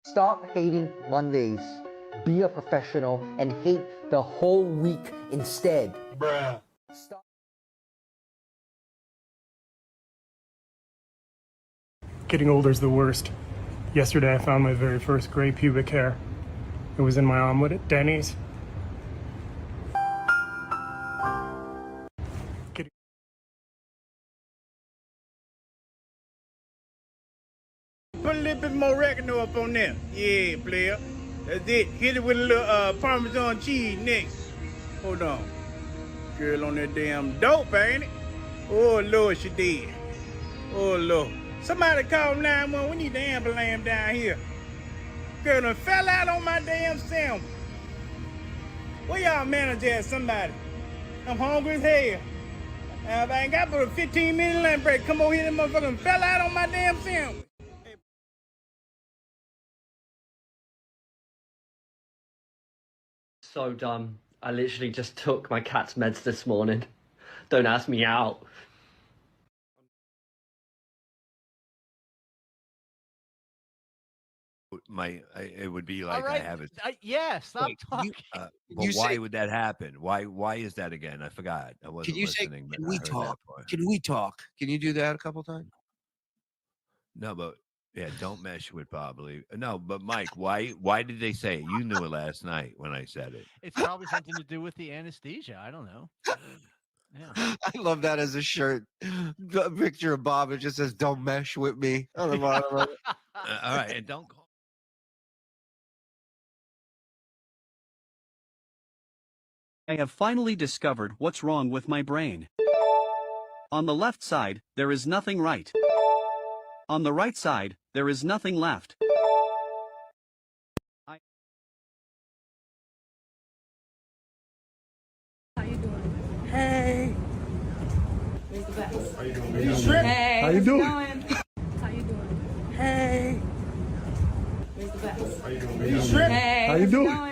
Stop hating Mondays. Be a professional and hate the whole week instead. Bruh. Stop. Getting older is the worst. Yesterday I found my very first gray pubic hair. It was in my omelet at Denny's. Put a little bit more oregano up on there. Yeah, player. That's it. Hit it with a little Parmesan cheese next. Hold on. Girl on that damn dope, ain't it? Oh, Lord, she did. Oh, Lord. Somebody call 911. We need the ambulance down here. Girl done fell out on my damn sandwich. Where y'all manager at, somebody? I'm hungry as hell. If I ain't got but a 15-minute lunch break, come over here, that motherfucker fell out on my damn sandwich. So dumb. I literally just took my cat's meds this morning. Don't ask me out. It would be like right, I have it. Yeah, stop talking. But why would that happen? Why is that again? I forgot. I wasn't listening. Can we talk? Can we talk? Can you do that a couple times? No, but yeah, don't mesh with probably. No, but Mike, why did they say it? You knew it last night when I said it. It's probably something to do with the anesthesia. I don't know. Yeah. I love that as a shirt. The picture of Bob, it just says "Don't mesh with me" on the bottom of it. All right, and don't call. I have finally discovered what's wrong with my brain. On the left side, there is nothing right. On the right side, there is nothing left. How you doing? Hey. Where's the best? How you doing? Hey, How you how's it doing? going? How you doing? Hey. Where's the best? How you doing? Hey, How you how's it doing? going?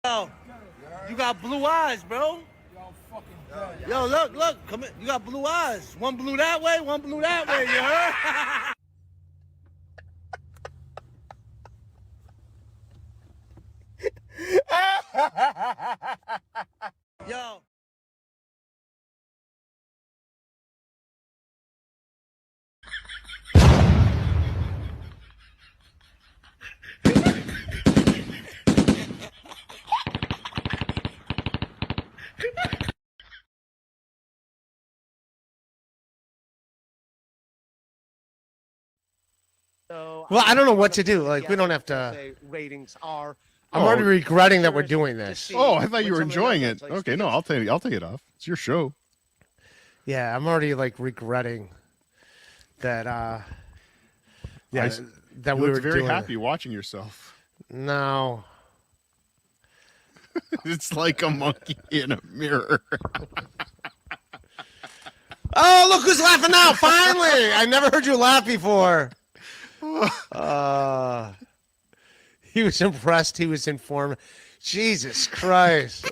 Yo, you got blue eyes, bro. Yo, look, come in. You got blue eyes. One blue that way, one blue that way, you heard? Yo. Well, I don't know what to do. Like, we don't have to. Ratings are. I'm already regretting that we're doing this. Oh, I thought you were enjoying it. Okay, no, I'll take it off. It's your show. Yeah, I'm already like regretting that. Yeah, that You we looked were very doing happy watching yourself. No. It's like a monkey in a mirror. Oh, look who's laughing now! Finally, I never heard you laugh before. He was impressed. He was informed. Jesus Christ!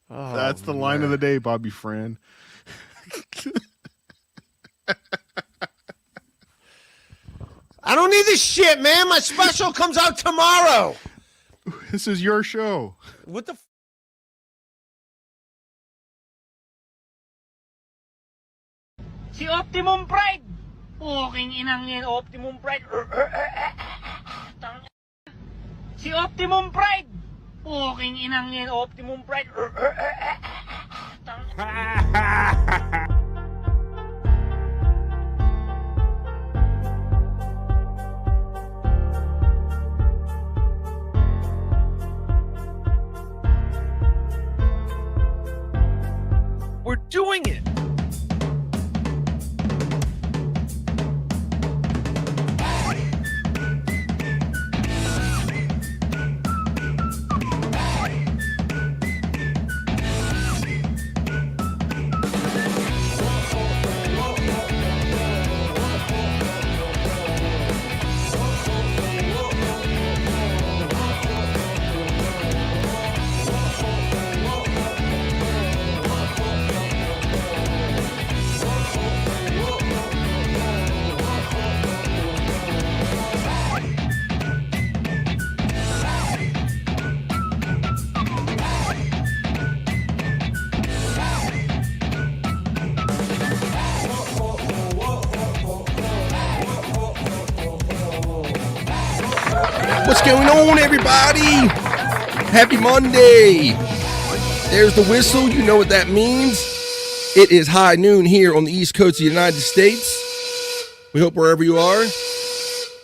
Oh, That's the line of the day, Bobby Fran. I don't need this shit, man. My special comes out tomorrow. This is your show. What the? Si Optimum Pride! Fucking inang yan, Optimum Pride. Si Optimum Pride! Fucking inang yan, Optimum Pride. We're doing it. What's going on, everybody? Happy Monday. There's the whistle. You know what that means. It is high noon here on the East Coast of the United States. We hope wherever you are,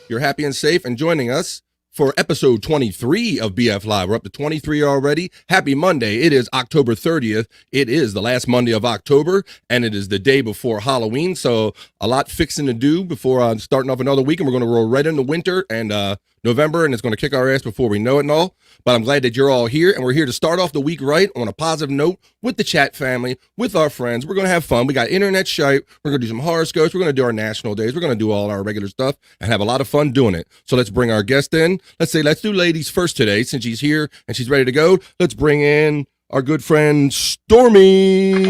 you're happy and safe and joining us for episode 23 of BF Live. We're up to 23 already. Happy Monday. It is October 30th. It is the last Monday of October, and it is the day before Halloween. So a lot fixing to do before starting off another week, and we're going to roll right into winter and November, and it's going to kick our ass before we know it and all. But I'm glad that you're all here, and we're here to start off the week right on a positive note with the chat family, with our friends. We're going to have fun. We got internet Shyt. We're going to do some horoscopes. We're going to do our national days. We're going to do all our regular stuff and have a lot of fun doing it. So let's bring our guest in. Let's do ladies first today, since she's here and she's ready to go. Let's bring in our good friend Stormy.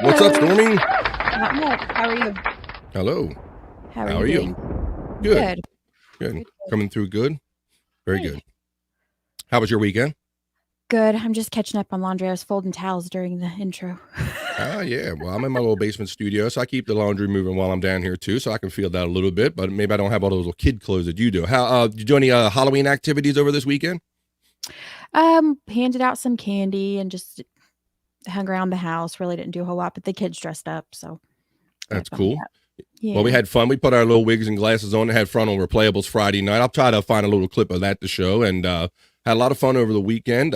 What's up, Stormy? Not much. How are you? Hello. How are you? Good. Good. Coming through good. Very good. How was your weekend? Good. I'm just catching up on laundry. I was folding towels during the intro. Yeah. Well, I'm in my little basement studio, so I keep the laundry moving while I'm down here too, so I can feel that a little bit. But maybe I don't have all those little kid clothes that you do. How did you do any Halloween activities over this weekend? Handed out some candy and just hung around the house. Really didn't do a whole lot, but the kids dressed up, so that's cool. Yeah. Well, we had fun. We put our little wigs and glasses on and had fun over Playables Friday night. I'll try to find a little clip of that to show, and had a lot of fun over the weekend.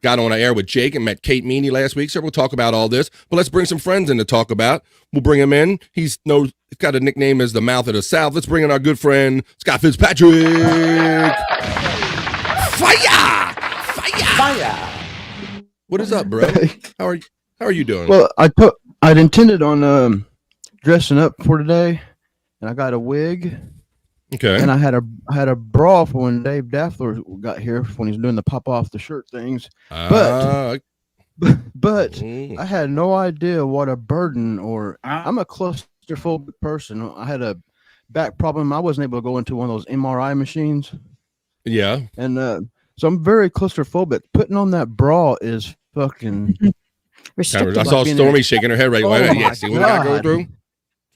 Got on air with Jake and met Kate Meany last week, so we'll talk about all this. But let's bring some friends in to talk about. We'll bring him in. He's got a nickname as the Mouth of the South. Let's bring in our good friend Scott Fitzpatrick. Fire! What is up, bro? How are you doing? Well, I'd intended on dressing up for today, and I got a wig. Okay. And I had a bra for when Dave Daffler got here when he's doing the pop off the shirt things. But I had no idea what a burden I'm a claustrophobic person. I had a back problem. I wasn't able to go into one of those MRI machines. Yeah. And so I'm very claustrophobic. Putting on that bra is fucking restrictive. I saw Stormy shaking her head right away. Yeah, see what I go through?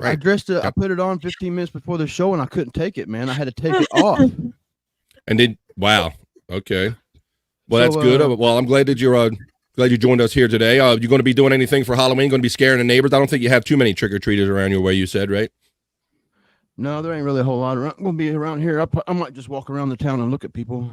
Right. I dressed it. I put it on 15 minutes before the show, and I couldn't take it, man. I had to take it off. And wow. Okay. Well, that's good. Well, I'm glad that glad you joined us here today. You going to be doing anything for Halloween? Going to be scaring the neighbors? I don't think you have too many trick or treaters around your way. You said, right? No, there ain't really a whole lot around. I'm going to be around here. I might just walk around the town and look at people.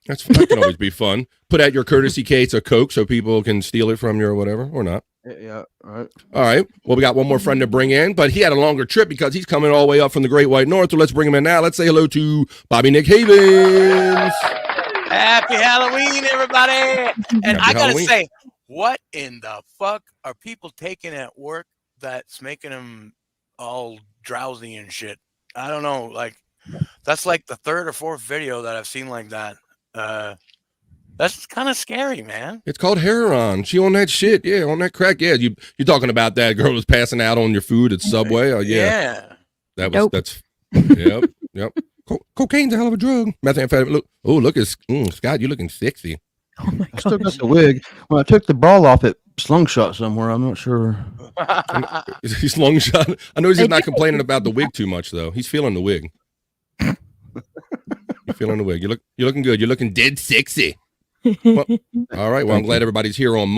That can always be fun. Put out your courtesy case of Coke so people can steal it from you or whatever, or not. Yeah, all right. All right. Well, we got one more friend to bring in, but he had a longer trip because he's coming all the way up from the Great White North. So let's bring him in now. Let's say hello to Bobby Nick Havens. Happy Halloween, everybody. And I got to say, what in the fuck are people taking at work that's making them all drowsy and shit? I don't know. Like, that's like the third or fourth video that I've seen like that. That's kind of scary, man. It's called heroin. She on that shit. Yeah, on that crack. Yeah, you're talking about that girl was passing out on your food at Subway. Oh, yeah. That's yep. Cocaine's a hell of a drug. Methamphetamine. Look at Scott. You're looking sexy. Oh my god. I still got the wig. When I took the bra off, it slungshot somewhere. I'm not sure. He's slungshot. I know he's not complaining about the wig too much though. He's feeling the wig. You're feeling the wig. You're looking good. You're looking dead sexy. Well, all right. Well, I'm glad everybody's here on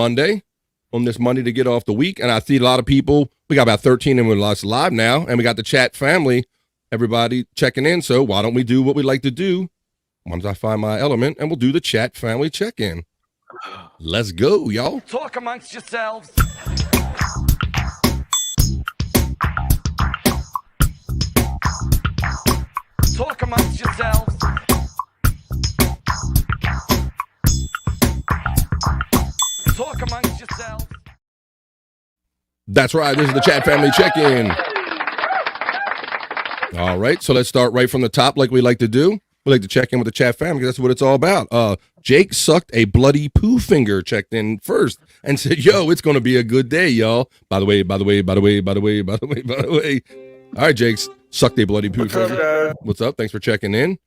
this Monday to get off the week. And I see a lot of people. We got about 13 and we're live now. And we got the chat family, everybody checking in. So why don't we do what we like to do once I find my element, and we'll do the chat family check-in. Let's go, y'all. Talk amongst yourselves. Talk amongst yourselves. Talk amongst yourselves. That's right. This is the chat family check-in. All right. So let's start right from the top like we like to do. We like to check in with the chat family because that's what it's all about. Jake sucked a bloody poo finger, checked in first and said, yo, it's going to be a good day, y'all. By the way. All right, Jake's sucked a bloody poo finger. What's up? Thanks for checking in.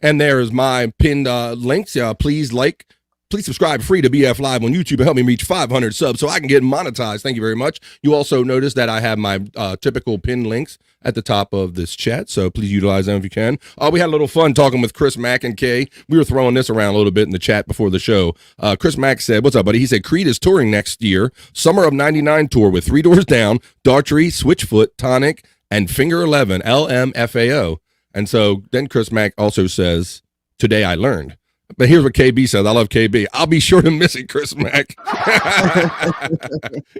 And there is my pinned links. Please like, Please subscribe free to BF Live on YouTube and help me reach 500 subs so I can get monetized. Thank you very much. You also notice that I have my typical pinned links at the top of this chat, so please utilize them if you can. We had a little fun talking with Chris Mack and Kay. We were throwing this around a little bit in the chat before the show. Chris Mack said, what's up, buddy? He said, Creed is touring next year. Summer of 99 tour with Three Doors Down, Daughtry, Switchfoot, Tonic, and Finger 11, LMFAO. And so then Chris Mack also says, today I learned. But here's what KB says. I love KB. I'll be sure to miss it, Chris Mack.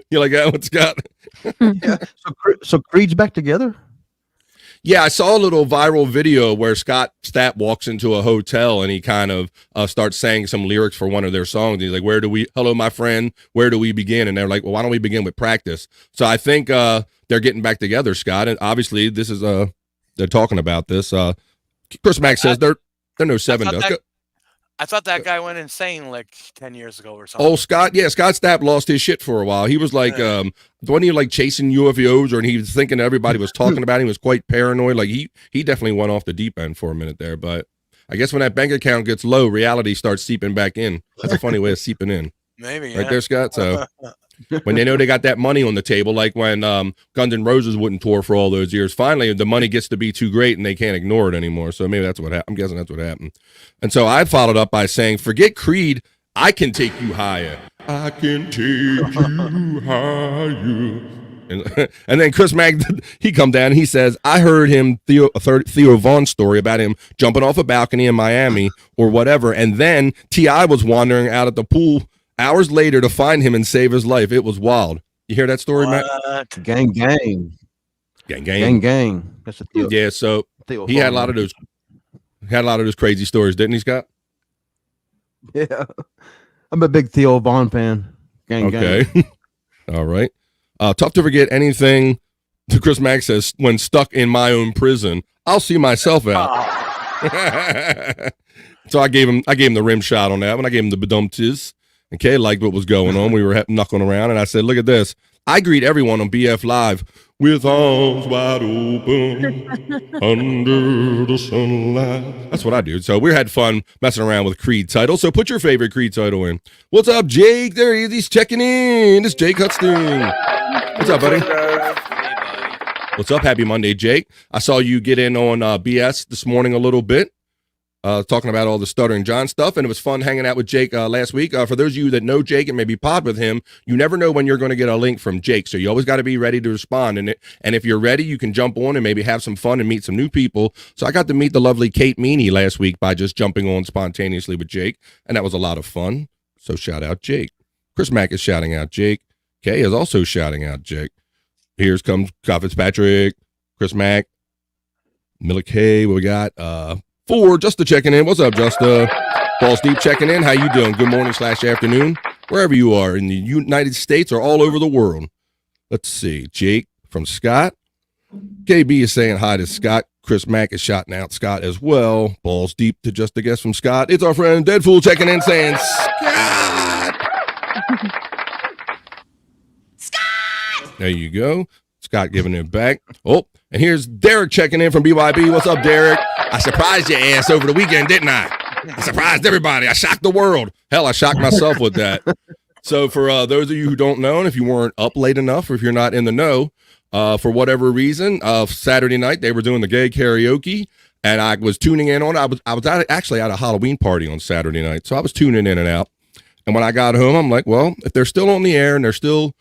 You like that one, Scott? Yeah. So Creed's back together? Yeah, I saw a little viral video where Scott Stapp walks into a hotel and he kind of starts saying some lyrics for one of their songs. He's like, hello, my friend, where do we begin? And they're like, well, why don't we begin with Practice? So I think they're getting back together, Scott. And obviously this is, they're talking about this. Chris Mack says they're no seven. I thought that guy went insane like 10 years ago or something. Oh, Scott Stapp lost his shit for a while. He was like, wasn't he like chasing UFOs, or he was thinking everybody was talking about him? He was quite paranoid. Like he definitely went off the deep end for a minute there. But I guess when that bank account gets low, reality starts seeping back in. That's a funny way of seeping in. Maybe. Right there, Scott. So when they know they got that money on the table, like when Guns N' Roses wouldn't tour for all those years, finally the money gets to be too great and they can't ignore it anymore. So maybe that's what happened. I'm guessing that's what happened. And so I followed up by saying, forget Creed, I can take you higher. I can take you higher. And then Chris Mack, he come down and he says, I heard him, Theo Vaughn's story about him jumping off a balcony in Miami or whatever. And then T.I. was wandering out at the pool hours later to find him and save his life. It was wild. You hear that story, Matt? Gang. That's a Theo. Yeah, so Theo he had a Vaughn. lot of those crazy stories, didn't he, Scott? Yeah. I'm a big Theo Vaughn fan. Gang. All right. Tough to forget anything Chris Mack says when stuck in my own prison. I'll see myself out. So I gave him the rim shot on that one. I gave him the badumtiz. And Kay liked what was going on. We were knuckling around, and I said, look at this. I greet everyone on BF Live with arms wide open under the sunlight. That's what I do. So we had fun messing around with Creed titles. So put your favorite Creed title in. What's up, Jake? There he is. He's checking in. It's Jake Husdon. What's up, buddy? What's up? Happy Monday, Jake. I saw you get in on BS this morning a little bit. Talking about all the Stuttering John stuff, and it was fun hanging out with Jake last week. For those of you that know Jake and maybe pod with him, you never know when you're going to get a link from Jake, so you always got to be ready to respond. And if you're ready, you can jump on and maybe have some fun and meet some new people. So I got to meet the lovely Kate Meany last week by just jumping on spontaneously with Jake, and that was a lot of fun. So shout out Jake. Chris Mack is shouting out Jake. Kay is also shouting out Jake. Here's comes Scott Fitzpatrick, Chris Mack, Miller K. What we got? Justa checking in. What's up, Justa? Balls Deep checking in. How you doing? Good morning / afternoon, wherever you are in the United States or all over the world. Let's see. Jake from Scott. KB is saying hi to Scott. Chris Mack is shouting out Scott as well. Balls Deep to just a guess from Scott. It's our friend Deadfool checking in saying Scott. Scott. There you go. Scott giving it back. Oh, and here's Derek checking in from BYB. What's up, Derek? I surprised your ass over the weekend, didn't I? I surprised everybody. I shocked the world. Hell, I shocked myself with that. So for those of you who don't know, and if you weren't up late enough, or if you're not in the know, for whatever reason, Saturday night they were doing the gay karaoke, and I was tuning in on. I was actually at a Halloween party on Saturday night, so I was tuning in and out. And when I got home, I'm like, well, if they're still on the air and they're still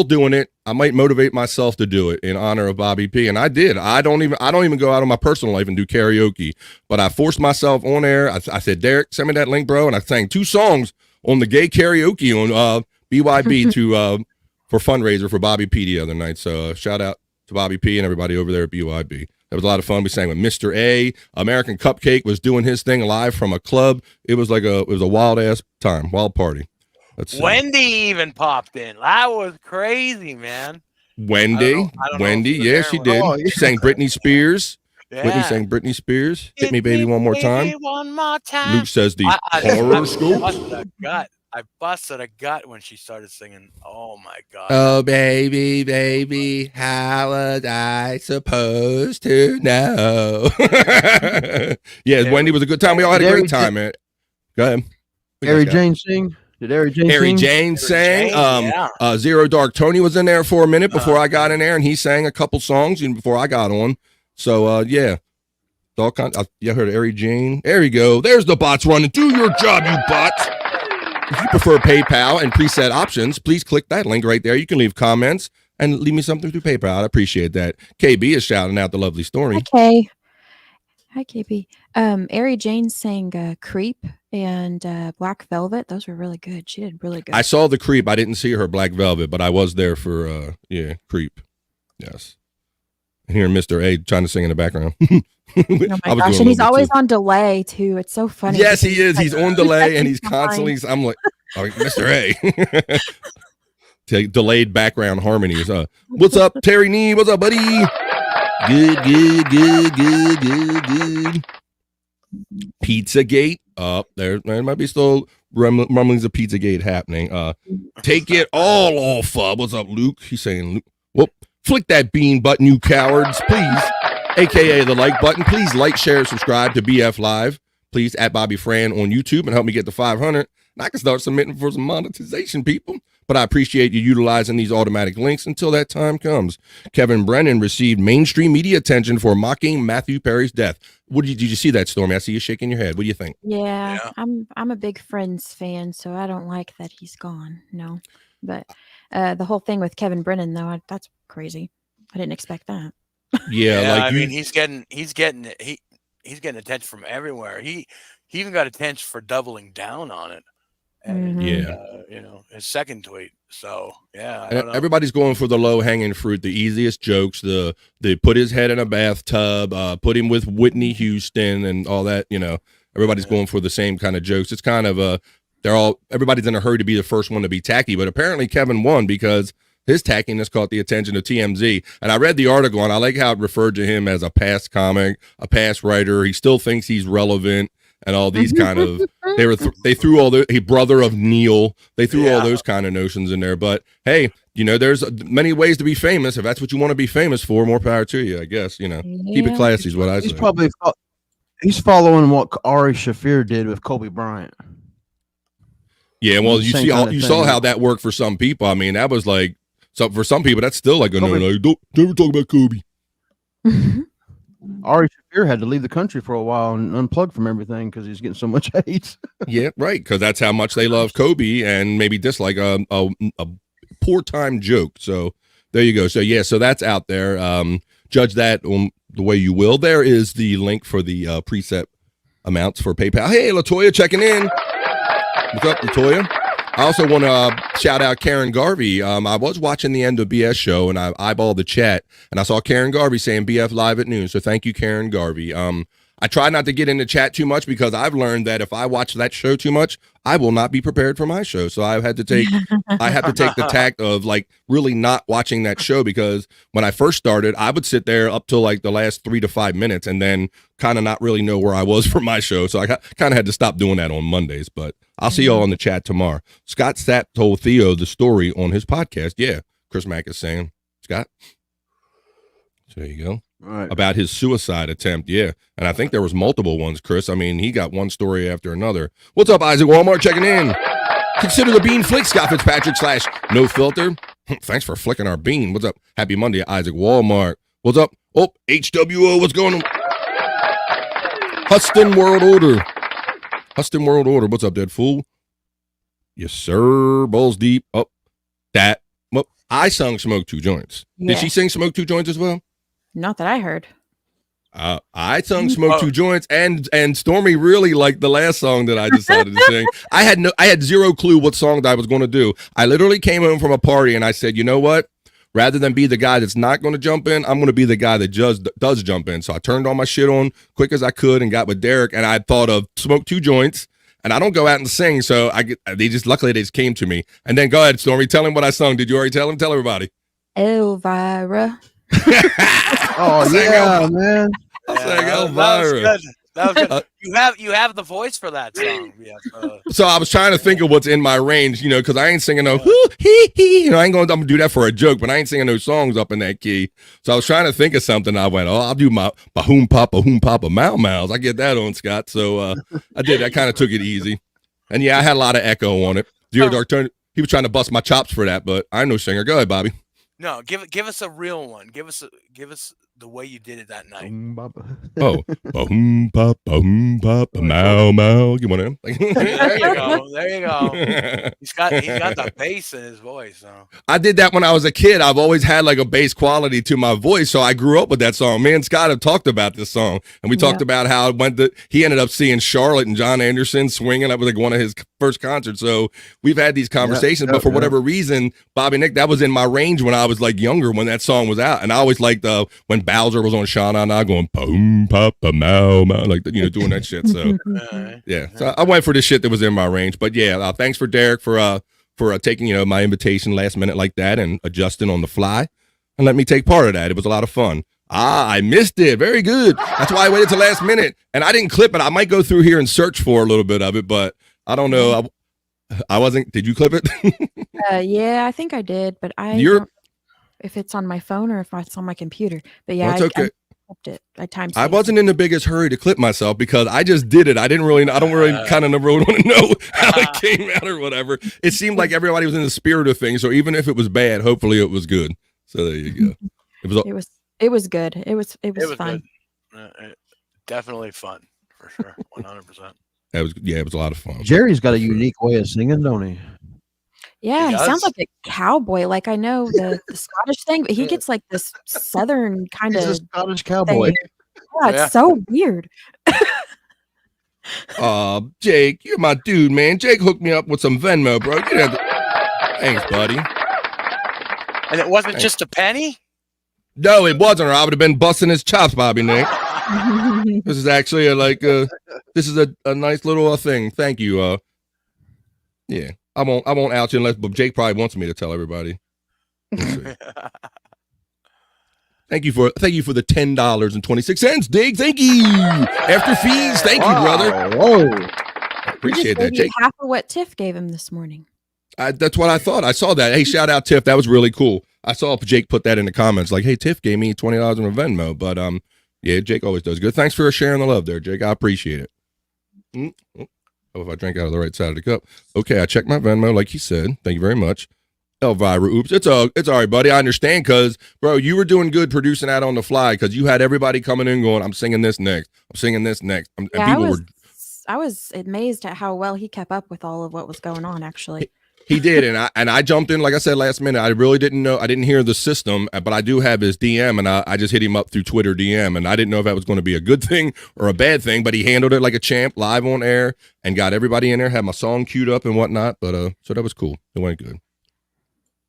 doing it, I might motivate myself to do it in honor of Bobby P. And I did. I don't even go out in my personal life and do karaoke, but I forced myself on air. I said, Derek, send me that link, bro. And I sang 2 songs on the gay karaoke on BYB for fundraiser for Bobby P the other night. So shout out to Bobby P and everybody over there at BYB. That was a lot of fun. We sang with Mr. A. American Cupcake was doing his thing live from a club. It was a wild ass time, wild party. Wendy even popped in. That was crazy, man. Wendy, yeah, she did. Oh, yeah. She sang Britney Spears. Yeah. Whitney sang Britney Spears. Hit me, baby, one more time. One more time. Luke says the horoscope. I busted a gut when she started singing. Oh my god. Oh baby, baby, how was I supposed to know? Yeah, Wendy was a good time. We all had a great time, man. Go ahead. Harry Jane sing? Did Harry Jane Harry sing? Jane sang. yeah. Zero Dark Tony was in there for a minute before I got in there, and he sang a couple songs before I got on. So yeah, all kind. You heard of Harry Jane? There you go. There's the bots running. Do your job, you bots. If you prefer PayPal and preset options, please click that link right there. You can leave comments and leave me something through PayPal. I appreciate that. KB is shouting out the lovely story. Okay. Hi, KB. Ari Jane sang Creep and Black Velvet. Those were really good. She did really good. I saw the Creep. I didn't see her Black Velvet, but I was there for Creep. Yes. And hearing Mr. A trying to sing in the background. Oh my gosh, and he's always on delay too. It's so funny. Yes, he is. He's on delay and he's constantly. I'm like, oh, Mr. A. Delayed background harmonies. What's up, Terry Nee? What's up, buddy? Good. Pizzagate. There might be still rumblings of Pizzagate happening. Take it all off. What's up, Luke? He's saying, Luke. Whoop. Flick that bean button, you cowards, please. AKA the like button. Please like, share, subscribe to BF Live. Please at Bobby Fran on YouTube and help me get to 500. And I can start submitting for some monetization, people. But I appreciate you utilizing these automatic links until that time comes. Kevin Brennan received mainstream media attention for mocking Matthew Perry's death. Did you see that, Stormy? I see you shaking your head. What do you think? Yeah. I'm a big Friends fan, so I don't like that he's gone. No, but the whole thing with Kevin Brennan, though, that's crazy. I didn't expect that. Yeah, like I mean, he's getting attention from everywhere. He even got attention for doubling down on it. And, his second tweet. So yeah, I don't know. Everybody's going for the low hanging fruit, the easiest jokes. They put his head in a bathtub, put him with Whitney Houston, and all that. Everybody's going for the same kind of jokes. It's kind of everybody's in a hurry to be the first one to be tacky, but apparently Kevin won because his tackiness caught the attention of TMZ. And I read the article, and I like how it referred to him as a past comic, a past writer. He still thinks he's relevant. And all these kind of they threw all the brother of Neil. They threw all those kind of notions in there. But hey, there's many ways to be famous. If that's what you want to be famous for, more power to you, I guess. Keep it classy is what I say. He's following what Ari Shaffir did with Kobe Bryant. Yeah, well, you saw how that worked for some people. I mean, that was like for some people that's still like a no. Don't ever talk about Kobe. Ari Shaffir had to leave the country for a while and unplug from everything because he's getting so much hate. Yeah, right. Because that's how much they love Kobe and maybe dislike a poor time joke. So there you go. So that's out there. Judge that the way you will. There is the link for the preset amounts for PayPal. Hey, LaToya checking in. What's up, LaToya? I also want to shout out Karen Garvey. I was watching the end of BS show and I eyeballed the chat and I saw Karen Garvey saying BF Live at noon. So thank you, Karen Garvey. I try not to get into chat too much because I've learned that if I watch that show too much, I will not be prepared for my show. So I have to take the tact of like really not watching that show, because when I first started, I would sit there up till like the last 3 to 5 minutes and then kind of not really know where I was for my show. So I kind of had to stop doing that on Mondays, but I'll see y'all in the chat tomorrow. Scott Sapp told Theo the story on his podcast. Yeah, Chris Mack is saying, Scott. So there you go. Right. About his suicide attempt, yeah. And I think there was multiple ones, Chris. I mean, he got one story after another. What's up, Isaac Walmart checking in? Consider the bean flick, Scott Fitzpatrick / no filter. Thanks for flicking our bean. What's up? Happy Monday, Isaac Walmart. What's up? Oh, HWO, what's going on? Husdon World Order. Husdon World Order. What's up, dead fool? Yes, sir. Balls deep. Oh, that. Well, I sung Smoke Two Joints. Yeah. Did she sing Smoke Two Joints as well? Not that I heard. I sung Smoke Two Joints, and Stormy really liked the last song that I decided to sing. I had zero clue what song that I was going to do. I literally came home from a party and I said, you know what? Rather than be the guy that's not going to jump in, I'm going to be the guy that does jump in. So I turned all my shit on quick as I could and got with Derek, and I thought of Smoke Two Joints. And I don't go out and sing, so luckily they just came to me. And then go ahead, Stormy, tell him what I sung. Did you already tell him? Tell everybody. Elvira. Oh yeah, man. Elvira. That was good. You have the voice for that song. Yeah. So I was trying to think of what's in my range, because I ain't singing no I'm gonna do that for a joke, but I ain't singing no songs up in that key. So I was trying to think of something. I went, I'll do my Bahoom Papa Mau Mouths. I get that on, Scott. So I did. I kind of took it easy. And yeah, I had a lot of echo on it. Zero Dark Turn. He was trying to bust my chops for that, but I'm no singer. Go ahead, Bobby. No, give us a real one. Give us the way you did it that night. Oh, boom, pop, mow, mow. You want him? There you go. There you go. He's got the bass in his voice. So. I did that when I was a kid. I've always had like a bass quality to my voice, so I grew up with that song. Me and Scott have talked about this song, and we talked about how it went. He ended up seeing Charlotte and John Anderson swinging. That was like one of his first concerts. So we've had these conversations, but for whatever reason, Bobby Nick, that was in my range when I was like younger when that song was out, and I always liked when Bowser was on Sha Na Na going boom pop mow mow, like doing that shit. So yeah, so I went for the shit that was in my range. But yeah, thanks for Derek for taking my invitation last minute like that and adjusting on the fly and let me take part of that. It was a lot of fun. I missed it. Very good. That's why I waited till last minute, and I didn't clip it. I might go through here and search for a little bit of it, but I don't know. I wasn't. Did you clip it? Yeah, I think I did, but I don't know if it's on my phone or if it's on my computer. But yeah, well, okay. I clipped it. I wasn't in the biggest hurry to clip myself because I just did it. I don't really kind of never want to know how it came out or whatever. It seemed like everybody was in the spirit of things. So even if it was bad, hopefully it was good. So there you go. It was good. It was fun. Definitely fun for sure. 100%. It was a lot of fun. Jerry's got a unique way of singing, don't he? Yeah, he sounds like a cowboy. Like I know the Scottish thing, but he gets like this southern kind of Scottish cowboy. Yeah, it's so weird. Jake, you're my dude, man. Jake hooked me up with some Venmo, bro. Thanks, buddy. And it wasn't just a penny? No, it wasn't, or I would have been busting his chops, Bobby Nick. This is actually this is a nice little thing. Thank you. Yeah. I won't out you unless, but Jake probably wants me to tell everybody. Thank you for the $10.26, Dig. Thank you. After fees, thank you, brother. Whoa. Appreciate that, Jake. Half of what Tiff gave him this morning. That's what I thought. I saw that. Hey, shout out Tiff. That was really cool. I saw Jake put that in the comments, like, hey, Tiff gave me $20 in a Venmo. But yeah, Jake always does good. Thanks for sharing the love there, Jake. I appreciate it. Oh, if I drank out of the right side of the cup. Okay, I checked my Venmo like he said. Thank you very much. Elvira, oops. It's all right, buddy. I understand because, bro, you were doing good producing that on the fly because you had everybody coming in going, I'm singing this next. I'm singing this next. And people I was amazed at how well he kept up with all of what was going on, actually. He did, and I jumped in, like I said, last minute. I really didn't know. I didn't hear the system, but I do have his DM, and I just hit him up through Twitter DM, and I didn't know if that was going to be a good thing or a bad thing, but he handled it like a champ, live on air, and got everybody in there, had my song queued up and whatnot, but so that was cool. It went good.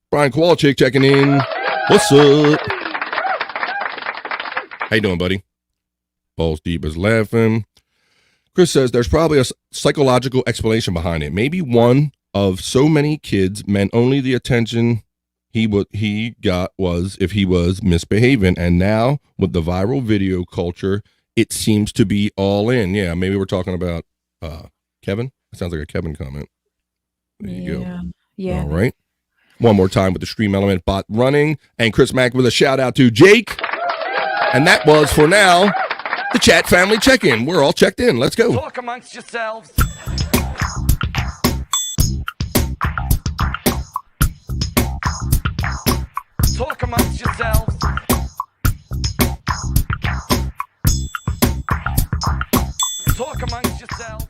Brian Kowalczyk checking in. What's up? How you doing, buddy? Balls Deep is laughing. Chris says there's probably a psychological explanation behind it. Maybe one of so many kids meant only the attention he got was if he was misbehaving, and now with the viral video culture, it seems to be all in. Yeah, maybe we're talking about Kevin. That sounds like a Kevin comment. There you go. Yeah. All right. One more time with the Stream Element bot running, and Chris Mack with a shout out to Jake. And that was for now the chat family check-in. We're all checked in. Let's go. Talk amongst yourselves. Talk amongst yourselves. Talk amongst yourselves.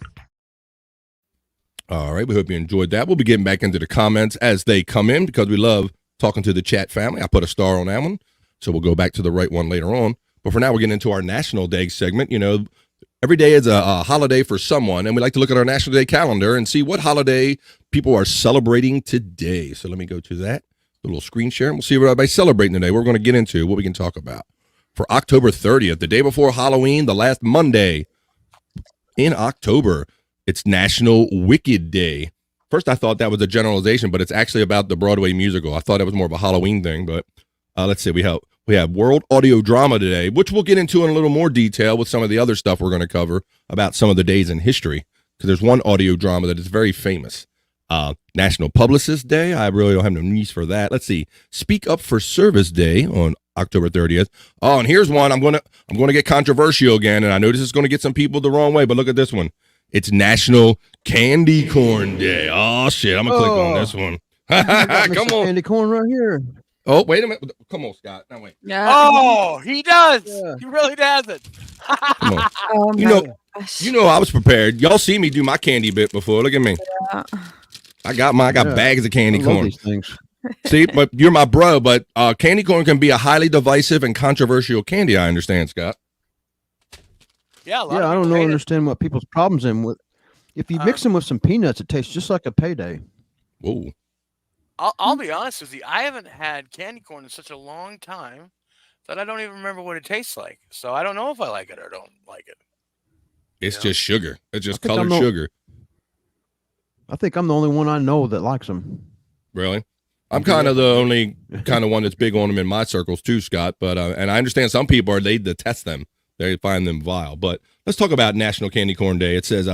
All right, we hope you enjoyed that. We'll be getting back into the comments as they come in because we love talking to the chat family. I put a star on that one, so we'll go back to the right one later on. But for now, we're getting into our National Day segment. You know, every day is a holiday for someone, and we like to look at our National Day calendar and see what holiday people are celebrating today. So let me go to that. A little screen share, and we'll see what everybody's celebrating today. We're going to get into what we can talk about. For October 30th, the day before Halloween, the last Monday in October, it's National Wicked Day. First, I thought that was a generalization, but it's actually about the Broadway musical. I thought it was more of a Halloween thing, but let's see. We have World Audio Drama Day, which we'll get into in a little more detail with some of the other stuff we're going to cover about some of the days in history, because there's one audio drama that is very famous. National Publicist Day. I really don't have no news for that. Let's see. Speak Up for Service Day on October 30th. Oh, and here's one. I'm gonna get controversial again, and I know this is going to get some people the wrong way, but look at this one. It's National Candy Corn Day. Oh shit! I'm gonna click on this one. Come on, candy corn right here. Oh, wait a minute. Come on, Scott. No, wait. Oh, he does. Yeah. He really does it. Come on. Oh, You know, I was prepared. Y'all see me do my candy bit before. Look at me. I got bags of candy I love corn. these things. See, but you're my bro. But candy corn can be a highly divisive and controversial candy. I understand, Scott. Yeah, I don't understand what people's problems in with. If you mix them with some peanuts, it tastes just like a payday. Whoa. I'll be honest with you. I haven't had candy corn in such a long time that I don't even remember what it tastes like. So I don't know if I like it or don't like it. It's just sugar. It's just I think colored sugar. I think I'm the only one I know that likes them. Really? I'm kind of the only kind of one that's big on them in my circles too, Scott. But and I understand some people they detest them. They find them vile. But let's talk about National Candy Corn Day. It says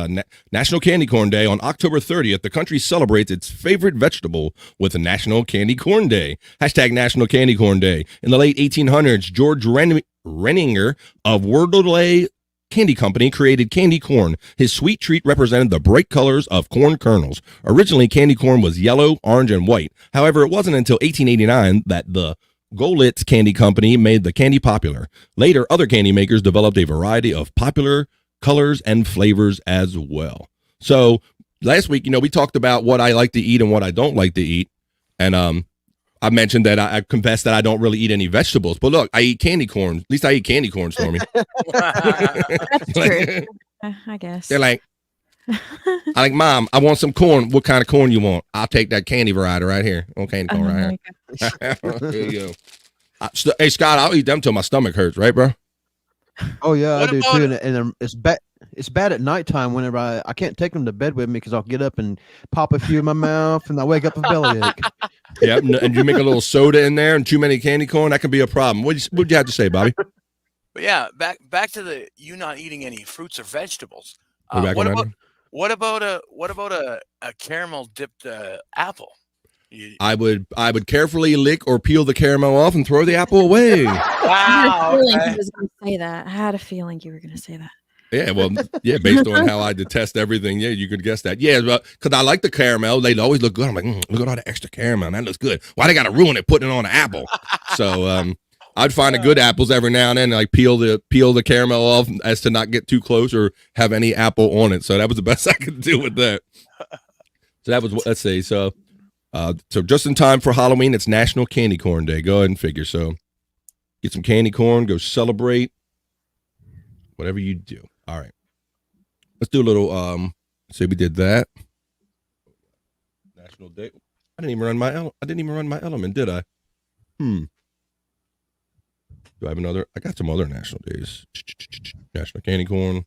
National Candy Corn Day on October 30th. The country celebrates its favorite vegetable with a National Candy Corn Day. Hashtag National Candy Corn Day. In the late 1800s, George Renninger of Wordley Candy Company created candy corn. His sweet treat represented the bright colors of corn kernels. Originally, candy corn was yellow, orange, and white. However, it wasn't until 1889 that the Golitz Candy Company made the candy popular. Later, other candy makers developed a variety of popular colors and flavors as well. So last week, we talked about what I like to eat and what I don't like to eat. And I mentioned that I confessed that I don't really eat any vegetables. But look, I eat candy corn. At least I eat candy corn, Stormy. That's true. I guess. They're like, Mom, I want some corn. What kind of corn you want? I'll take that candy variety right here. Oh, candy corn right here. There you go. Hey, Scott, I'll eat them till my stomach hurts, right, bro? Oh yeah, I do too. And it's bad. It's bad at nighttime whenever I can't take them to bed with me because I'll get up and pop a few in my mouth and I wake up with bellyache. Yeah, and you make a little soda in there and too many candy corn, that can be a problem. What'd you have to say, Bobby? But yeah, back to you not eating any fruits or vegetables. What about a caramel dipped apple? I would carefully lick or peel the caramel off and throw the apple away. Wow. I was going to say that. I had a feeling you were going to say that. Yeah, well, yeah, based on how I detest everything, yeah, you could guess that. Yeah, because I like the caramel. They always look good. I'm like, look at all the extra caramel. That looks good. Why they got to ruin it putting it on an apple? So I'd find the good apples every now and then, like peel the caramel off as to not get too close or have any apple on it. So that was the best I could do with that. So that was, let's see. So just in time for Halloween, it's National Candy Corn Day. Go ahead and figure. So get some candy corn, go celebrate, whatever you do. All right. Let's do a little, say we did that. National Day. I didn't even run my element, did I? Do I have another? I got some other national days. National Candy Corn.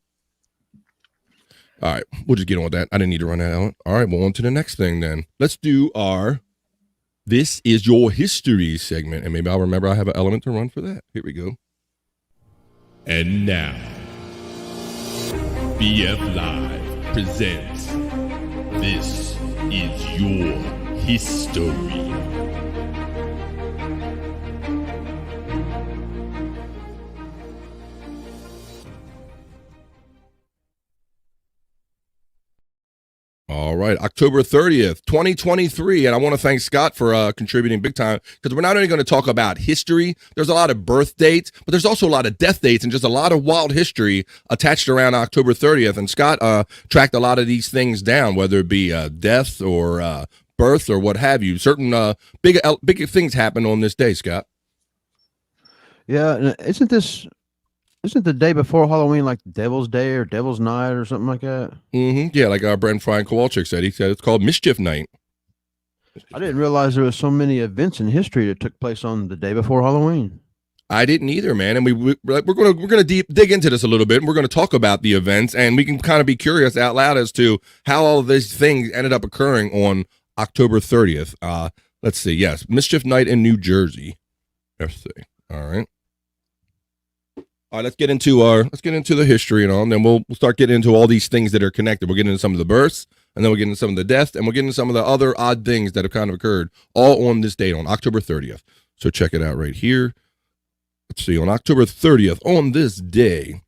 All right. We'll just get on with that. I didn't need to run that out. All right. Well, on to the next thing then. Let's do our This Is Your History segment. And maybe I'll remember I have an element to run for that. Here we go. And now, BF Live presents This Is Your History. All right, October 30th, 2023. And I want to thank Scott for contributing big time, because we're not only going to talk about history, there's a lot of birth dates, but there's also a lot of death dates and just a lot of wild history attached around October 30th. And Scott tracked a lot of these things down, whether it be death or birth or what have you. Certain big things happen on this day, Scott. Yeah, isn't the day before Halloween like Devil's Day or Devil's Night or something like that? Mm-hmm. Yeah, like our Brent Brian Kowalczyk said. He said it's called Mischief Night. I didn't realize there was so many events in history that took place on the day before Halloween. I didn't either, man. And we're gonna dig into this a little bit, and we're gonna talk about the events, and we can kind of be curious out loud as to how all of these things ended up occurring on October 30th. Let's see. Yes, Mischief Night in New Jersey. Let's see. All right. All right, let's get into the history and all, and then we'll start getting into all these things that are connected. We'll get into some of the births, and then we'll get into some of the deaths, and we'll get into some of the other odd things that have kind of occurred all on this date, on October 30th. So check it out right here. Let's see, on October 30th, on this day,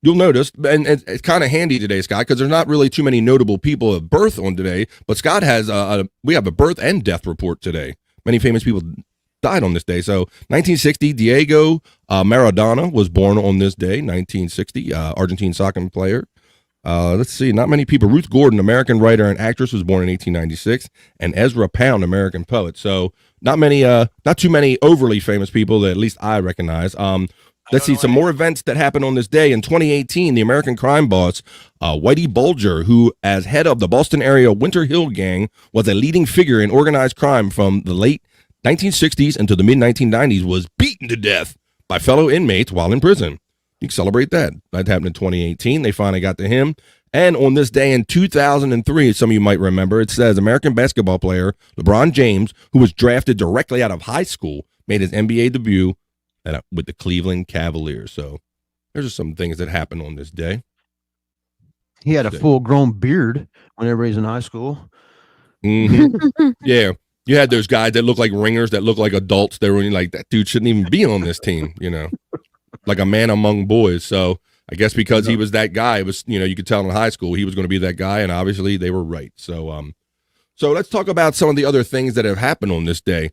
you'll notice, and it's kind of handy today, Scott, because there's not really too many notable people of birth on today. But Scott has we have a birth and death report today. Many famous people died on this day. So 1960, Diego Maradona was born on this day. 1960, Argentine soccer player. Let's see, not many people. Ruth Gordon, American writer and actress, was born in 1896, and Ezra Pound, American poet. So not too many overly famous people that at least I recognize. Let's see some more events that happened on this day. In 2018, the American crime boss, Whitey Bulger, who as head of the Boston area Winter Hill Gang, was a leading figure in organized crime from the late 1960s into the mid 1990s, was beaten to death by fellow inmates while in prison. You can celebrate that. That happened in 2018. They finally got to him. And on this day in 2003, some of you might remember, it says American basketball player LeBron James, who was drafted directly out of high school, made his NBA debut with the Cleveland Cavaliers. So there's just some things that happened on this day. He had a full-grown beard whenever he's in high school. Mm-hmm. Yeah. You had those guys that look like ringers, that look like adults. They were like, that dude shouldn't even be on this team, you know, like a man among boys. So I guess because he was that guy, it was, you could tell in high school he was going to be that guy. And obviously they were right. So, so let's talk about some of the other things that have happened on this day.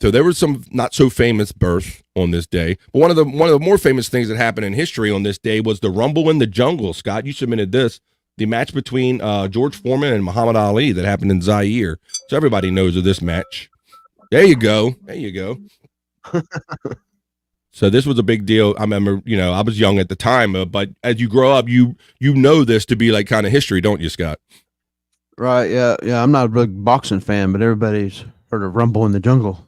So there was some not so famous births on this day, but one of the more famous things that happened in history on this day was the Rumble in the Jungle. Scott, you submitted this, the match between George Foreman and Muhammad Ali that happened in Zaire. So everybody knows of this match. There you go. There you go. So this was a big deal. I remember, I was young at the time, but as you grow up, you know this to be like kind of history, don't you, Scott? Right. Yeah. Yeah. I'm not a big boxing fan, but everybody's heard of Rumble in the Jungle.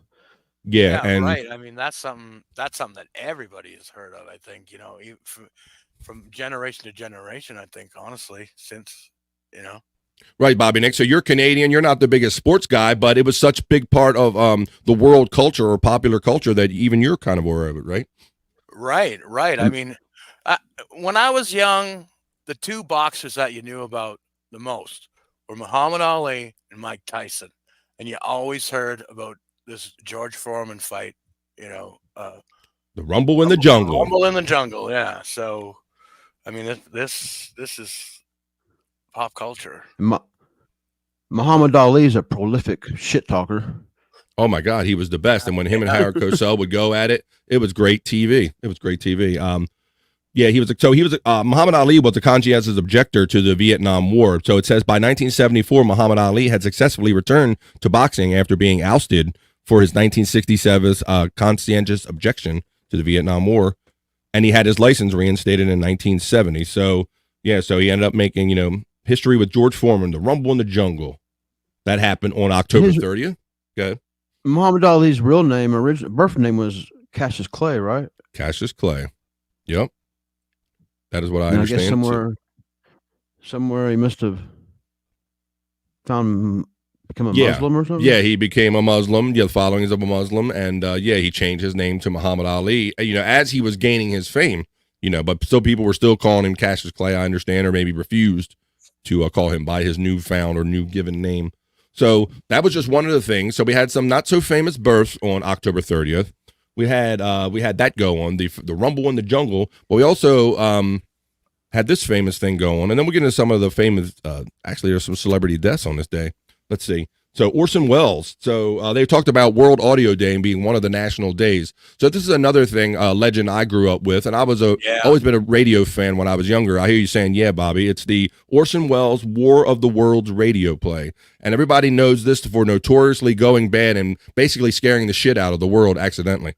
Yeah, and right. I mean, that's something that everybody has heard of. I think from generation to generation. I think honestly, since Right, Bobby Nick. So you're Canadian. You're not the biggest sports guy, but it was such a big part of the world culture or popular culture that even you're kind of aware of it, right? Right, right. I mean, when I was young, the two boxers that you knew about the most were Muhammad Ali and Mike Tyson, and you always heard about this George Foreman fight, the Rumble in the Jungle. Rumble in the Jungle, yeah. So, I mean, this is pop culture. Muhammad Ali is a prolific shit talker. Oh my God, he was the best. And when him and Howard Cosell would go at it, it was great TV. It was great TV. Muhammad Ali was a conscientious objector to the Vietnam War. So it says by 1974, Muhammad Ali had successfully returned to boxing after being ousted for his 1967 conscientious objection to the Vietnam War, and he had his license reinstated in 1970. So he ended up making history with George Foreman, the Rumble in the Jungle. That happened on October 30th. Good. Muhammad Ali's real name, birth name was Cassius Clay, right? Cassius Clay. Yep. That is what I understand. I guess somewhere he must have become a Muslim or something? Yeah, he became a Muslim, the followings of a Muslim, and he changed his name to Muhammad Ali, as he was gaining his fame, but still people were still calling him Cassius Clay, I understand, or maybe refused to call him by his newfound or new given name. So that was just one of the things. So we had some not so famous births on October 30th. We had that go on, the Rumble in the Jungle, but we also had this famous thing go on, and then we'll get into some of the famous, actually there's some celebrity deaths on this day. Let's see. So Orson Welles. So they talked about World Audio Day and being one of the national days. So this is another thing, legend I grew up with, and I was always been a radio fan when I was younger. I hear you saying, yeah, Bobby, it's the Orson Welles War of the Worlds radio play. And everybody knows this for notoriously going bad and basically scaring the shit out of the world accidentally.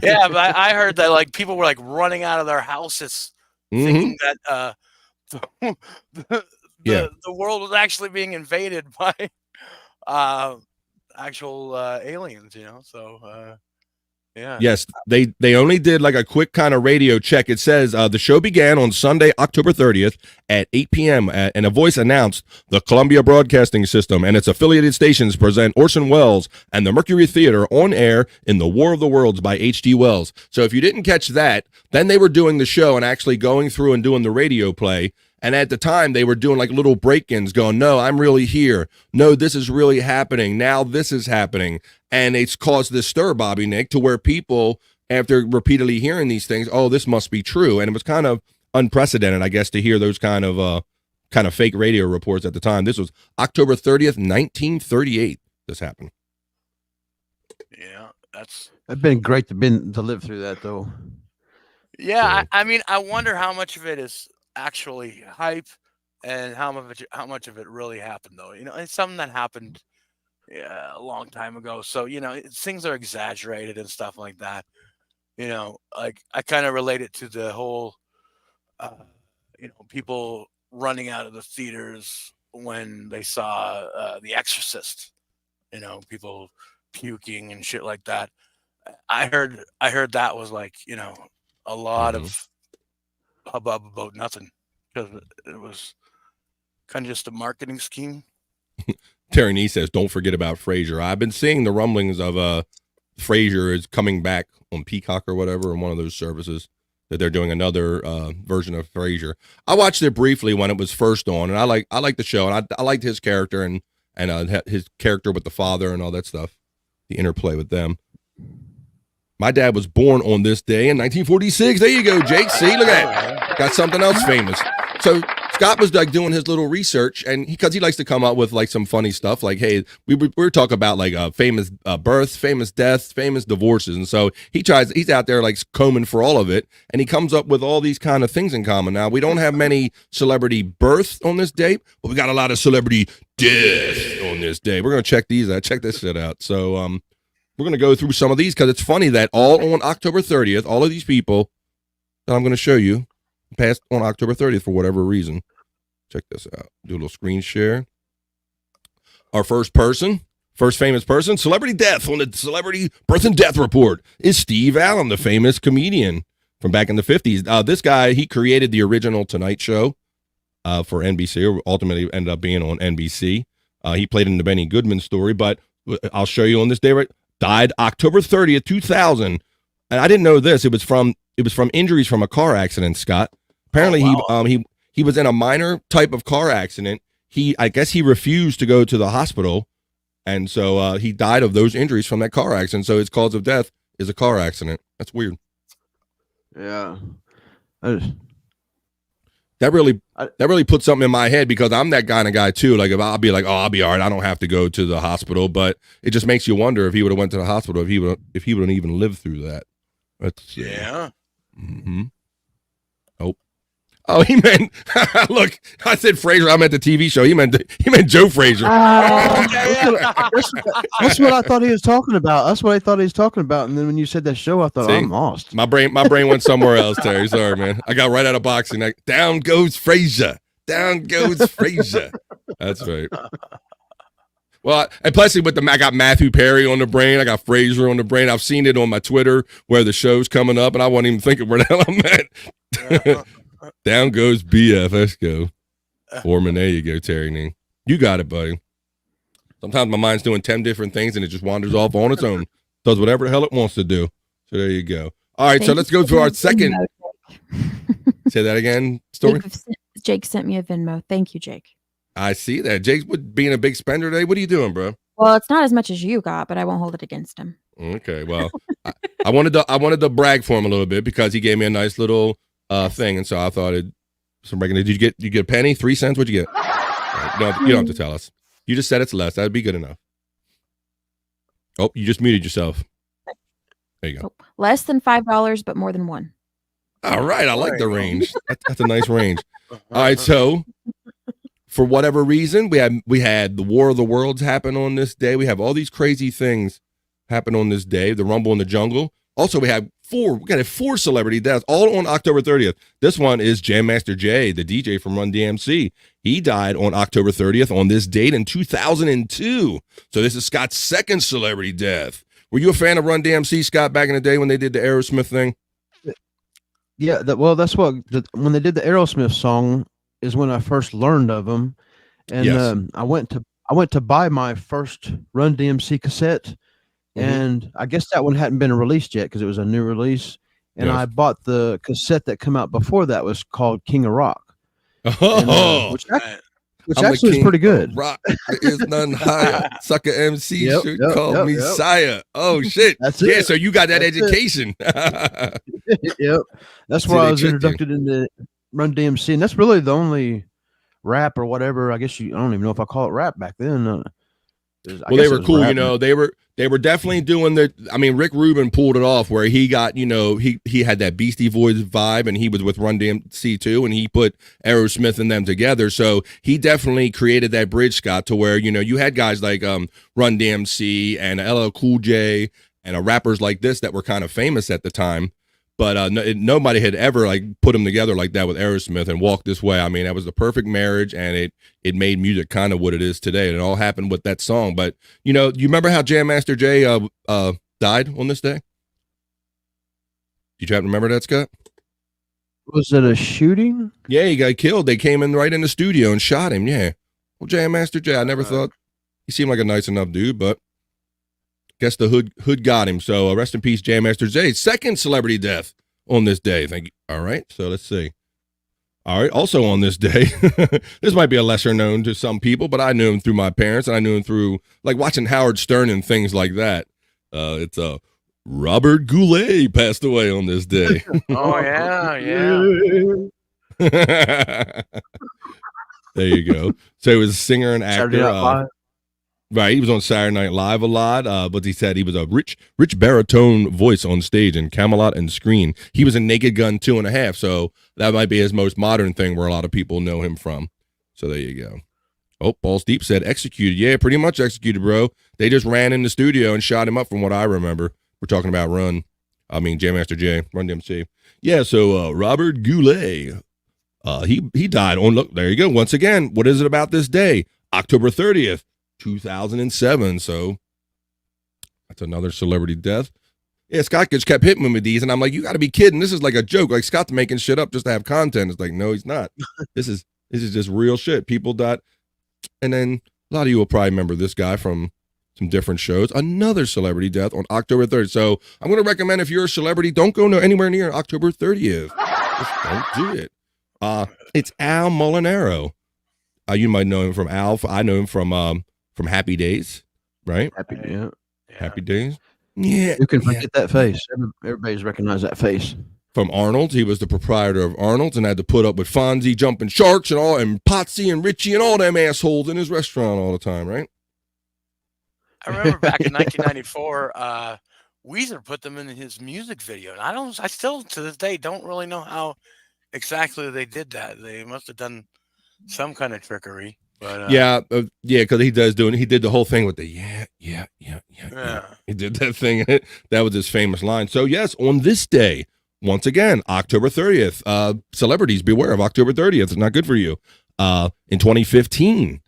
Yeah, but I heard that like people were like running out of their houses thinking that the world was actually being invaded by actual aliens, so yeah. Yes, they only did like a quick kind of radio check. It says the show began on Sunday, October 30th at 8 p.m. And a voice announced the Columbia Broadcasting System and its affiliated stations present Orson Welles and the Mercury Theater on air in The War of the Worlds by H.G. Wells. So if you didn't catch that, then they were doing the show and actually going through and doing the radio play. And at the time, they were doing like little break-ins going, no, I'm really here. No, this is really happening. Now this is happening. And it's caused this stir, Bobby Nick, to where people, after repeatedly hearing these things, oh, this must be true. And it was kind of unprecedented, I guess, to hear those kind of fake radio reports at the time. This was October 30th, 1938. This happened. Yeah, that's. It'd been great to live through that though. Yeah, I mean, I wonder how much of it is actually hype, and how much of it really happened, though. You know, it's something that happened a long time ago. So things are exaggerated and stuff like that. Like I kind of relate it to the whole, people running out of the theaters when they saw The Exorcist. People puking and shit like that. I heard that was like a lot of hubbub about nothing, because it was kind of just a marketing scheme. Terry Nee says, "Don't forget about Frasier." I've been seeing the rumblings of Frasier is coming back on Peacock or whatever, on one of those services, that they're doing another version of Frasier. I watched it briefly when it was first on, and I like the show, and I liked his character and his character with the father and all that stuff, the interplay with them. My dad was born on this day in 1946. There you go, Jake. See, look at that. Got something else famous. So Scott was like doing his little research, and because he likes to come up with like some funny stuff, like, hey, we were talking about like famous births, famous deaths, famous divorces, and so he's out there like combing for all of it, and he comes up with all these kind of things in common. Now, we don't have many celebrity births on this day, but we got a lot of celebrity deaths on this day. We're gonna check these out. Check this shit out. So we're gonna go through some of these because it's funny that all on October 30th, all of these people that I'm gonna show you passed on October 30th for whatever reason. Check this out. Do a little screen share. Our first famous person, celebrity death on the Celebrity Birth and Death Report is Steve Allen, the famous comedian from back in the 50s. This guy, he created the original Tonight Show for NBC, or ultimately ended up being on NBC. He played in the Benny Goodman Story, but I'll show you on this day, right? Died October 30th, 2000. And I didn't know this. It was from injuries from a car accident, Scott. Apparently, he was in a minor type of car accident. I guess he refused to go to the hospital, and so he died of those injuries from that car accident. So his cause of death is a car accident. That's weird. Yeah. That really put something in my head, because I'm that kind of guy too. Like, if I'll be like, oh, I'll be all right, I don't have to go to the hospital. But it just makes you wonder if he would have went to the hospital, if he would have even lived through that. Yeah. Mm-hmm. Oh, he meant, look, I said Frasier. I meant the TV show. He meant Joe Frasier. That's what I thought he was talking about. That's what I thought he was talking about. And then when you said that show, I thought, See, I'm lost. My brain went somewhere else, Terry. Sorry, man. I got right out of boxing. Like, down goes Frasier. Down goes Frasier. That's right. Well, and plus I got Matthew Perry on the brain. I got Frasier on the brain. I've seen it on my Twitter where the show's coming up, and I wasn't even thinking where the hell I'm at. Down goes BF. Let's go. Foreman, there you go, Terry Nee. You got it, buddy. Sometimes my mind's doing 10 different things, and it just wanders off on its own. Does whatever the hell it wants to do. So there you go. All right, so let's go to our second. Say that again, story? Jake sent me a Venmo. Thank you, Jake. I see that. Jake's being a big spender today. What are you doing, bro? Well, it's not as much as you got, but I won't hold it against him. Okay, well, I wanted to brag for him a little bit, because he gave me a nice little thing, and so I thought some regular. Did you get a penny? 3 cents? What'd you get? No, you don't have to tell us. You just said it's less. That'd be good enough. Oh, you just muted yourself. There you go. Oh, less than $5, but more than $1. All right, I like the range. That's a nice range. All right, so for whatever reason, we had the War of the Worlds happen on this day. We have all these crazy things happen on this day. The Rumble in the Jungle. Also, we got 4 celebrity deaths, all on October 30th. This one is Jam Master Jay, the DJ from Run DMC. He died on October 30th on this date in 2002. So this is Scott's second celebrity death. Were you a fan of Run DMC, Scott, back in the day when they did the Aerosmith thing? Yeah, that's when they did the Aerosmith song is when I first learned of them. And Yes. I went to buy my first Run DMC cassette. And I guess that one hadn't been released yet because it was a new release. And Yes. I bought the cassette that came out before that, was called King of Rock. Oh, Which actually was pretty good. Rock, there is none higher. Sucker MC Yep, should yep, call yep, me yep. sire. Oh shit! That's Yeah, it. so you got that That's it. education. Yep. That's See, where they I was tricked you. introduced into Run DMC, and that's really the only rap or whatever. I guess I don't even know if I call it rap back then. Well, they were cool, They were definitely doing the. I mean, Rick Rubin pulled it off where he got, he had that Beastie Boys vibe, and he was with Run DMC too, and he put Aerosmith and them together. So he definitely created that bridge, Scott, to where you had guys like Run DMC and LL Cool J and rappers like this that were kind of famous at the time. But nobody had ever put them together like that with Aerosmith and Walk This Way. I mean, that was the perfect marriage, and it made music kind of what it is today. And it all happened with that song. But you remember how Jam Master Jay died on this day? Did you happen to remember that, Scott? Was it a shooting? Yeah, he got killed. They came in right in the studio and shot him. Yeah. Well, Jam Master Jay, I never thought he seemed like a nice enough dude, but guess the hood got him. So rest in peace, Jam Master Jay. Second celebrity death on this day. Thank you. All right. So let's see. All right. Also on this day, this might be a lesser known to some people, but I knew him through my parents, and I knew him through watching Howard Stern and things like that. It's Robert Goulet passed away on this day. Oh yeah. There you go. So he was a singer and actor. Right, he was on Saturday Night Live a lot, but he said he was a rich baritone voice on stage in Camelot and Screen. He was in Naked Gun 2.5, so that might be his most modern thing where a lot of people know him from. So there you go. Oh, Balls Deep said executed. Yeah, pretty much executed, bro. They just ran in the studio and shot him up from what I remember. We're talking about Jam Master Jay, Run DMC. Yeah, so Robert Goulet, he died on, look, there you go. Once again, what is it about this day? October 30th. 2007, so that's another celebrity death. Yeah, Scott just kept hitting me with these, and I'm like, you got to be kidding. This is like a joke. Like Scott's making shit up just to have content. It's like, no, he's not. This is just real shit. People died, and then a lot of you will probably remember this guy from some different shows. Another celebrity death on October 3rd. So I'm going to recommend if you're a celebrity, don't go anywhere near October 30th. Just don't do it. It's Al Molinaro. You might know him from Al. I know him from Happy Days, right? Happy Days. Yeah. You can forget that face. Everybody's recognized that face. From Arnold's. He was the proprietor of Arnold's and had to put up with Fonzie jumping sharks and Potsy and Richie and all them assholes in his restaurant all the time, right? I remember back in 1994, Weezer put them in his music video. And I still to this day don't really know how exactly they did that. They must have done some kind of trickery. But, because he did the whole thing with the yeah. He did that thing. That was his famous line. So yes, on this day, once again, October 30th, celebrities beware of October 30th. It's not good for you. In 2015,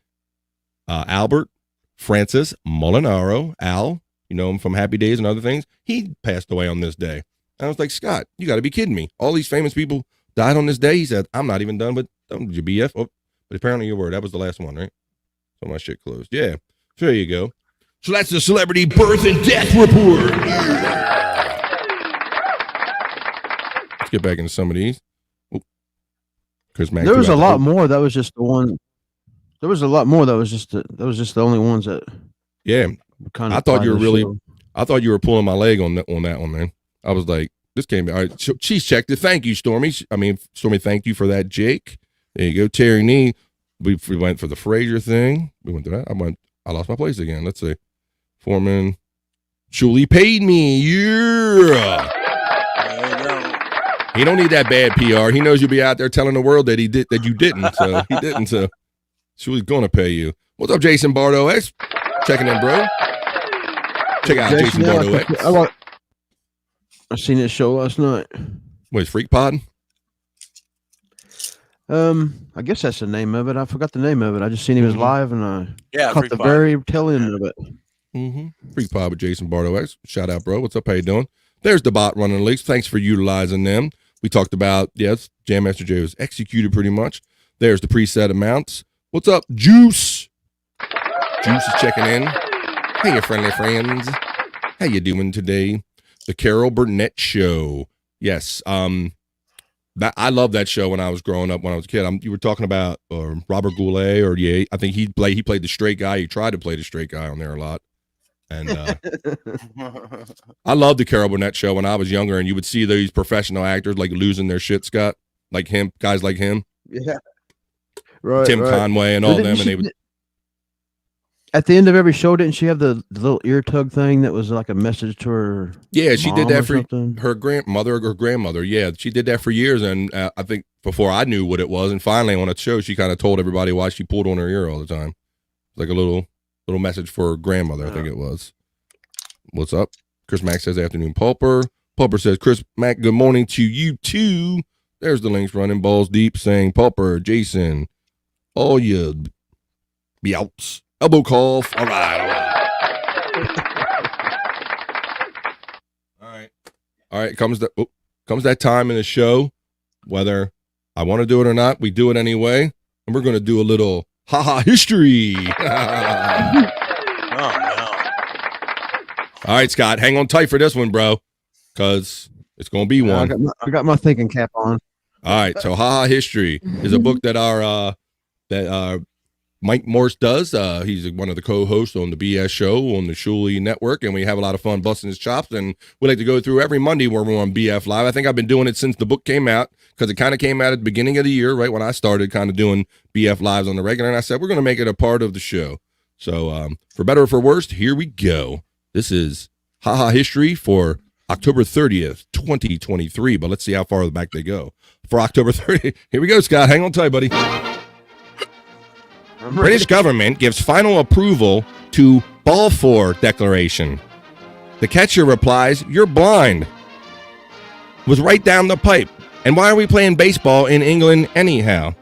Albert Francis Molinaro, Al, you know him from Happy Days and other things, he passed away on this day. And I was like, Scott, you got to be kidding me. All these famous people died on this day. He said, I'm not even done with your BF. Oh, but apparently you were. That was the last one, right? So my shit closed. Yeah. So there you go. So that's the celebrity birth and death report. Let's get back into some of these. There was a lot more. That was just the one. There was a lot more. That was just the only ones that. Yeah. I thought you were pulling my leg on that one, man. I was like, this came. All right. So she's checked it. Thank you, Stormy. Stormy, thank you for that, Jake. There you go, Terry Nee. We went for the Frazier thing. We went to that. I lost my place again. Let's see. Foreman. Julie paid me. Yeah. He don't need that bad PR. He knows you'll be out there telling the world that you didn't. So he didn't. So Julie's gonna pay you. What's up, Jason Bardo X? Checking in, bro. Check out Jason Bardo X. I seen that show last night. What is Freak Pod? I guess that's the name of it. I forgot the name of it. I just seen he was live, and I caught the very tail end of it. Freak Pod with Jason Bardo X. Shout out, bro. What's up? How you doing? There's the bot running leaks. Thanks for utilizing them. We talked about, yes, Jam Master Jay was executed pretty much. There's the preset amounts. What's up, Juice? Juice is checking in. Hey, you friendly friends. How you doing today? The Carol Burnett Show. Yes. I love that show when I was growing up, when I was a kid. You were talking about Robert Goulet, I think he played the straight guy. He tried to play the straight guy on there a lot. And I loved the Carol Burnett Show when I was younger, and you would see these professional actors losing their shit, Scott. like him, guys like him. Yeah. Right. Tim right. Conway and But all didn't them, and she- they would. At the end of every show, didn't she have the little ear tug thing that was like a message to her? Yeah, she did mom that or for something? her grandmother or grandmother. Yeah, she did that for years, and I think before I knew what it was, and finally on a show, she kind of told everybody why she pulled on her ear all the time. Like a little message for her grandmother, I think it was. What's up? Chris Mack says afternoon Pulper. Pulper says, Chris Mack, good morning to you too. There's the links running balls deep saying Pulper, Jason, all you Biouts. Elbow cough. All right. All right. Comes that time in the show, whether I want to do it or not, we do it anyway. And we're going to do a little history. Oh, no. All right, Scott, hang on tight for this one, bro, because it's going to be one. I got my thinking cap on. All right, so history is a book that Mike Morse does. He's one of the co-hosts on the BS show on the Shuley Network, and we have a lot of fun busting his chops. And we like to go through every Monday where we're on BF Live. I think I've been doing it since the book came out, because it kind of came out at the beginning of the year, right when I started kind of doing BF Lives on the regular. And I said, we're going to make it a part of the show. So for better or for worse, here we go. This is history for October 30th, 2023. But let's see how far back they go. For October 30th, here we go, Scott. Hang on tight, buddy. British government gives final approval to Balfour Declaration. The catcher replies, "You're blind." Was right down the pipe. And why are we playing baseball in England anyhow?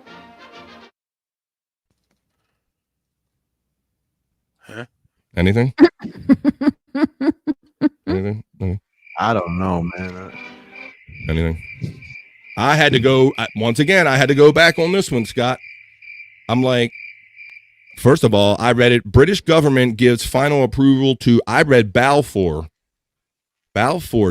Huh? Anything? Anything? I don't know, man. Anything? I had to go, once again, I had to go back on this one, Scott. I'm like, first of all, I read it. British government gives final approval to, I read Balfour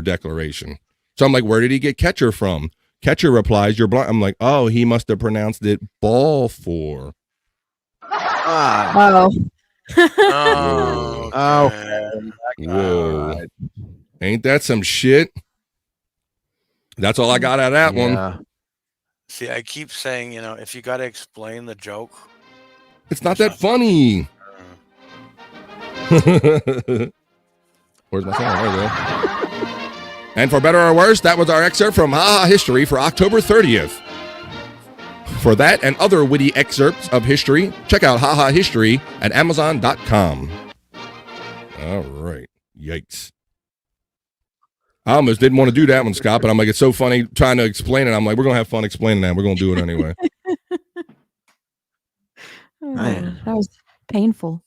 Declaration. So I'm like, where did he get catcher from? Catcher replies, "You're blind." I'm like, oh, he must have pronounced it Balfour. Oh. Whoa. Ain't that some shit? That's all I got out of that one. See, I keep saying, if you got to explain the joke, It's not that funny. Where's my phone? There we go. And for better or worse, that was our excerpt from History for October 30th. For that and other witty excerpts of history, check out History at Amazon.com. All right. Yikes. I almost didn't want to do that one, Scott, but I'm like, it's so funny trying to explain it. I'm like, we're going to have fun explaining that. We're going to do it anyway. That was painful.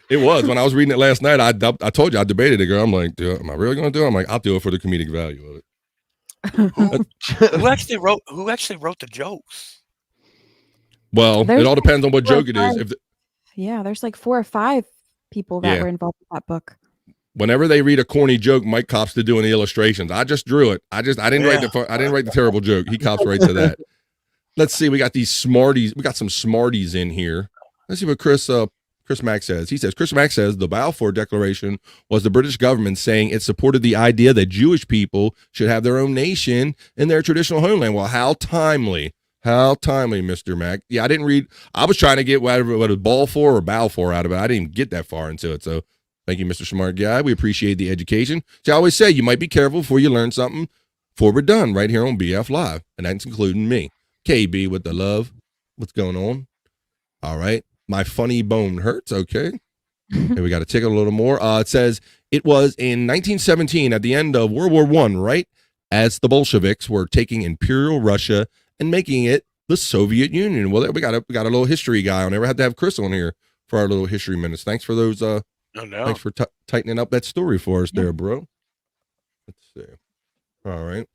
It was. When I was reading it last night, I told you I debated it, girl. I'm like, am I really going to do it? I'm like, I'll do it for the comedic value of it. who actually wrote the jokes? Well, There's it all depends on what like 4 or joke it is. 5 If Yeah, there's like 4 or 5 people that Yeah. were involved with that book. Whenever they read a corny joke, Mike cops to doing the illustrations. I just drew it. I didn't write the terrible joke. He cops right to that. Let's see. We got these smarties. We got some smarties in here. Let's see what Chris Mack says. He says, Chris Mack says the Balfour Declaration was the British government saying it supported the idea that Jewish people should have their own nation in their traditional homeland. Well, how timely. How timely, Mr. Mack. Yeah, I didn't read. I was trying to get what it was Balfour or Balfour out of it. I didn't even get that far into it. So thank you, Mr. Smart Guy. We appreciate the education. So I always say you might be careful before you learn something before we're done right here on BF Live. And that's including me. KB with the love. What's going on? All right. My funny bone hurts. Okay. And we got to tickle a little more. It says it was in 1917 at the end of World War I, right? As the Bolsheviks were taking Imperial Russia and making it the Soviet Union. Well, we got a little history guy on there. We had to have Chris on here for our little history minutes. Thanks for those. Thanks for tightening up that story for us there, bro. Let's see. All right.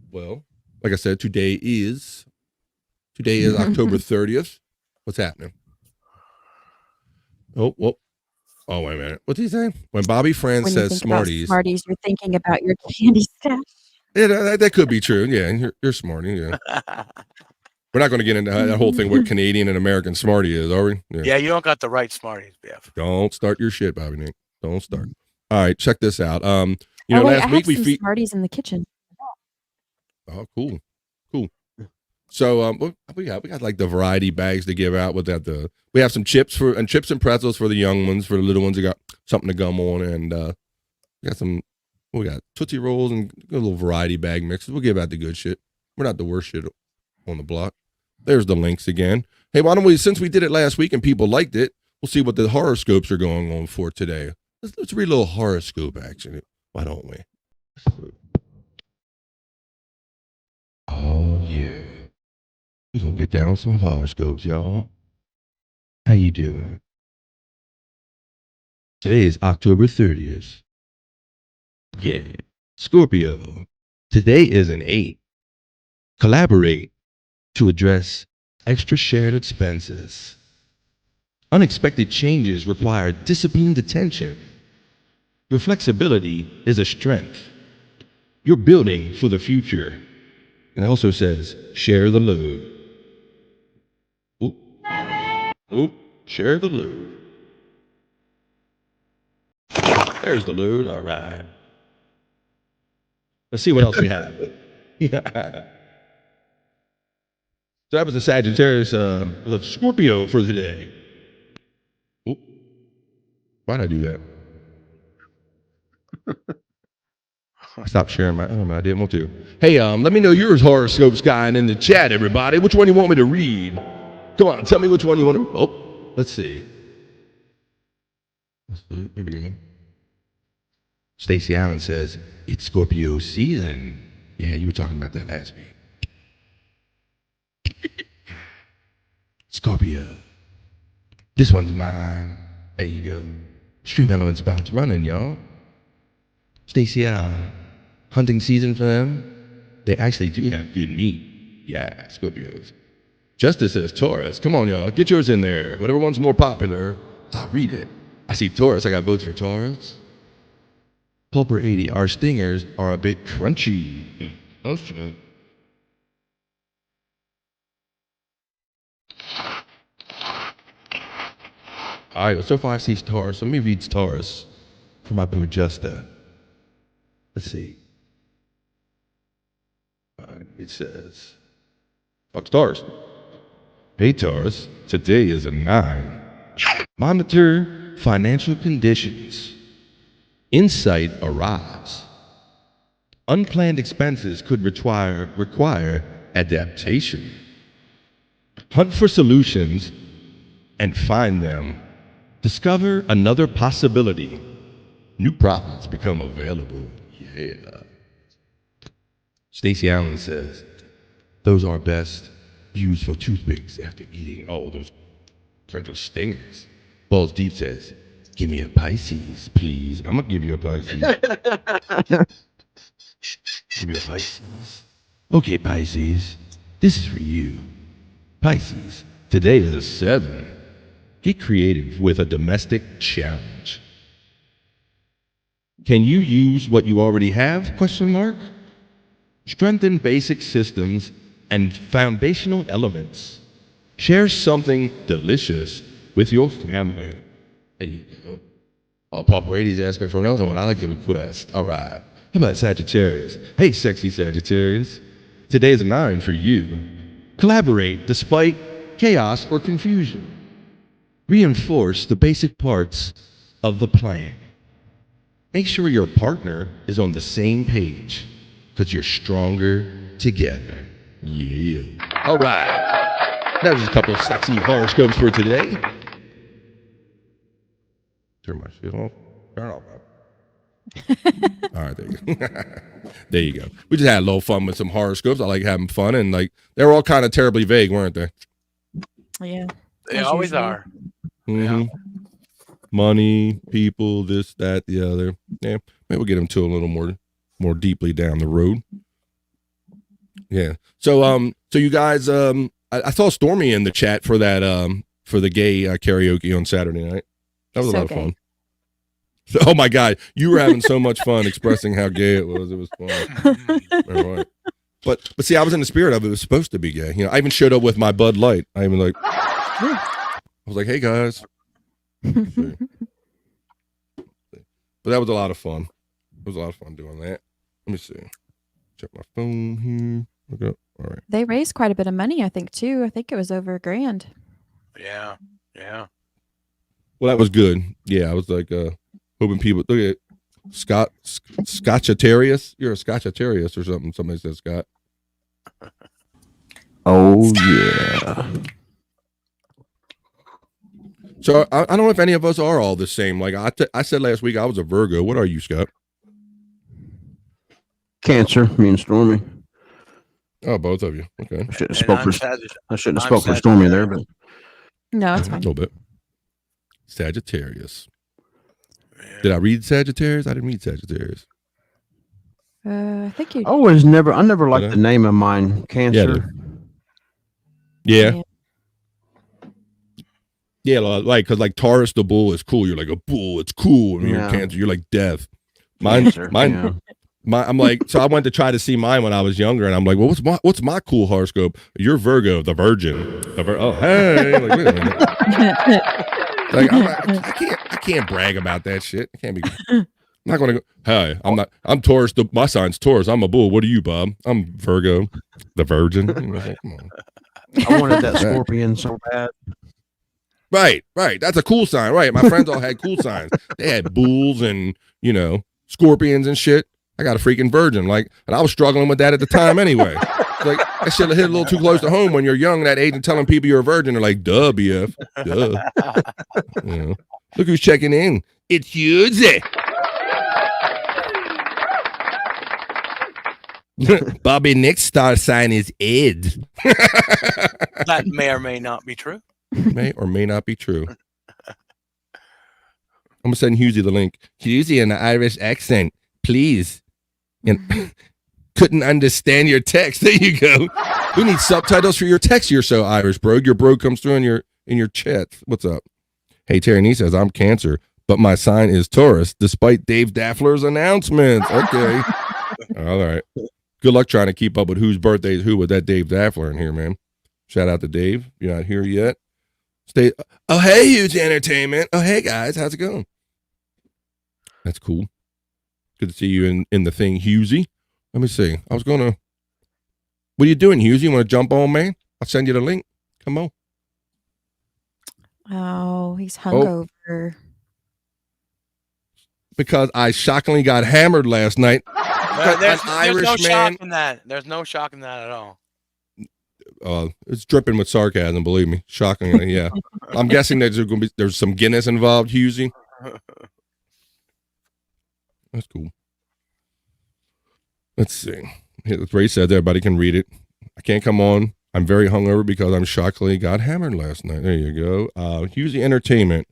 Well, like I said, today is October 30th. What's happening? Oh, wait a minute. What's he saying? When Bobby Friend When you says think about Smarties. Smarties, you're thinking about your candy stash. Yeah, that could be true. Yeah, you're Smarty. Yeah. We're not going to get into that whole thing what Canadian and American Smarty is, are we? Yeah, you don't got the right Smarties, Biff. Don't start your shit, Bobby Nick. Don't start. All right, check this out. You know, wait, last I week have we some feed. Smarties in the kitchen. Oh, cool. So what we got like the variety bags to give out with that. We have some chips and pretzels for the young ones. For the little ones, we got something to gum on, and we got Tootsie Rolls and a little variety bag mixes. We'll give out the good shit. We're not the worst shit on the block. There's the links again. Hey, why don't we, since we did it last week and people liked it, we'll see what the horoscopes are going on for today. Let's read a little horoscope action. Why don't we? Oh yeah. We're gonna get down some horoscopes, y'all. How you doing? Today is October 30th. Yeah. Scorpio. Today is an 8. Collaborate to address extra shared expenses. Unexpected changes require disciplined attention. Your flexibility is a strength. You're building for the future. It also says, share the load. Oop, share the load. There's the load, all right. Let's see what else we have. Yeah. So that was the Sagittarius, the Scorpio for today. Oop. Why'd I do that? I stopped sharing I didn't want to. Hey, let me know your horoscopes guy in the chat, everybody. Which one you want me to read? Come on, tell me which one you want to. Oh, let's see. Stacey Allen says, it's Scorpio season. Yeah, you were talking about that last week. Scorpio. This one's mine. There you go. Stream Elements about running, y'all. Stacey Allen. Hunting season for them. They actually do have good meat. Yeah, Scorpios. Justice says Taurus. Come on, y'all. Get yours in there. Whatever one's more popular, I'll read it. I see Taurus. I got votes for Taurus. Pulper 80. Our stingers are a bit crunchy. Oh, shit. All right, so far I see Taurus. Let me read Taurus for my boo Justa. Let's see. It says, fuck Taurus. Hey Taurus, today is a 9. Monitor financial conditions. Insight arrives. Unplanned expenses could require adaptation. Hunt for solutions and find them. Discover another possibility. New problems become available. Yeah. Stacey Allen says, those are best used for toothpicks after eating all those parental stingers. Balls Deep says, give me a Pisces, please. I'm gonna give you a Pisces. Give me a Pisces. Okay, Pisces, this is for you. Pisces, today is a 7. Get creative with a domestic challenge. Can you use what you already have? Question mark. Strengthen basic systems and foundational elements. Share something delicious with your family. There you go. Oh, Paul Brady's asking for another one. I like the request. All right. How about Sagittarius? Hey, sexy Sagittarius. Today is a 9 for you. Collaborate despite chaos or confusion. Reinforce the basic parts of the plan. Make sure your partner is on the same page, because you're stronger together. Yeah. All right. That was a couple of sexy horoscopes for today. Turn my shit off. Turn it off. All right, there you go. There you go. We just had a little fun with some horoscopes. I like having fun, and like they were all kind of terribly vague, weren't they? Yeah. They always are. Mm-hmm. Yeah. Money, people, this, that, the other. Yeah, maybe we'll get into a little more deeply down the road. Yeah. So you guys, I saw Stormy in the chat for that, for the gay karaoke on Saturday night. That was a lot of fun. Oh my God, you were having so much fun expressing how gay it was. It was fun. All right. But see, I was in the spirit of it. It was supposed to be gay. You know, I even showed up with my Bud Light. I was like, hey guys. But that was a lot of fun. was a lot of fun doing that. Let me see. Check my phone here. Okay. All right. They raised quite a bit of money, I think, too. I think it was over $1,000. Yeah. Well, that was good. Yeah, I was like hoping people look at Scotchatarius. You're a Scotchatarius or something. Somebody said Scott. Oh yeah. So I don't know if any of us are all the same. Like I said last week, I was a Virgo. What are you, Scott? Cancer, me and Stormy. Oh, both of you. Okay. I shouldn't have spoke for Stormy there, but No, it's fine. A little bit. Sagittarius. Did I read Sagittarius? I didn't read Sagittarius. I think you. I never liked the name of mine, Cancer. Yeah. Yeah, like because like Taurus the bull is cool. You're like a bull. It's cool. And you're Cancer. You're like death. Mine. I'm like, so I went to try to see mine when I was younger, and I'm like, well, what's my cool horoscope? You're Virgo, the Virgin. Oh, hey, like, wait a minute. Like, I can't brag about that shit. I can't be. I'm not gonna go. Hey, I'm Taurus. My sign's Taurus. I'm a bull. What are you, Bob? I'm Virgo, the Virgin. Like, come on. I wanted that Scorpion so bad. Right. That's a cool sign. Right. My friends all had cool signs. They had bulls and scorpions and shit. I got a freaking Virgin, like, and I was struggling with that at the time anyway. Like, that shit hit a little too close to home when you're young that age and telling people you're a virgin. They're like, duh, BF, duh. Look who's checking in. It's Husey. Bobby Nick's star sign is Ed. That may or may not be true. May or may not be true. I'm gonna send Husey the link. Husey in an Irish accent, please. And couldn't understand your text. There you go. We need subtitles for your text. You're so Irish, bro. Your bro comes through in your chat. What's up? Hey, Terry says I'm Cancer, but my sign is Taurus, despite Dave Daffler's announcements. Okay. All right. Good luck trying to keep up with whose birthday is who with that Dave Daffler in here, man. Shout out to Dave. You're not here yet. Stay. Oh, hey, Huge Entertainment. Oh, hey, guys. How's it going? That's cool. Good to see you in the thing, Husey. Let me see. What are you doing, Husey? You want to jump on, man? I'll send you the link. Come on. Oh, he's hungover. Because I shockingly got hammered last night. There's no shock in that. There's no shock in that at all. It's dripping with sarcasm, believe me. Shockingly, yeah. I'm guessing there's some Guinness involved, Husey. That's cool. Let's see. Ray said everybody can read it. I can't come on. I'm very hungover because I'm shockingly got hammered last night. There you go. Husey Entertainment.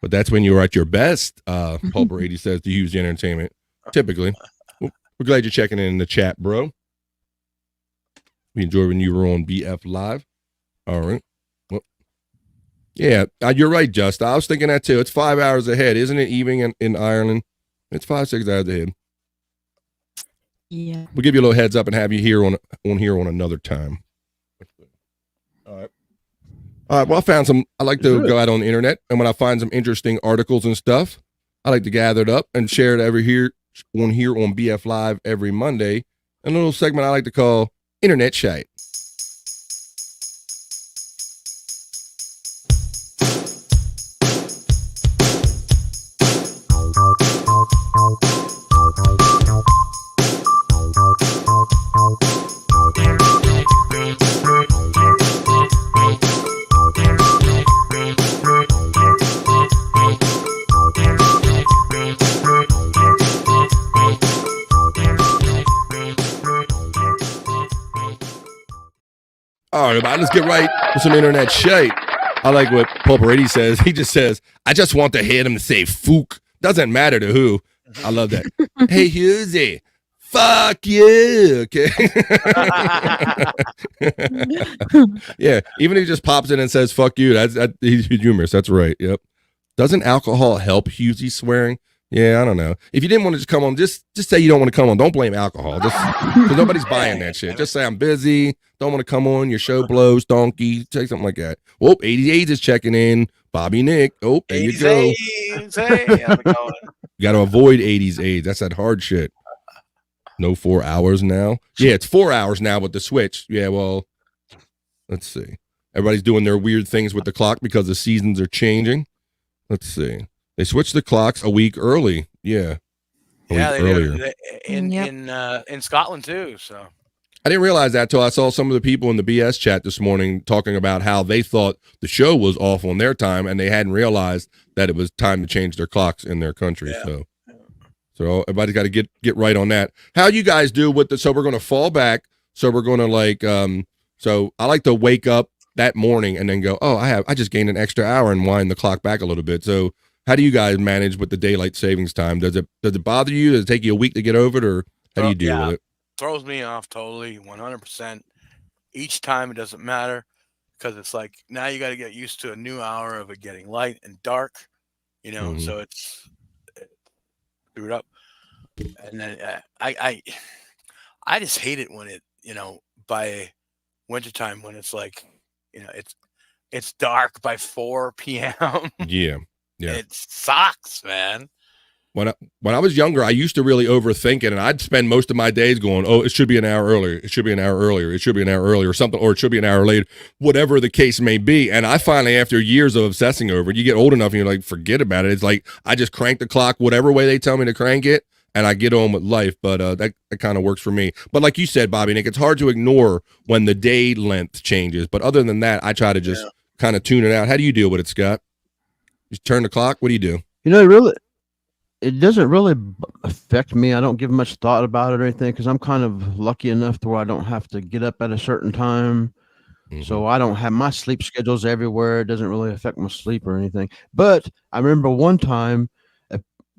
But that's when you were at your best, Paul Brady says to Husey Entertainment. Typically. We're glad you're checking in the chat, bro. We enjoyed when you were on BF Live. All right. Well, yeah, you're right, Just. I was thinking that too. It's 5 hours ahead. Isn't it evening in Ireland? It's 5-6 hours ahead. Yeah. We'll give you a little heads up and have you here on another time. All right. Well, I like to go out on the internet, and when I find some interesting articles and stuff, I like to gather it up and share it on BF Live every Monday. A little segment I like to call Internet Shyt. All right, let's get right with some internet shit. I like what Paul Brady says. He just says, I just want to hear him say fook. Doesn't matter to who. I love that. Hey, Husey, fuck you. Okay. Yeah, even if he just pops in and says fuck you, he's humorous. That's right. Yep. Doesn't alcohol help Husey swearing? Yeah, I don't know. If you didn't want to just come on, just say you don't want to come on. Don't blame alcohol. Just because nobody's buying that shit. Just say I'm busy. Don't want to come on. Your show blows. Donkey. Say something like that. Whoop, 88 is checking in. Bobby Nick. Oh, there you go. AIDS, hey, how's it going? You got to avoid 80s AIDS. That's that hard shit. No 4 hours now. Yeah, it's 4 hours now with the switch. Yeah, well, let's see. Everybody's doing their weird things with the clock because the seasons are changing. Let's see. They switched the clocks a week early. Yeah. Yeah, week they earlier. do in Scotland too. So I didn't realize that till I saw some of the people in the BS chat this morning talking about how they thought the show was off on their time and they hadn't realized that it was time to change their clocks in their country. Yeah. So everybody's got to get right on that. How you guys do with the? So we're going to fall back. So we're going to so I like to wake up that morning and then go, oh, I just gained an extra hour and wind the clock back a little bit. So how do you guys manage with the daylight savings time? Does it bother you? Does it take you a week to get over it, or how do you deal with it? Throws me off totally, 100%. Each time it doesn't matter because it's like now you got to get used to a new hour of it getting light and dark, So it's screwed up. And then I just hate it when it by wintertime when it's like it's dark by 4 p.m. Yeah. It sucks, man. When I was younger, I used to really overthink it, and I'd spend most of my days going, "Oh, it should be an hour earlier. It should be an hour earlier. It should be an hour earlier, or something, or it should be an hour later, whatever the case may be." And I finally, after years of obsessing over it, you get old enough, and you're like, forget about it. It's like I just crank the clock whatever way they tell me to crank it, and I get on with life. But that kind of works for me. But like you said, Bobby Nick, it's hard to ignore when the day length changes. But other than that, I try to just kind of tune it out. How do you deal with it, Scott? You turn the clock. What do you do? It doesn't really affect me. I don't give much thought about it or anything because I'm kind of lucky enough to where I don't have to get up at a certain time. Mm-hmm. So I don't have my sleep schedules everywhere. It doesn't really affect my sleep or anything. But I remember one time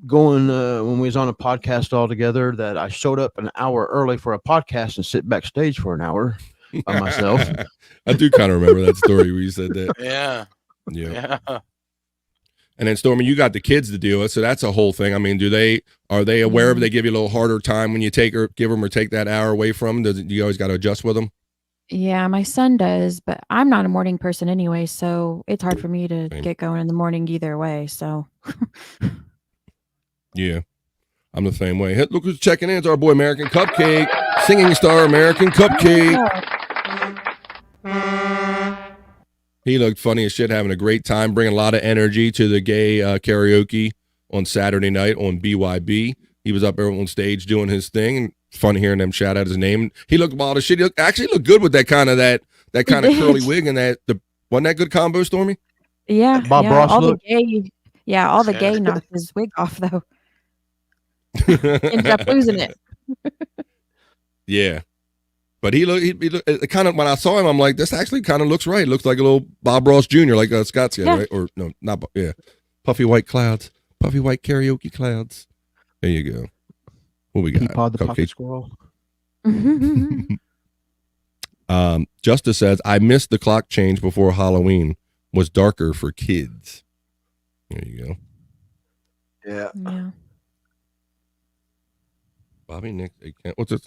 going when we was on a podcast all together that I showed up an hour early for a podcast and sit backstage for an hour by myself. I do kind of remember that story where you said that. Yeah. And then Stormy, you got the kids to deal with, so that's a whole thing. I mean, are they aware of it? They give you a little harder time when you give them or take that hour away from them? Do you always got to adjust with them? Yeah, my son does, but I'm not a morning person anyway, so it's hard for me to get going in the morning either way. So yeah, I'm the same way. Look who's checking in. It's our boy American Cupcake, singing star American Cupcake. He looked funny as shit, having a great time, bringing a lot of energy to the gay karaoke on Saturday night on BYB. He was up there on stage doing his thing, and fun hearing them shout out his name. He looked wild as shit. He actually looked good with that kind of curly wig and wasn't that good combo, Stormy? Yeah, Bob Ross all look. the gay knocked his wig off though. Ended up losing it. Yeah. But he looked kind of, when I saw him, I'm like, this actually kind of looks right. It looks like a little Bob Ross Jr., like Scott's guy, right? Or no, not, yeah. Puffy white clouds. Puffy white karaoke clouds. There you go. What we got? Peapod the pocket squirrel. Justice says, I missed the clock change before Halloween. Was darker for kids. There you go. Yeah. Bobby Nick's account. What's this?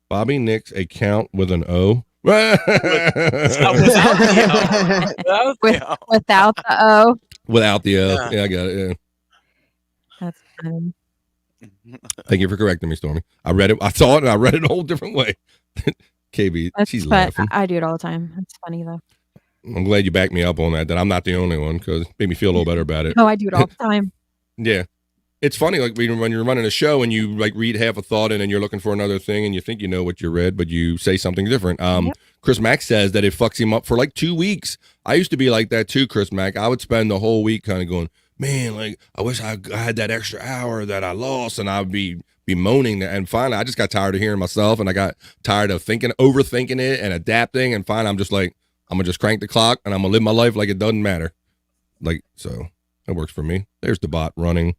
Bobby Nick's account with an O. Without the O. Without the O. Yeah, I got it. Yeah. That's funny. Thank you for correcting me, Stormy. I read it. I saw it, and I read it a whole different way. KB, she's laughing. I do it all the time. That's funny though. I'm glad you backed me up on that. That I'm not the only one, because it made me feel a little better about it. No, I do it all the time. Yeah. It's funny, like when you're running a show and you like read half a thought and then you're looking for another thing and you think you know what you read, but you say something different. Chris Mack says that it fucks him up for like 2 weeks. I used to be like that too, Chris Mack. I would spend the whole week kind of going, man, like I wish I had that extra hour that I lost, and I would be moaning. And finally, I just got tired of hearing myself, and I got tired of overthinking it and adapting. And finally, I'm just like, I'm gonna just crank the clock and I'm gonna live my life like it doesn't matter. Like, so that works for me. There's the bot running.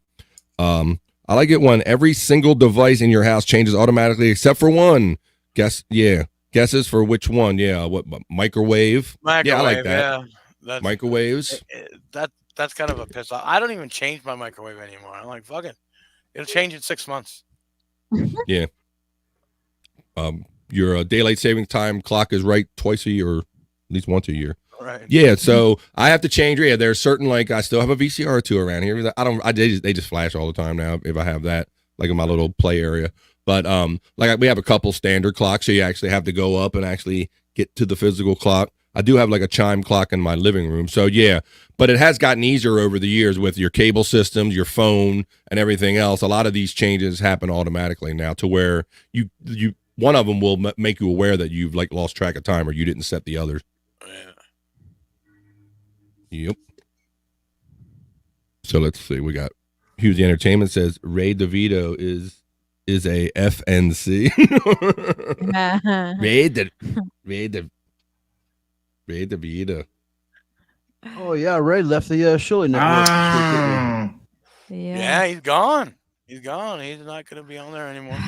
I like it when every single device in your house changes automatically except for one. Guesses for which one? Yeah, what microwave? Yeah, I like that. Yeah, microwaves. That's kind of a piss off. I don't even change my microwave anymore. I'm like, fuck it. It'll change in 6 months. Yeah. Your daylight saving time clock is right twice a year, or at least once a year. Right. Yeah, so I have to change. Yeah, there's certain I still have a VCR or two around here. They just flash all the time now. If I have that in my little play area, but we have a couple standard clocks, so you actually have to go up and actually get to the physical clock. I do have a chime clock in my living room, so yeah. But it has gotten easier over the years with your cable systems, your phone, and everything else. A lot of these changes happen automatically now, to where you one of them will make you aware that you've lost track of time or you didn't set the others. Yep. So let's see. We got Hughes Entertainment says Ray DeVito is a FNC. Ray DeVito. Oh yeah, Ray left the Shuley network. Yeah, he's gone. He's gone. He's not going to be on there anymore.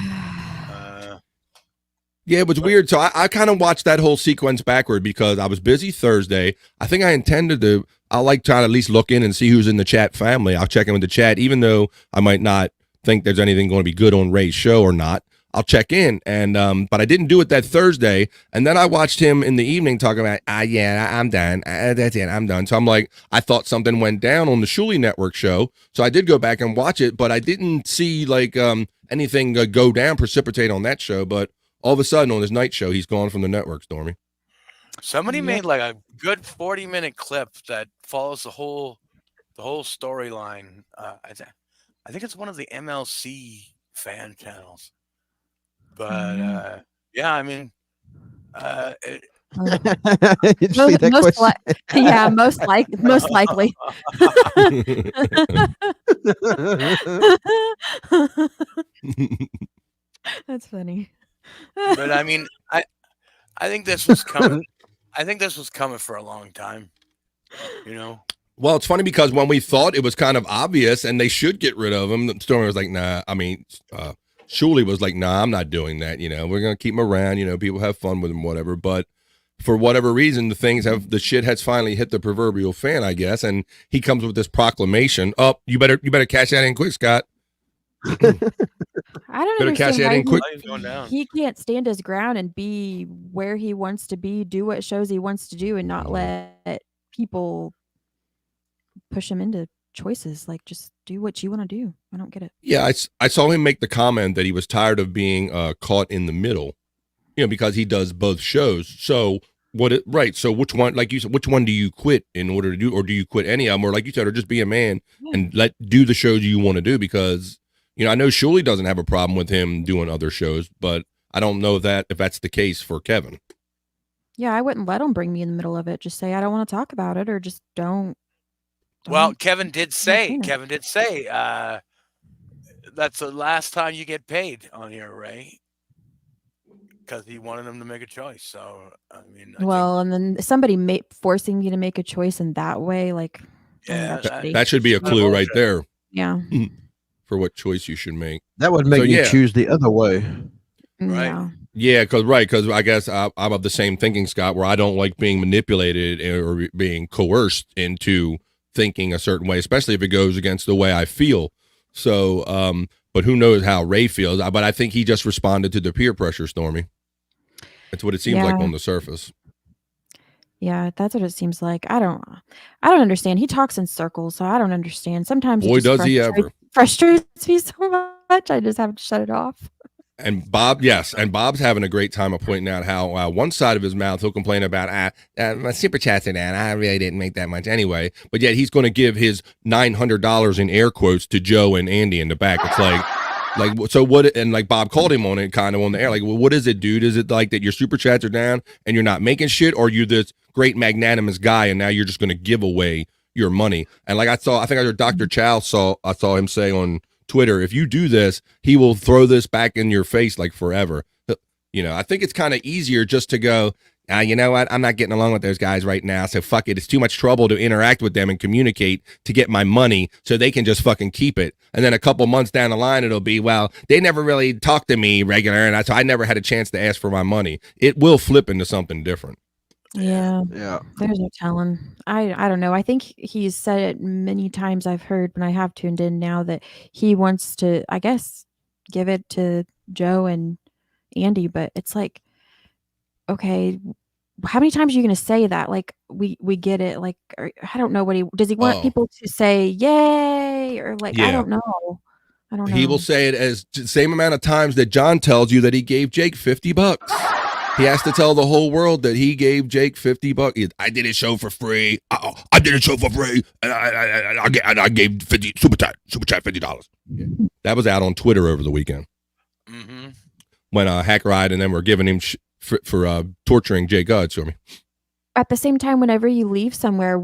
Yeah, it was weird. So I kind of watched that whole sequence backward because I was busy Thursday. I think I intended to. I like to at least look in and see who's in the chat family. I'll check in with the chat, even though I might not think there's anything going to be good on Ray's show or not. I'll check in, and but I didn't do it that Thursday. And then I watched him in the evening talking about, I'm done. That's it, I'm done. So I'm like, I thought something went down on the Shuley Network show, so I did go back and watch it, but I didn't see anything go down, precipitate on that show. But all of a sudden on his night show, he's gone from the network, Stormy. Somebody made a good 40-minute clip that follows the whole storyline. I think it's one of the MLC fan channels. But yeah, I mean, most likely. That's funny. But I mean, I think this was coming. I think this was coming for a long time. Well, it's funny because when we thought it was kind of obvious and they should get rid of him, Stormy was like, nah. I mean, Shuley was like, nah, I'm not doing that. We're going to keep him around. People have fun with him, whatever. But for whatever reason, the shit has finally hit the proverbial fan, I guess. And he comes with this proclamation. Oh, you better cash that in quick, Scott. I don't understand why he can't stand his ground and be where he wants to be, do what shows he wants to do, and not let people push him into choices. Just do what you want to do. I don't get it. Yeah, I saw him make the comment that he was tired of being caught in the middle, because he does both shows. So so which one, like you said, which one do you quit in order to do, or do you quit any of them, or like you said, or just be a man and do the shows you want to do? Because I know Shuley doesn't have a problem with him doing other shows, but I don't know if that's the case for Kevin. Yeah, I wouldn't let him bring me in the middle of it. Just say I don't want to talk about it, or just don't. Well, Kevin did say that's the last time you get paid on here, Ray, because he wanted him to make a choice. So I mean, and then somebody forcing you to make a choice in that way, that should be a clue right there. Yeah. For what choice you should make. That would make me choose the other way. Right. Yeah, because I guess I'm of the same thinking, Scott, where I don't like being manipulated or being coerced into thinking a certain way, especially if it goes against the way I feel. So, but who knows how Ray feels? But I think he just responded to the peer pressure, Stormy. That's what it seems like on the surface. Yeah, that's what it seems like. I don't understand. He talks in circles, so I don't understand. Sometimes boy, does he ever. Frustrates me so much. I just have to shut it off. And Bob's having a great time of pointing out how one side of his mouth he'll complain about my super chats are down. I really didn't make that much anyway, but yet he's going to give his $900 in air quotes to Joe and Andy in the back. It's like so what? And like Bob called him on it, kind of on the air. Like, well, what is it, dude? Is it like that your super chats are down and you're not making shit, or you're this great magnanimous guy and now you're just going to give away your money? And like I think I heard Dr. Chow I saw him say on Twitter, if you do this, he will throw this back in your face like forever. I think it's kind of easier just to go, you know what? I'm not getting along with those guys right now, so fuck it. It's too much trouble to interact with them and communicate to get my money, so they can just fucking keep it. And then a couple months down the line, it'll be, well, they never really talked to me regular, and so I never had a chance to ask for my money. It will flip into something different. Yeah. There's no telling. I don't know. I think he's said it many times. I've heard, and I have tuned in now, that he wants to, I guess, give it to Joe and Andy, but it's like, okay, how many times are you going to say that? Like, we get it. Like, I don't know what does he want people to say, yay? Or like, I don't know. I don't know. He will say it as the same amount of times that John tells you that he gave Jake $50. He has to tell the whole world that he gave Jake $50. I did a show for free. I did a show for free, and I gave super chat $50. Yeah. That was out on Twitter over the weekend. Mm-hmm. When Hack Ride and them were giving him for torturing Jake Husdon. At the same time, whenever you leave somewhere,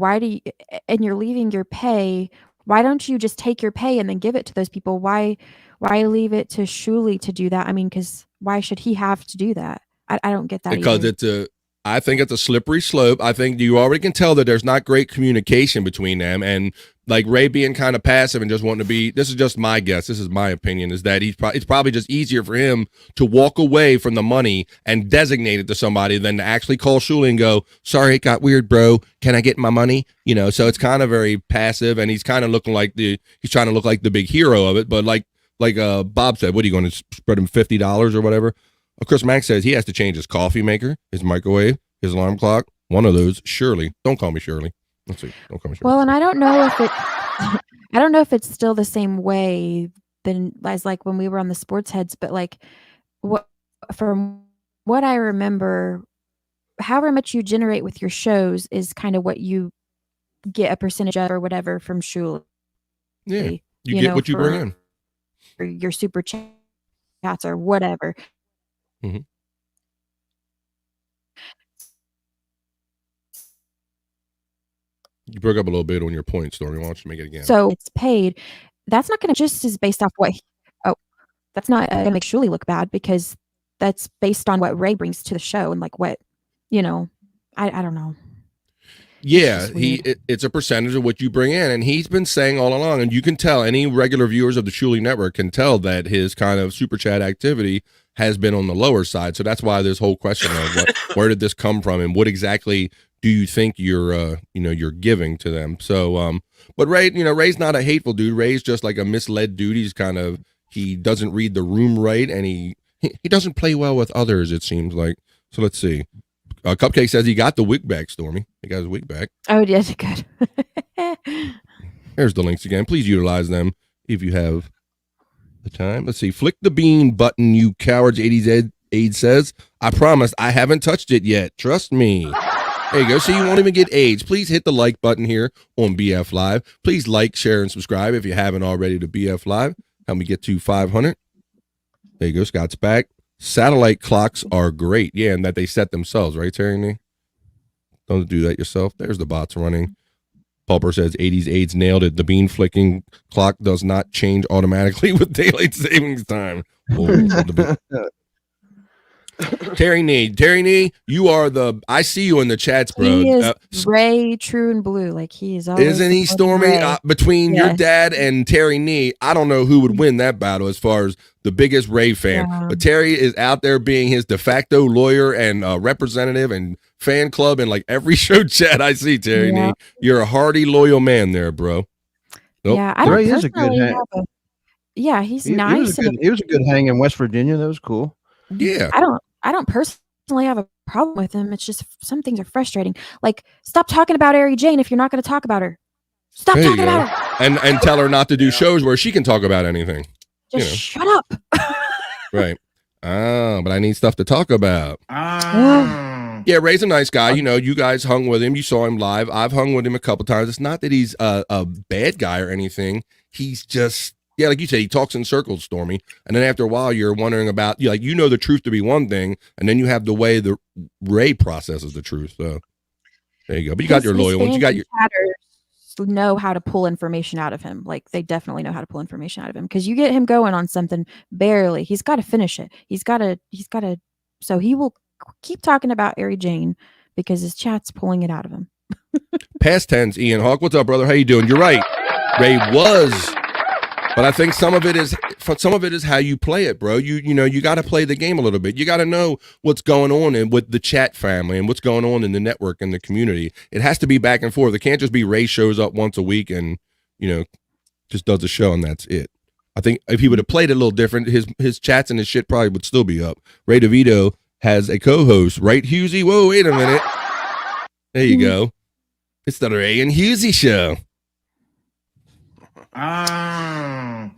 and you're leaving your pay, why don't you just take your pay and then give it to those people? Why leave it to Shuli to do that? I mean, because why should he have to do that? I don't get that. Because I think it's a slippery slope. I think you already can tell that there's not great communication between them, and like Ray being kind of passive and just wanting to be. This is just my guess. This is my opinion. Is that it's probably just easier for him to walk away from the money and designate it to somebody than to actually call Shuli and go, "Sorry, it got weird, bro. Can I get my money?" You know. So it's kind of very passive, and he's kind of looking like he's trying to look like the big hero of it. But like Bob said, what are you going to spread him $50 or whatever? Chris Mack says he has to change his coffee maker, his microwave, his alarm clock. One of those, Shirley. Don't call me Shirley. Let's see. Don't call me Shirley. Well, and I don't know if it's still the same way as like when we were on the Sports Heads, but like from what I remember, however much you generate with your shows is kind of what you get a percentage of or whatever from Shuli. Yeah, you get what you bring in. For your super chats or whatever. Mm-hmm. You broke up a little bit on your point, Stormy. Why don't you make it again? So it's paid. That's not going to just is based off what. That's not going to make Shuli look bad because that's based on what Ray brings to the show and like what, I don't know. Yeah, it's a percentage of what you bring in, and he's been saying all along, and you can tell, any regular viewers of the Shuli Network can tell that his kind of super chat activity has been on the lower side. So that's why this whole question of where did this come from, and what exactly do you think you're giving to them? So, but Ray, Ray's not a hateful dude. Ray's just like a misled dude. He doesn't read the room right, and he doesn't play well with others, it seems like. So let's see. Cupcake says he got the wig back, Stormy. He got his wig back. Oh, yes, good. There's the links again. Please utilize them if you have the time. Let's see. Flick the bean button, you cowards. 80s AIDS says, I promise I haven't touched it yet. Trust me. There you go. So you won't even get AIDS. Please hit the like button here on BF Live. Please like, share, and subscribe if you haven't already to BF Live. Help me get to 500. There you go. Scott's back. Satellite clocks are great. Yeah, and that they set themselves, right, Terry? Don't do that yourself. There's the bots running. Pulper says 80s AIDS nailed it. The bean flicking clock does not change automatically with daylight savings time. Terry Nee, you are I see you in the chats, bro. He is Ray, true and blue. Like he is always. Isn't he, Stormy? Between your dad and Terry Nee, I don't know who would win that battle as far as the biggest Ray fan. Yeah. But Terry is out there being his de facto lawyer and representative and fan club and like every show chat I see, Terry Nee. You're a hardy, loyal man there, bro. Nope. Yeah, I don't Ray is a good hang. Yeah, he's nice. He was a good hang in West Virginia. That was cool. Yeah. I don't personally have a problem with him. It's just some things are frustrating. Like, stop talking about Ari Jane if you're not going to talk about her. Stop talking about her. And tell her not to do shows where she can talk about anything. Just shut up. Right. But I need stuff to talk about. Yeah, Ray's a nice guy. You guys hung with him. You saw him live. I've hung with him a couple times. It's not that he's a bad guy or anything. He's just, like you said, he talks in circles, Stormy. And then after a while, you're wondering about, the truth to be one thing, and then you have the way the Ray processes the truth. So there you go. But you got your loyal ones. You got your know how to pull information out of him. Like they definitely know how to pull information out of him because you get him going on something barely. He's got to finish it. He's got to. So he will keep talking about Ari Jane because his chat's pulling it out of him. Past tense, Ian Hawk. What's up, brother? How you doing? You're right. Ray was, but I think some of it is how you play it, bro. You got to play the game a little bit. You got to know what's going on with the chat family and what's going on in the network and the community. It has to be back and forth. It can't just be Ray shows up once a week and just does a show and that's it. I think if he would have played it a little different, his chats and his shit probably would still be up. Ray DeVito has a co-host, right, Husey? Whoa, wait a minute. There you go. It's the Ray and Husey show. Oh,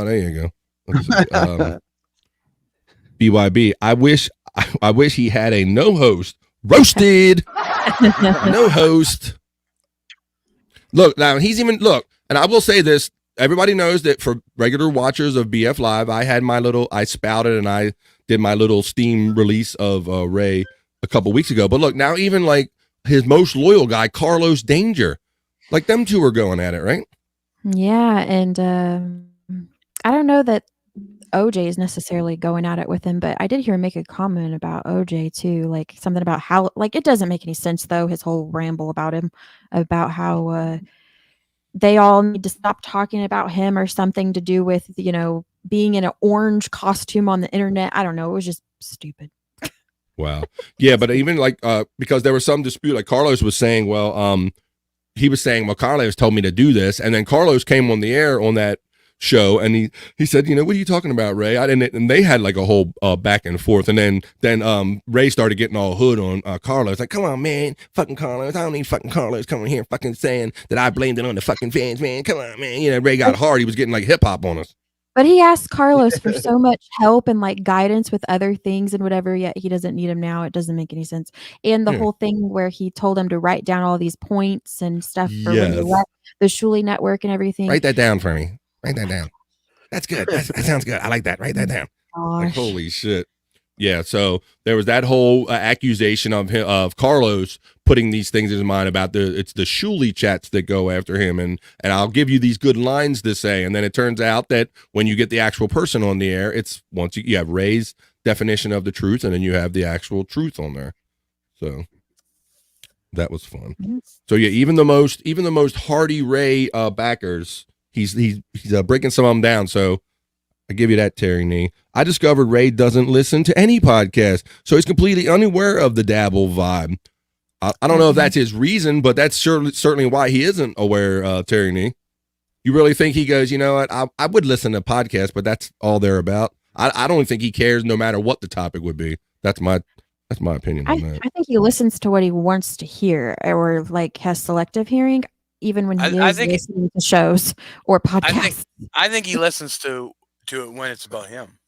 there you go. Let's see. BYB. I wish he had a no host. Roasted. No host. Look, now he's even and I will say this. Everybody knows that for regular watchers of BF Live, I spouted and I did my little Steam release of Ray a couple weeks ago. But look, now even like his most loyal guy, Carlos Danger, like them two are going at it, right? Yeah, and I don't know that OJ is necessarily going at it with him, but I did hear him make a comment about OJ too, like something about how, like, it doesn't make any sense though, his whole ramble about him, about how they all need to stop talking about him or something to do with, being in an orange costume on the internet. I don't know. It was just stupid. Wow. Yeah, but even like because there was some dispute, like Carlos was saying, he was saying, well, Carlos told me to do this, and then Carlos came on the air on that show, and he said, what are you talking about, Ray? And they had like a whole back and forth, and then Ray started getting all hood on Carlos, like, come on, man, fucking Carlos, I don't need fucking Carlos coming here fucking saying that I blamed it on the fucking fans, man. Come on, man. Ray got hard. He was getting like hip hop on us. But he asked Carlos for so much help and like guidance with other things and whatever, yet he doesn't need him now. It doesn't make any sense. And the whole thing where he told him to write down all these points and stuff for when he left the Shuley network and everything. Write that down for me. Write that down. That's good. That sounds good. I like that. Write that down. Like, holy shit. Yeah, so there was that whole accusation of Carlos putting these things in his mind about it's the Shuley chats that go after him, and I'll give you these good lines to say, and then it turns out that when you get the actual person on the air, it's once you have Ray's definition of the truth, and then you have the actual truth on there. So that was fun. So yeah, even the most hardy Ray backers, he's breaking some of them down. So I give you that, Terry Nee. I discovered Ray doesn't listen to any podcast, so he's completely unaware of the dabble vibe. I don't know if that's his reason, but that's certainly why he isn't aware, Terry Nee. You really think he goes, you know what, I would listen to podcasts, but that's all they're about? I don't think he cares no matter what the topic would be. That's my opinion on that. I think he listens to what he wants to hear, or like has selective hearing, even when he is listening to shows or podcasts. I think he listens to it when it's about him.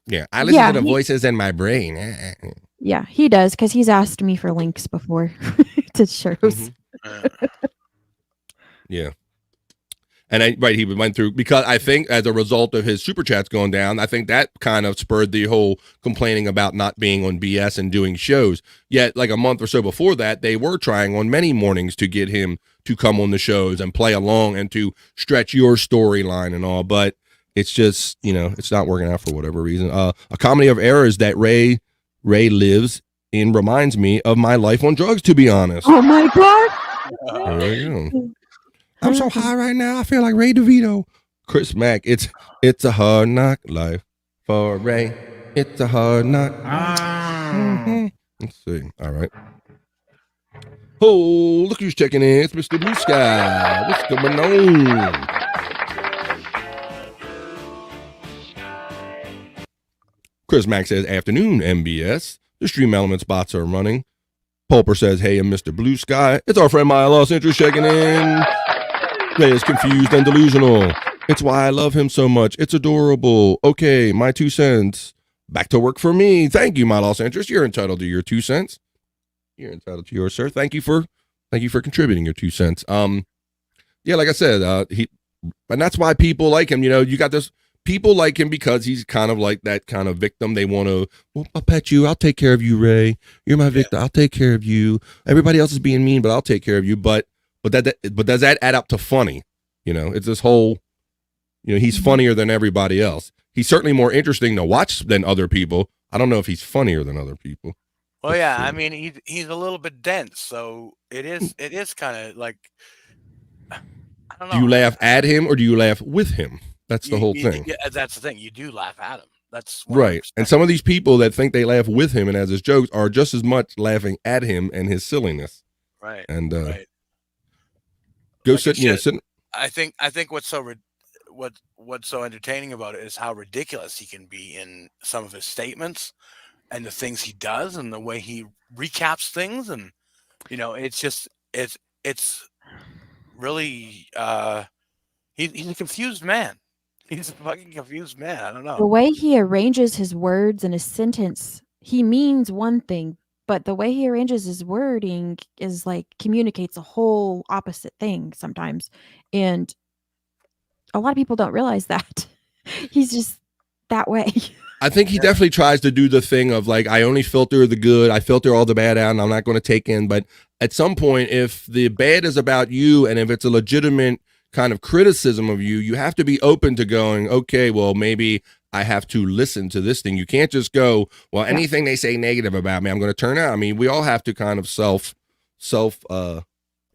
Yeah, I listen to the voices in my brain. Yeah, he does, because he's asked me for links before to shows. Yeah. And he went through, because I think as a result of his super chats going down, I think that kind of spurred the whole complaining about not being on BS and doing shows. Yet, like a month or so before that, they were trying on many mornings to get him to come on the shows and play along and to stretch your storyline and all. But it's just, it's not working out for whatever reason. A comedy of errors that Ray lives in reminds me of my life on drugs, to be honest. Oh my God. There you go. I'm so high right now. I feel like Ray DeVito. Chris Mack. It's a hard knock life for Ray. It's a hard knock. Let's see. All right. Oh, look who's checking in. It's Mr. Blue Sky. What's going on? Chris Mack says, afternoon, MBS. The Stream Elements bots are running. Pulper says, hey, I'm Mr. Blue Sky. It's our friend Maya Lost Interest checking in. Ray is confused and delusional. It's why I love him so much. It's adorable. Okay, my 2 cents. Back to work for me. Thank you, my lost interest. You're entitled to your 2 cents. You're entitled to yours, sir. Thank you for contributing your 2 cents. Yeah, like I said, and that's why people like him. You got this. People like him because he's kind of like that kind of victim. They want to, well, I'll pet you. I'll take care of you, Ray. You're my victim. I'll take care of you. Everybody else is being mean, but I'll take care of you. But does that add up to funny? It's this whole, he's funnier than everybody else. He's certainly more interesting to watch than other people. I don't know if he's funnier than other people. Well, yeah, I mean, he's a little bit dense, so it is kind of like, I don't know. Do you laugh at him or do you laugh with him? That's the whole thing. Yeah, that's the thing. You do laugh at him. That's 100%. Right. And some of these people that think they laugh with him and as his jokes are just as much laughing at him and his silliness. Right. And right. Go like sit. Sit. I think what's so entertaining about it is how ridiculous he can be in some of his statements and the things he does and the way he recaps things, and You know, it's just it's really he's a confused man. He's a fucking confused man. I don't The know. way he arranges his words in a sentence, he means one thing, but the way he arranges his wording is like communicates a whole opposite thing sometimes. And a lot of people don't realize that. He's just that way. I think he definitely tries to do the thing of like, I only filter the good, I filter all the bad out, and I'm not going to take in. But at some point, if the bad is about you and if it's a legitimate kind of criticism of you, you have to be open to going, okay, well, maybe I have to listen to this thing. You can't just go, well, anything they say negative about me, I'm going to turn out. I mean, we all have to kind of self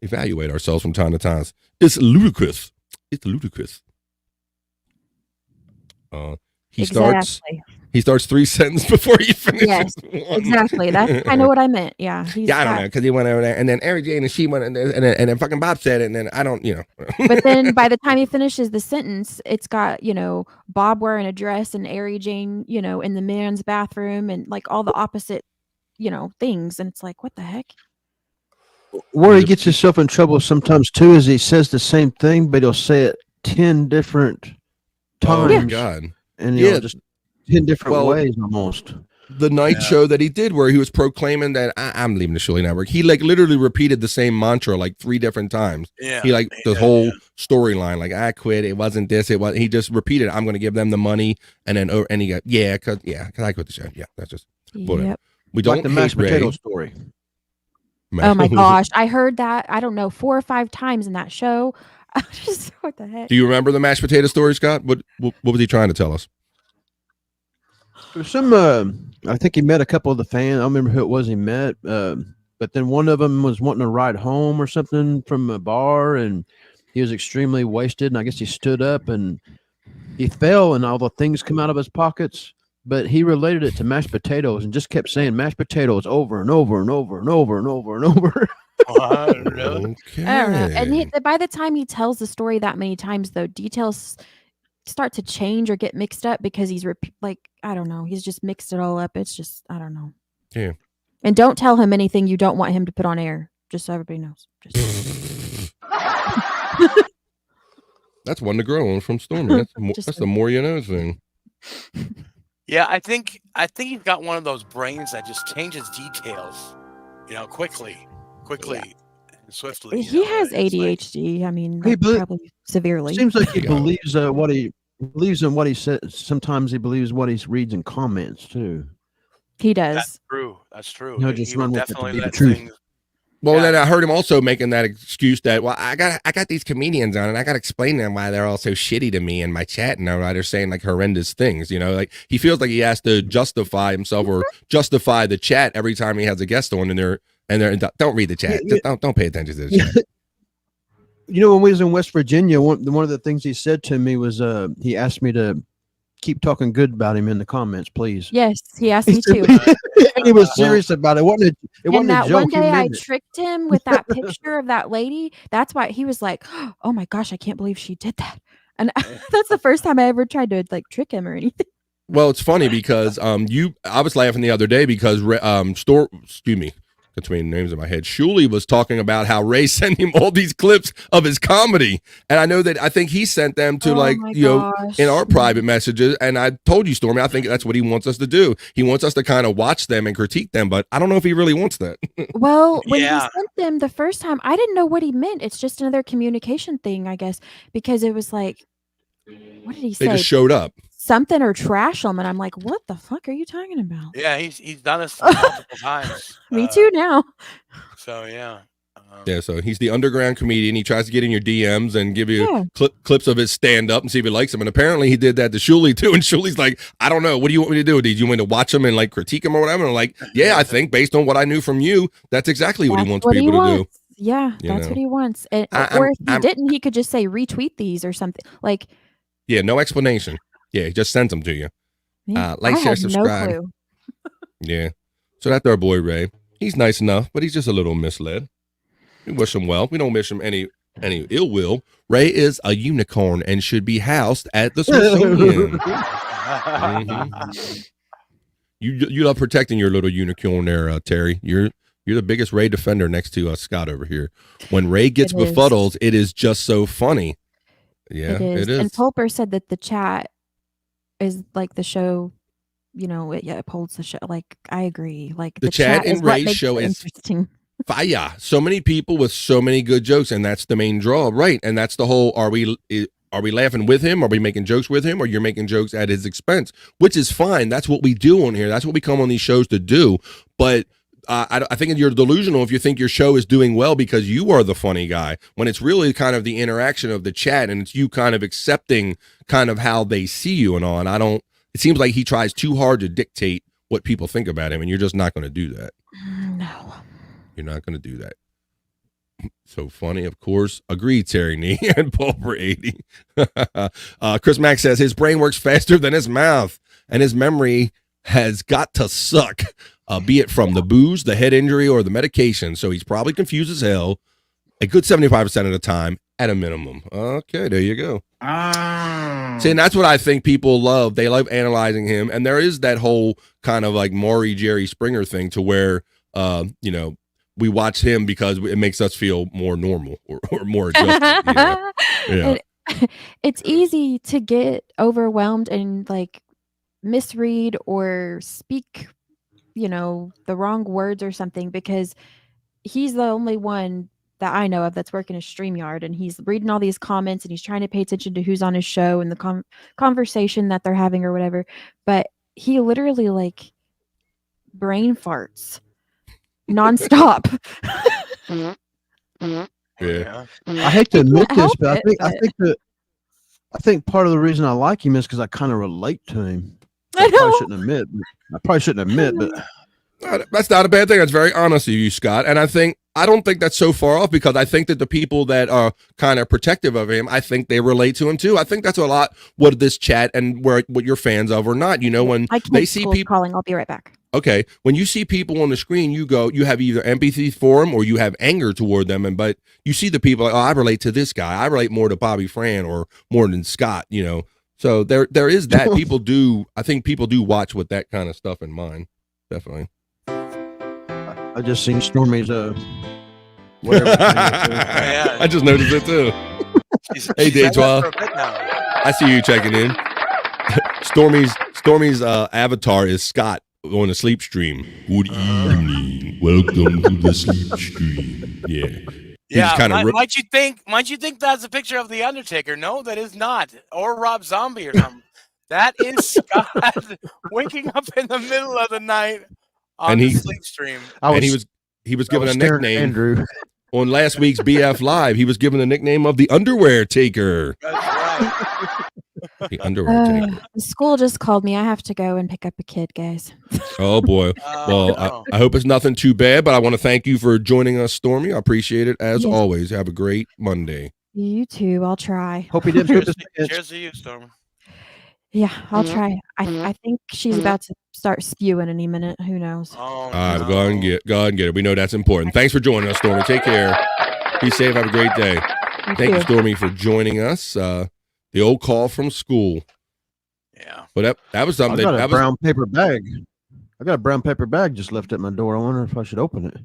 evaluate ourselves from time to time. It's ludicrous. It's ludicrous. He starts 3 sentences before he finishes. Yes, exactly. That's kind of what I meant. Yeah. I don't know, because he went over there, and then Eric Jane and she went in there, and then fucking Bob said it, and then I don't, But then by the time he finishes the sentence, it's got, Bob wearing a dress and Ari Jane, in the men's bathroom and like all the opposite, things. And it's like, what the heck? Where he gets himself in trouble sometimes too is he says the same thing, but he'll say it 10 different times. Oh my God. And just 10 different ways almost. The night show that he did where he was proclaiming that I'm leaving the Shirley Network. He like literally repeated the same mantra like 3 different times. Yeah. He like the whole storyline, like I quit. It wasn't this. It was. He just repeated, I'm going to give them the money. And then, and he got, cause I quit the show. Yeah. That's just whatever. Yep. We don't like the mashed potato story. Oh my gosh. I heard that, I don't know, 4 or 5 times in that show. I just, what the heck? Do you remember the mashed potato story, Scott? What was he trying to tell us? There's some, I think he met a couple of the fans. I don't remember who it was he met. But then one of them was wanting to ride home or something from a bar, and he was extremely wasted. And I guess he stood up and he fell, and all the things come out of his pockets. But he related it to mashed potatoes and just kept saying mashed potatoes over and over and over and over and over and over. Okay. I don't know. And by the time he tells the story that many times, though, details start to change or get mixed up because he's I don't know. He's just mixed it all up. It's just, I don't know. Yeah. And don't tell him anything you don't want him to put on air, just so everybody knows. That's one to grow on from Stormy. That's the more you know thing. Yeah, I think he's got one of those brains that just changes details, quickly and swiftly. He has ADHD. I mean, probably severely. Seems like he believes what he believes in what he says. Sometimes he believes what he reads in comments too. He does. That's true. He'll just run with it to definitely be the let truth. things. Well, then I heard him also making that excuse that, well, I got these comedians on, and I got to explain to them why they're all so shitty to me in my chat, and they're saying like horrendous things, like he feels like he has to justify himself or justify the chat every time he has a guest on, and they're don't read the chat, don't pay attention to the chat. When we was in West Virginia, one of the things he said to me was, he asked me to keep talking good about him in the comments, please. Yes, he asked me too. And he was serious about it. It wasn't that a joke. one day I tricked him with that picture of that lady. That's why he was like, oh my gosh, I can't believe she did that. And that's the first time I ever tried to trick him or anything. Well, it's funny because I was laughing the other day because between names in my head, Shuley was talking about how Ray sent him all these clips of his comedy, and I think he sent them to in our private messages. And I told you, Stormy, I think that's what he wants us to do. He wants us to kind of watch them and critique them, but I don't know if he really wants that. Well, when he sent them the first time, I didn't know what he meant. It's just another communication thing, I guess, because it was like, what did he say? They just showed up. Something or trash them, and I'm like, what the fuck are you talking about? Yeah, he's done this multiple times. Me too now. So yeah. So he's the underground comedian. He tries to get in your DMs and give you clips of his stand up and see if he likes them. And apparently he did that to Shuley too. And Shuley's like, I don't know. What do you want me to do? Did you want me to watch him and critique him or whatever? And I'm like, yeah, I think based on what I knew from you, that's exactly what he wants people to do. Yeah, that's what he wants. Or if he didn't, he could just say retweet these or something. Yeah, no explanation. Yeah, he just sends them to you. Yeah, like, share, subscribe. No clue. Yeah. So that's our boy Ray. He's nice enough, but he's just a little misled. We wish him well. We don't wish him any ill will. Ray is a unicorn and should be housed at the Smithsonian. Mm-hmm. You love protecting your little unicorn there, Terry. You're You're the biggest Ray defender next to Scott over here. When Ray gets It is. befuddled, it is just so funny. Yeah, it is. And Pulper said that the chat is like the show, it upholds the show. Like, I agree. Like The chat in is what Ray's makes show it is interesting. fire. So many people with so many good jokes, and that's the main draw, right? And that's the whole: are we laughing with him? Are we making jokes with him? Or you're making jokes at his expense? Which is fine. That's what we do on here. That's what we come on these shows to do. But I think you're delusional if you think your show is doing well because you are the funny guy, when it's really kind of the interaction of the chat, and it's you kind of accepting kind of how they see you and all. And it seems like he tries too hard to dictate what people think about him, and you're just not going to do that. No. You're not going to do that. So funny, of course. Agreed, Terry Nee and Pulver 80. Chris Mack says his brain works faster than his mouth, and his memory has got to suck, be it from the booze, the head injury, or the medication. So he's probably confused as hell a good 75% of the time at a minimum. Okay, there you go. See, and that's what I think people love. They love analyzing him. And there is that whole kind of like Maury Jerry Springer thing to where, we watch him because it makes us feel more normal or more adjusted. Yeah. It's easy to get overwhelmed and like misread or speak, the wrong words or something, because he's the only one that I know of that's working a StreamYard, and he's reading all these comments and he's trying to pay attention to who's on his show and the conversation that they're having or whatever. But he literally like brain farts nonstop. Yeah. I hate to admit this, help but it, I think part of the reason I like him is because I kind of relate to him. I I probably know. shouldn't admit, but That's not a bad thing. That's very honest of you, Scott. And I don't think that's so far off, because I think that the people that are kind of protective of him, I think they relate to him too. I think that's a lot what this chat and what you're fans of or not. When they see people calling, I'll be right back. Okay, when you see people on the screen, you have either empathy for them or you have anger toward them. But you see the people like, oh, I relate to this guy. I relate more to Bobby Fran or more than Scott. So there is that. I think people do watch with that kind of stuff in mind. Definitely. I just seen Stormy's whatever. I just noticed it too. Hey, Dejois. I see you checking in. Stormy's avatar is Scott on the sleep stream. Good evening. Welcome to the sleep stream. Yeah. Yeah, might you think that's a picture of the Undertaker? No, that is not, or Rob Zombie or something. That is Scott waking up in the middle of the night on the sleep stream. He was given a nickname. Andrew. On last week's BF Live, he was given the nickname of the Underwear Taker. That's right. The Underwear Taker. The school just called me. I have to go and pick up a kid, guys. Oh boy. Well, no. I hope it's nothing too bad, but I want to thank you for joining us, Stormy. I appreciate it as always. Have a great Monday. You too. I'll try. Hope you didn't. Cheers to you, Storm. Yeah, I'll try. I think she's about to start spewing any minute. Who knows? All right, go ahead and get it. We know that's important. Thanks for joining us, Stormy. Take care. Be safe. Have a great day. Thank you, Stormy, for joining us. The old call from school. Yeah. But that was something. I got a brown paper bag. I got a brown paper bag just left at my door. I wonder if I should open it.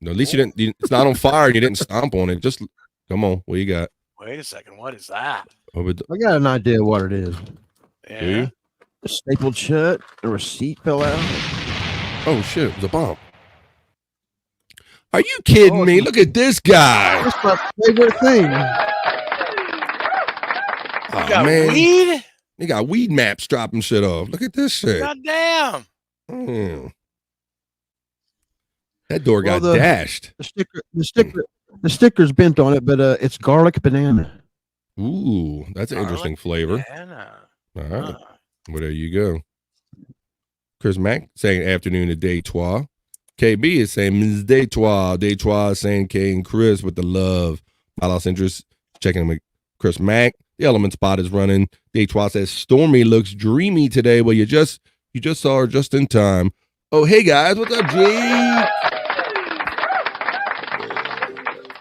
No, at least you didn't. It's not on fire, and you didn't stomp on it. Just come on. What you got? Wait a second. What is that? I got an idea what it is. Yeah. A stapled shut. The receipt fell out. Oh shit! It was a bomb. Are you kidding me? Look at this guy. That's my favorite thing. Oh, got man. weed? They got weed maps dropping shit off. Look at this shit. God damn. That door got dashed. The sticker's bent on it, but it's garlic banana. Ooh, that's an interesting flavor. Banana. All right. Well, there you go. Chris Mack saying afternoon to day trois. KB is saying Ms. Day trois. Day trois saying K and Chris with the love. My lost interest checking with Chris Mack. The element spot is running. Day trois says Stormy looks dreamy today. Well, you just saw her just in time. Oh, hey guys, what's up, Jake?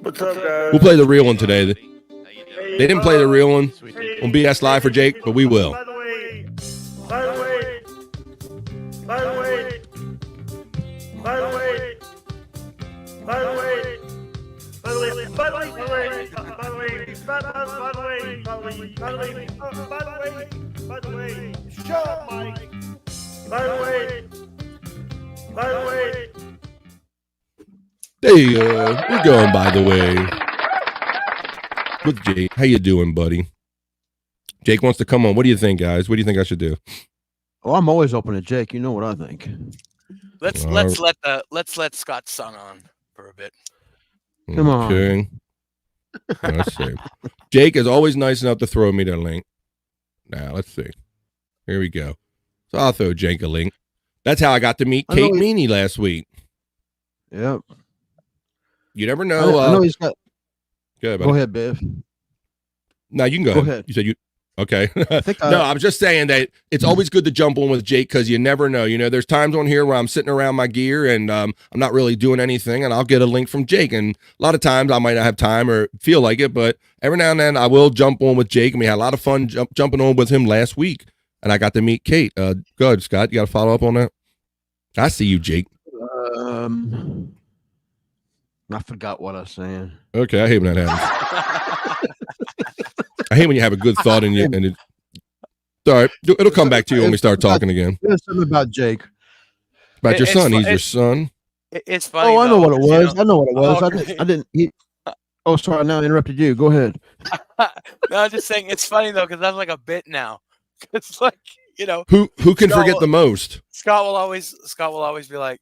What's up, guys? We'll play the real one today. They didn't play the real one on BS Live for Jake, but we will. By the way, By the way, shut up, Mike. By the way. There you go. We're going, by the way. With Jake. How you doing, buddy? Jake wants to come on. What do you think, guys? What do you think I should do? Oh, I'm always open to Jake. You know what I think. Let's let Scott Sung on for a bit. Come on. Okay. Let's see. Jake is always nice enough to throw me the link. Now, let's see. Here we go. So I'll throw Jake a link. That's how I got to meet Kate Meany last week. Yep. You never know. I know he's got. Go ahead, Biv. No, you can go ahead. You said you. Okay. No, I was just saying that it's always good to jump on with Jake because you never know. You know, there's times on here where I'm sitting around my gear and I'm not really doing anything, and I'll get a link from Jake. And a lot of times I might not have time or feel like it, but every now and then I will jump on with Jake, and we had a lot of fun jumping on with him last week. And I got to meet Kate. Go ahead, Scott. You got to follow up on that? I see you, Jake. I forgot what I was saying. Okay, I hate when that happens. I hate when you have a good thought and it's all right. It'll come back to you when we start talking again. There's something about Jake. About your son. He's your son. It's funny. Oh, I know what it was. You know, I know what it was. okay. I didn't. Oh, sorry. Now I interrupted you. Go ahead. No, I'm just saying it's funny though because that's like a bit now. It's like, you know, Who can forget the most? Scott will always be like,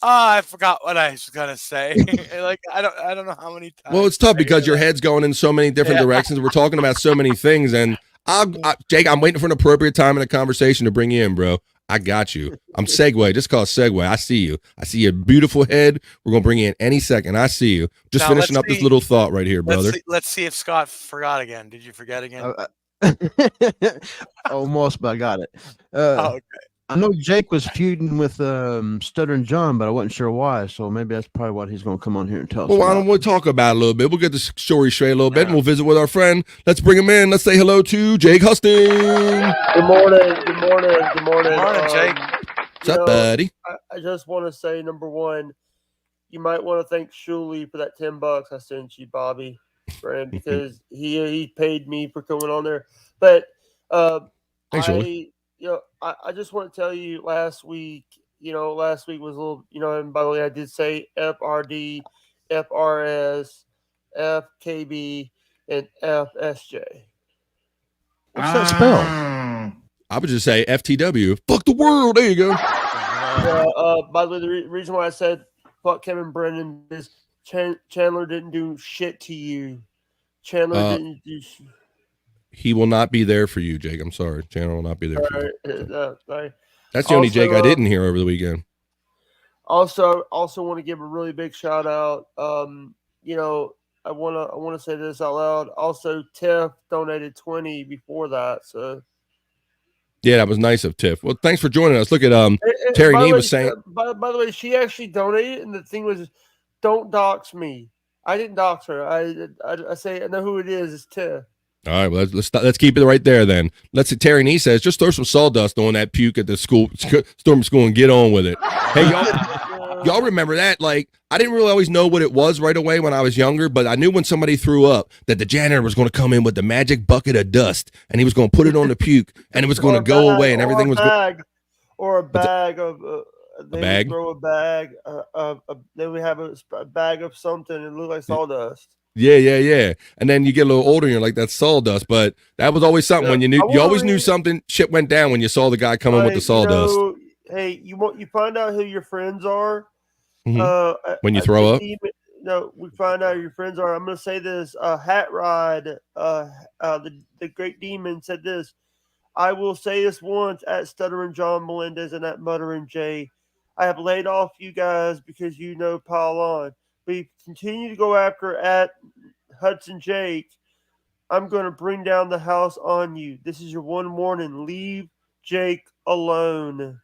I forgot what I was gonna say. Like I don't know how many times. Well, it's tough because your head's going in so many different directions. We're talking about so many things, and Jake, I'm waiting for an appropriate time in the conversation to bring you in, bro. I got you. I'm segue. Just call it segue. I see you. I see your beautiful head. We're gonna bring you in any second. I see you. Just Now, finishing up this little thought right here, brother. Let's see if Scott forgot again. Did you forget again? Almost, but I got it. Okay. I know Jake was feuding with Stuttering John, but I wasn't sure why. So maybe that's probably what he's going to come on here and tell us. Well, why don't we talk about it a little bit? We'll get the story straight a little bit, and we'll visit with our friend. Let's bring him in. Let's say hello to Jake Husdon. Good morning. Good morning. Good morning. Morning, Jake. What's up, buddy? I just want to say, number one, you might want to thank Shuley for that $10 I sent you, Bobby, friend, because he paid me for coming on there. But Thanks, Shuley. I just want to tell you last week was a little, and by the way, I did say FRD, FRS, FKB, and FSJ. What's that spell? I would just say FTW. Fuck the world. There you go. By the way, the reason why I said fuck Kevin Brennan is Chandler didn't do shit to you. Chandler didn't do shit. He will not be there for you, Jake. I'm sorry. Chandler will not be there for you. Sorry. That's the only Jake I didn't hear over the weekend. Also want to give a really big shout out. I want to say this out loud. Also, Tiff donated 20 before that. So yeah, that was nice of Tiff. Well, thanks for joining us. Look at Terry Nee was saying. By the way, she actually donated, and the thing was, don't dox me. I didn't dox her. I say I know who it is. It's Tiff. All right, well, let's keep it right there then. Let's see. Terry Nee says, just throw some sawdust on that puke at the school, storm school, and get on with it. Hey, y'all remember that? Like, I didn't really always know what it was right away when I was younger, but I knew when somebody threw up that the janitor was going to come in with the magic bucket of dust, and he was going to put it on the puke, and it was going to go away, and everything was good. Or a bag of a bag. Throw a bag. Then we have a bag of something and look like sawdust. Yeah. And then you get a little older and you're like, that's sawdust. But that was always something when you always knew something shit went down when you saw the guy coming with the sawdust. Hey, you find out who your friends are. Mm-hmm. When you throw up? We find out who your friends are. I'm going to say this. Hat Rod, the great demon said this. I will say this once at Stuttering John Melendez and at Muttering Jay. I have laid off you guys because pile on. But you continue to go after at Hudson Jake, I'm going to bring down the house on you. This is your one warning. Leave Jake alone.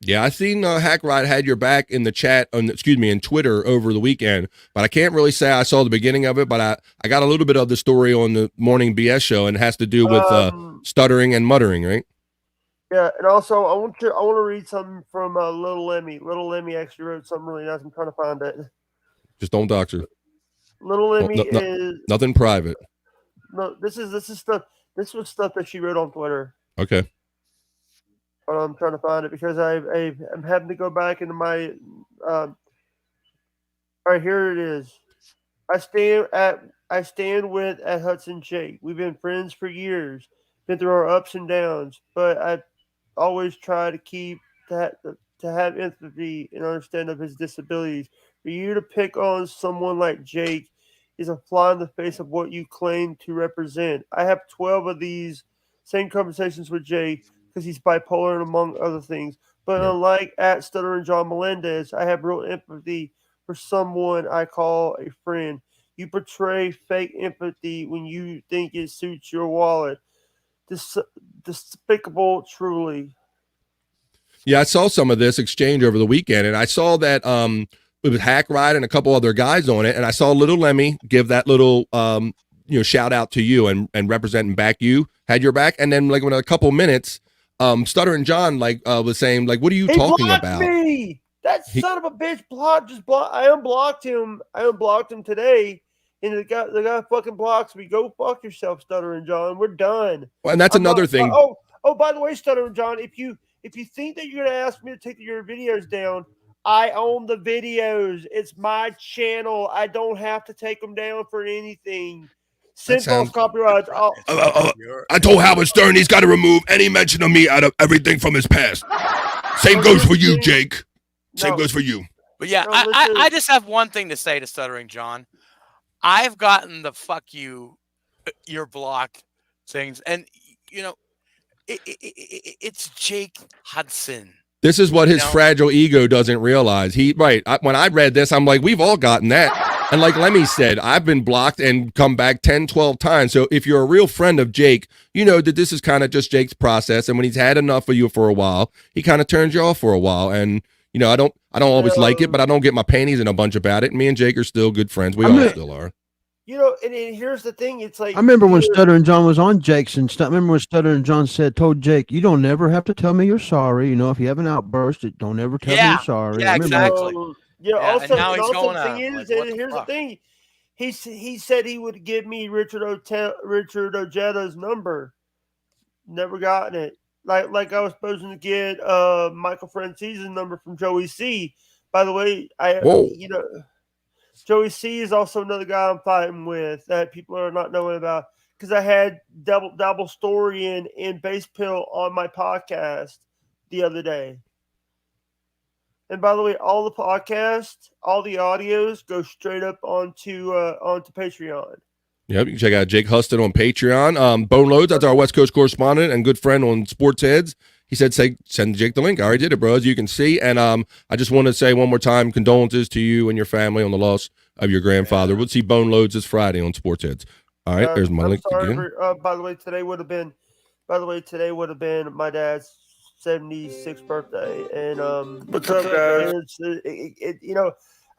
Yeah, I seen Hack Rod had your back in the chat, in Twitter over the weekend, but I can't really say I saw the beginning of it, but I got a little bit of the story on the Morning BS show, and it has to do with stuttering and muttering, right? Yeah, and also I want to read something from Little Lemmy. Little Lemmy actually wrote something really nice. I'm trying to find it. Just don't dox her. Little Lemmy is nothing private. No, this is stuff. This was stuff that she wrote on Twitter. Okay. But I'm trying to find it because I'm having to go back into my. All right, here it is. I stand with at Hudson Jake. We've been friends for years, been through our ups and downs, but I always try to have empathy and understand of his disabilities. For you to pick on someone like Jake is a fly in the face of what you claim to represent. I have 12 of these same conversations with Jake because he's bipolar and among other things. But unlike at Stuttering John Melendez, I have real empathy for someone I call a friend. You portray fake empathy when you think it suits your wallet. Despicable, truly. Yeah, I saw some of this exchange over the weekend, and I saw that it was Hack Ride and a couple other guys on it, and I saw Little Lemmy give that little shout out to you and represent and back you, had your back, and then like in a couple minutes, Stuttering John was saying like, what are you talking about? Me. That son of a bitch I unblocked him. I unblocked him today. And the guy fucking blocks me. Go fuck yourself, Stuttering John. We're done. Well, and that's another thing. Oh, by the way, Stuttering John, if you think that you're gonna ask me to take your videos down, I own the videos. It's my channel. I don't have to take them down for anything. Send false copyrights. I told Howard Stern he's got to remove any mention of me out of everything from his past. Same goes for you, Jake. Same goes for you. But yeah, I just have one thing to say to Stuttering John. I've gotten the fuck you're blocked things. And, it's Jake Husdon. This is what his fragile ego doesn't realize. When I read this, I'm like, we've all gotten that. And like Lemmy said, I've been blocked and come back 10, 12 times. So if you're a real friend of Jake, you know that this is kind of just Jake's process. And when he's had enough of you for a while, he kind of turns you off for a while. And, I don't always like it, but I don't get my panties in a bunch about it. And me and Jake are still good friends. We all still are. And here's the thing. It's like, I remember when Stuttering John was on Jake's and stuff. Remember when Stuttering John told Jake, you don't never have to tell me you're sorry. If you have an outburst, don't ever tell me you're sorry. Yeah, exactly. Also, and now he's going the thing is, here's the thing. He said he would give me Richard Ojeda's number. Never gotten it. Like I was supposed to get Michael Francese's number from Joey C. By the way, Joey C is also another guy I'm fighting with that people are not knowing about because I had Double Story and Base Pill on my podcast the other day. And by the way, all the podcasts, all the audios go straight up onto Patreon. Yep, you can check out Jake Husdon on Patreon. Bone Loads, that's our West Coast correspondent and good friend on Sports Heads. He said, send Jake the link. I already did it, bro, as you can see. And I just want to say one more time, condolences to you and your family on the loss of your grandfather. We'll see Bone Loads this Friday on Sports Heads. All right, there's my link again. By the way, today would have been my dad's 76th birthday. And what's up, guys?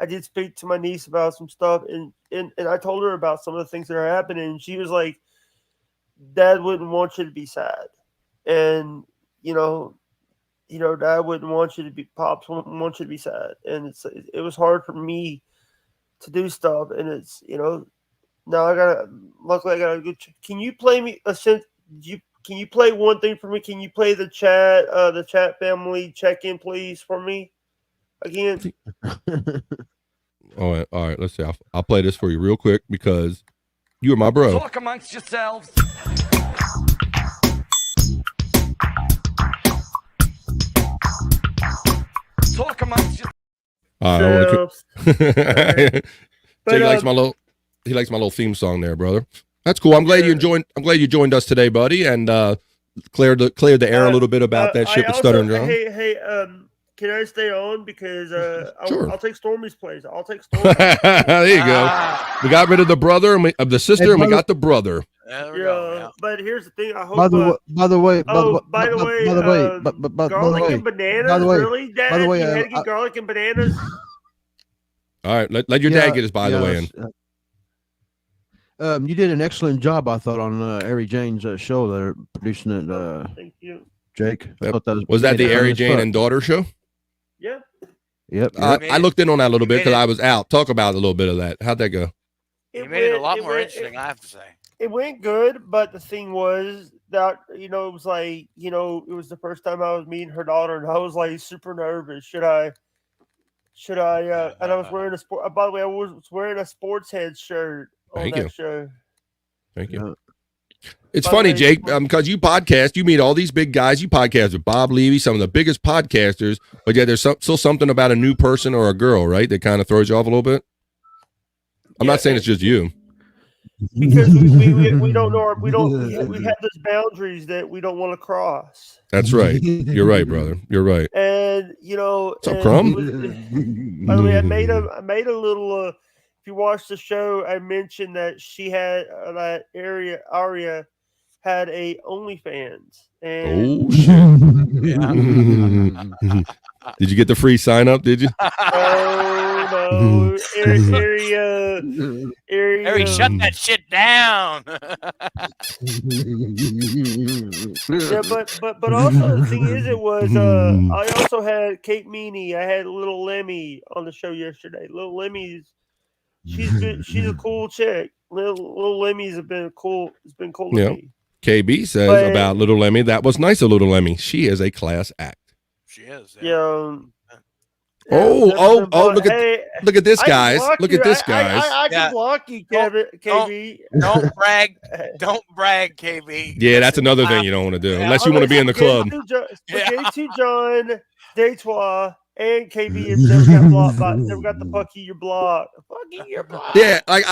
I did speak to my niece about some stuff, and I told her about some of the things that are happening. And she was like, "Dad wouldn't want you to be sad," and Dad wouldn't want you to be, Pops wouldn't want you to be sad, and it was hard for me to do stuff, and it's now luckily I got a good. Can you play me can you play one thing for me? Can you play the chat family check-in, please, for me again? All right. Let's see. I'll play this for you real quick because you are my bro. Talk amongst yourselves. Talk amongst yourselves. Jake likes my little theme song there, brother. That's cool. I'm glad you joined us today, buddy, and cleared the air a little bit about that shit with Stuttering John. Hey, can I stay on because sure. I'll take Stormy's place. I'll take Stormy. There you go. We got rid of the brother and the sister, and we got the brother. There we go. Yeah. But here's the thing. I hope. By the way, garlic and bananas. Really, Dad? By the way, you had to get garlic and bananas. All right, let your dad get his by the way in. You did an excellent job, I thought, on Ari Jane's show. They're producing it. Thank you, Jake. Was that the Ari Jane and daughter show? Yeah. Yep. I looked in on that a little bit because I was out. Talk about a little bit of that. How'd that go? You made it a lot more interesting, I have to say. It went good, but the thing was that, it was like, it was the first time I was meeting her daughter, and I was like super nervous. Should I? And I was wearing by the way, I was wearing a Sports Head shirt on that show. Thank you. It's funny, Jake, because you podcast, you meet all these big guys. You podcast with Bob Levy, some of the biggest podcasters, but yet there's still something about a new person or a girl, right, that kind of throws you off a little bit. I'm not saying it's just you. Because we don't know we have those boundaries that we don't want to cross. That's right. You're right, brother. You're right. And what's up, Crumb? By the way, I made a little. If you watch the show, I mentioned that she had that Aria had a OnlyFans. And oh shit! Did you get the free sign up? Did you? Oh no, Harry, shut that shit down. Yeah, but also the thing is, it was I also had Kate Meany. I had Little Lemmy on the show yesterday. Little Lemmy's she's a cool chick. Little Lemmy's been cool. It's been cool to me. KB says about Little Lemmy, that was nice of Little Lemmy. She is a class act. She is. Yeah. Look at this, guys. Look at this, guys. I can block you, KB. Don't brag. Don't brag, KB. Yeah, that's another thing you don't want to do, unless you want to be in the club. J2 John, Detroit, and KB have never got blocked. Never got the Pucky your block. Pucky your block. Yeah, like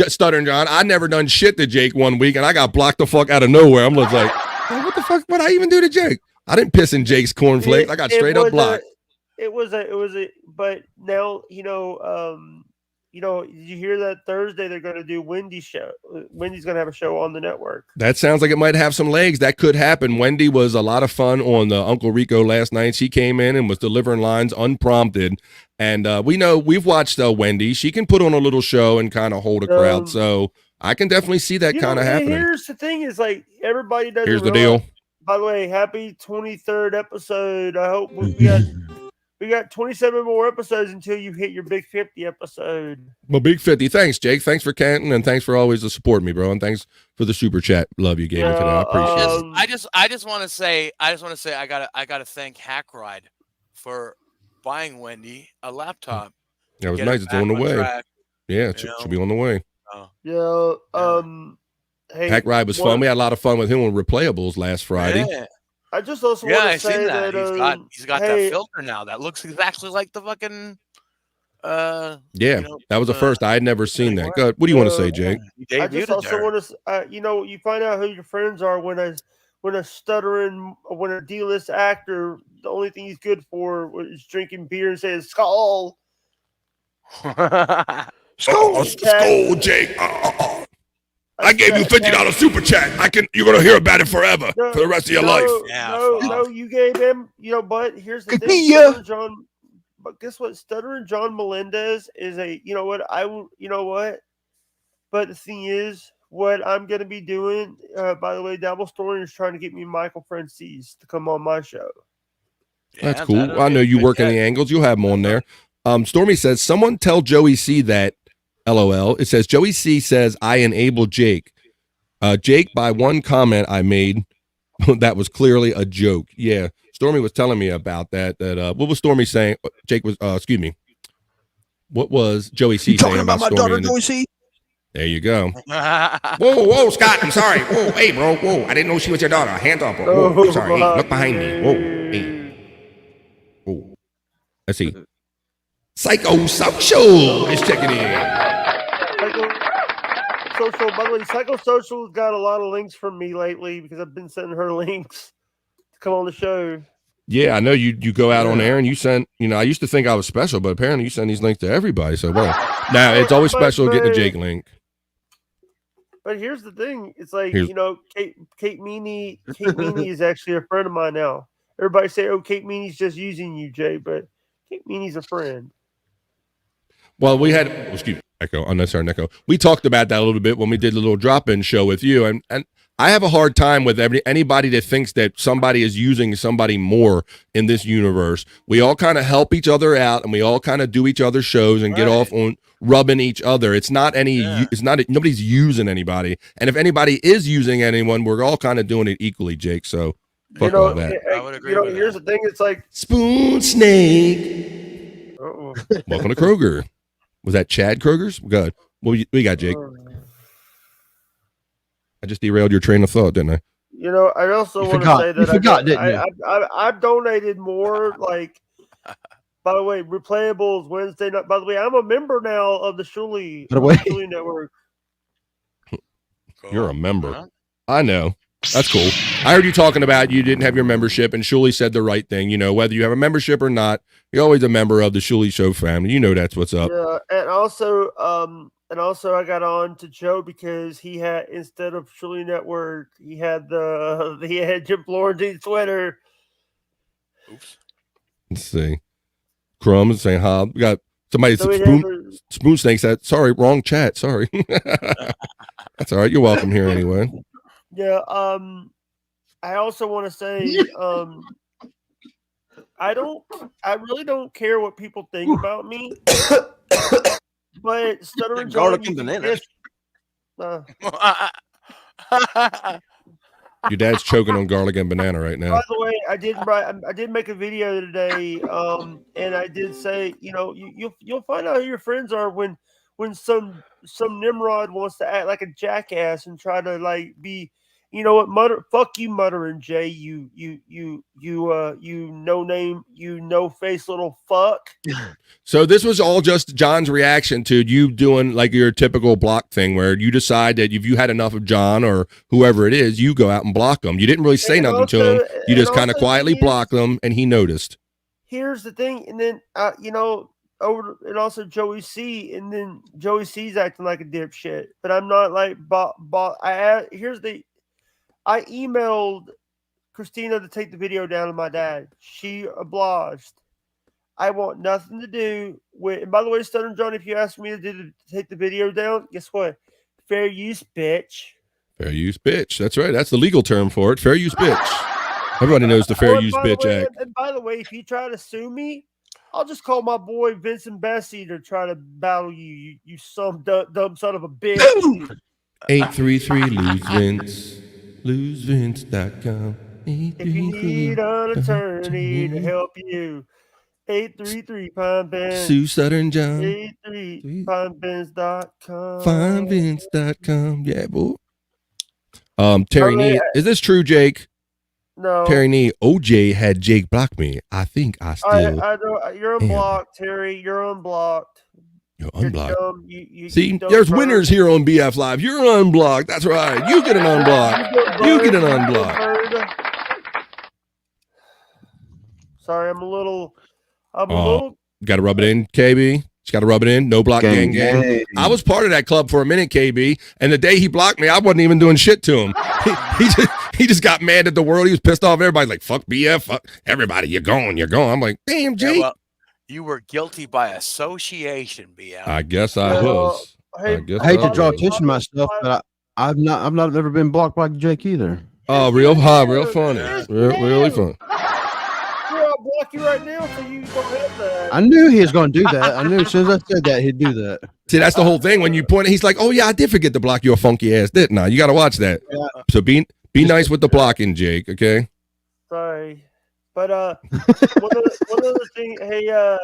Stuttering John, I never done shit to Jake one week, and I got blocked the fuck out of nowhere. I'm just like, what the fuck? What I even do to Jake? I didn't piss in Jake's cornflakes. I got straight up blocked. But now, did you hear that Thursday they're going to do Wendy's show? Wendy's going to have a show on the network. That sounds like it might have some legs. That could happen. Wendy was a lot of fun on the Uncle Rico last night. She came in and was delivering lines unprompted. And we've watched Wendy. She can put on a little show and kind of hold a crowd. So I can definitely see that kind of happening. Here's the thing is, like, everybody doesn't Here's the deal. By the way, happy 23rd episode. I hope we got 27 more episodes until you hit your big 50 episode. Well, big 50. Thanks, Jake. Thanks for Canton, and thanks for always supporting me, bro. And thanks for the super chat. Love you, gave me today. I appreciate it. I just want to say I gotta thank Hackride for buying Wendy a laptop. That was nice. It's on the way. Yeah, it should be on the way. Hey, Hackride was fun. We had a lot of fun with him on Replayables last Friday. Yeah. I just also want to say that he's got that filter now that looks exactly like the fucking. That was the first. I had never seen that. Good. What do you want to say, Jake? I just also want to, you find out who your friends are when a D-list actor, the only thing he's good for is drinking beer and saying "skull." Skull, Jake. I gave you $50 super chat. You're gonna hear about it forever for the rest of your life. No, you gave him. But here's the thing, but guess what? Stuttering John Melendez is a. But the thing is, what I'm gonna be doing. By the way, Double Story is trying to get me Michael Francis to come on my show. That's cool. I know you work in the angles. You'll have him on there. Stormy says, someone tell Joey C that. LOL. It says Joey C says I enable Jake. Jake, by one comment I made, that was clearly a joke. Yeah, Stormy was telling me about that. What was Stormy saying? Jake was. Excuse me. What was Joey C saying about my Stormy? Daughter, Joey C? There you go. Whoa, Scott. I'm sorry. Whoa, hey, bro. Whoa, I didn't know she was your daughter. Hands up, bro. Whoa, sorry. Hey, look behind me. Whoa, hey. Whoa. Let's see. Psychosocial is checking in. Social, by the way, Psychosocial's got a lot of links from me lately because I've been sending her links to come on the show. Yeah, I know you go out on air and you send, I used to think I was special, but apparently you send these links to everybody. So, now it's always special getting a Jake link. But here's the thing. It's like, Kate Meany is actually a friend of mine now. Everybody say, Kate Meany's just using you, Jay, but Kate Meany's a friend. Well, we had, unnecessary echo. We talked about that a little bit when we did the little drop-in show with you, and I have a hard time with anybody that thinks that somebody is using somebody more in this universe. We all kind of help each other out, and we all kind of do each other's shows and get off on rubbing each other. It's not nobody's using anybody. And if anybody is using anyone, we're all kind of doing it equally, Jake. So fuck all that. I would agree with here's the thing. It's like Spoon Snake. Welcome to Kroger. Was that Chad Kroger's? Good. What we got, Jake? I just derailed your train of thought, didn't I? You know, I also want to say that I've donated more. Like, by the way, replayables Wednesday night. By the way, I'm a member now of the Shuli Network. You're a member. I know. That's cool. I heard you talking about you didn't have your membership, and Shuli said the right thing. You know, whether you have a membership or not, you're always a member of the Shuli Show family. You know that's what's up. Yeah, and also I got on to Joe because he had, instead of Shuli Network, he had Jim Florentine's Twitter. Oops. Let's see. Crumbs saying hi. We got somebody. Spoon Snake said, "Sorry, wrong chat. Sorry." That's all right. You're welcome here anyway. Yeah. I also want to say, I really don't care what people think about me. But Stuttering John, garlic and bananas. Your dad's choking on garlic and banana right now. By the way, I did make a video today, and I did say, you know, you'll find out who your friends are when some Nimrod wants to act like a jackass and try to like be, you know what, fuck you, Muttering Jay, you no name, you no face little fuck. So this was all just John's reaction to you doing like your typical block thing where you decide that if you had enough of John or whoever it is, you go out and block them. You didn't really say nothing to him. You just kind of quietly blocked them, and he noticed. Here's the thing, and then you know, and also Joey C, and then Joey C's acting like a dipshit, but I'm not like I emailed Christina to take the video down to my dad. She obliged. I want nothing to do with. And by the way, Stuttering John, if you ask me to take the video down, guess what? Fair use, bitch. Fair use, bitch. That's right. That's the legal term for it. Fair use, bitch. Everybody knows the Fair Use Bitch Act. And by the way, if you try to sue me, I'll just call my boy Vincent Bessie to try to battle you. You some dumb son of a bitch. 833 lose Vince. LoseVince.com. If you need an attorney to help you, 833 Pine Benz. Sue Stuttering John. 833 PineBenz.com. FineBenz.com. Yeah, boy. Terry Nee. Is this true, Jake? No. Terry Nee. OJ had Jake block me. I think I still. I don't, you're unblocked, Terry. You're unblocked. You're unblocked. You See, there's winners here on BF Live. You're unblocked. That's right. You get an unblock. You get an unblock. Sorry, I'm a little. Got to rub it in, KB. Just got to rub it in. No block gang. I was part of that club for a minute, KB. And the day he blocked me, I wasn't even doing shit to him. He just got mad at the world. He was pissed off. Everybody's like, fuck BF. Fuck everybody. You're going. I'm like, damn, Jake. Yeah, well, you were guilty by association, BF. I guess I was. I hate to draw attention to myself, but I've not ever been blocked by Jake either. Oh, real funny. Really fun. I'll block you right now so you don't have that. I knew he was going to do that. I knew as soon as I said that, he'd do that. See, that's the whole thing. When you point, he's like, oh, yeah, I did forget to block your funky ass, didn't I? You got to watch that. Yeah. So be nice with the blocking, Jake, okay? Sorry. But one other thing, hey,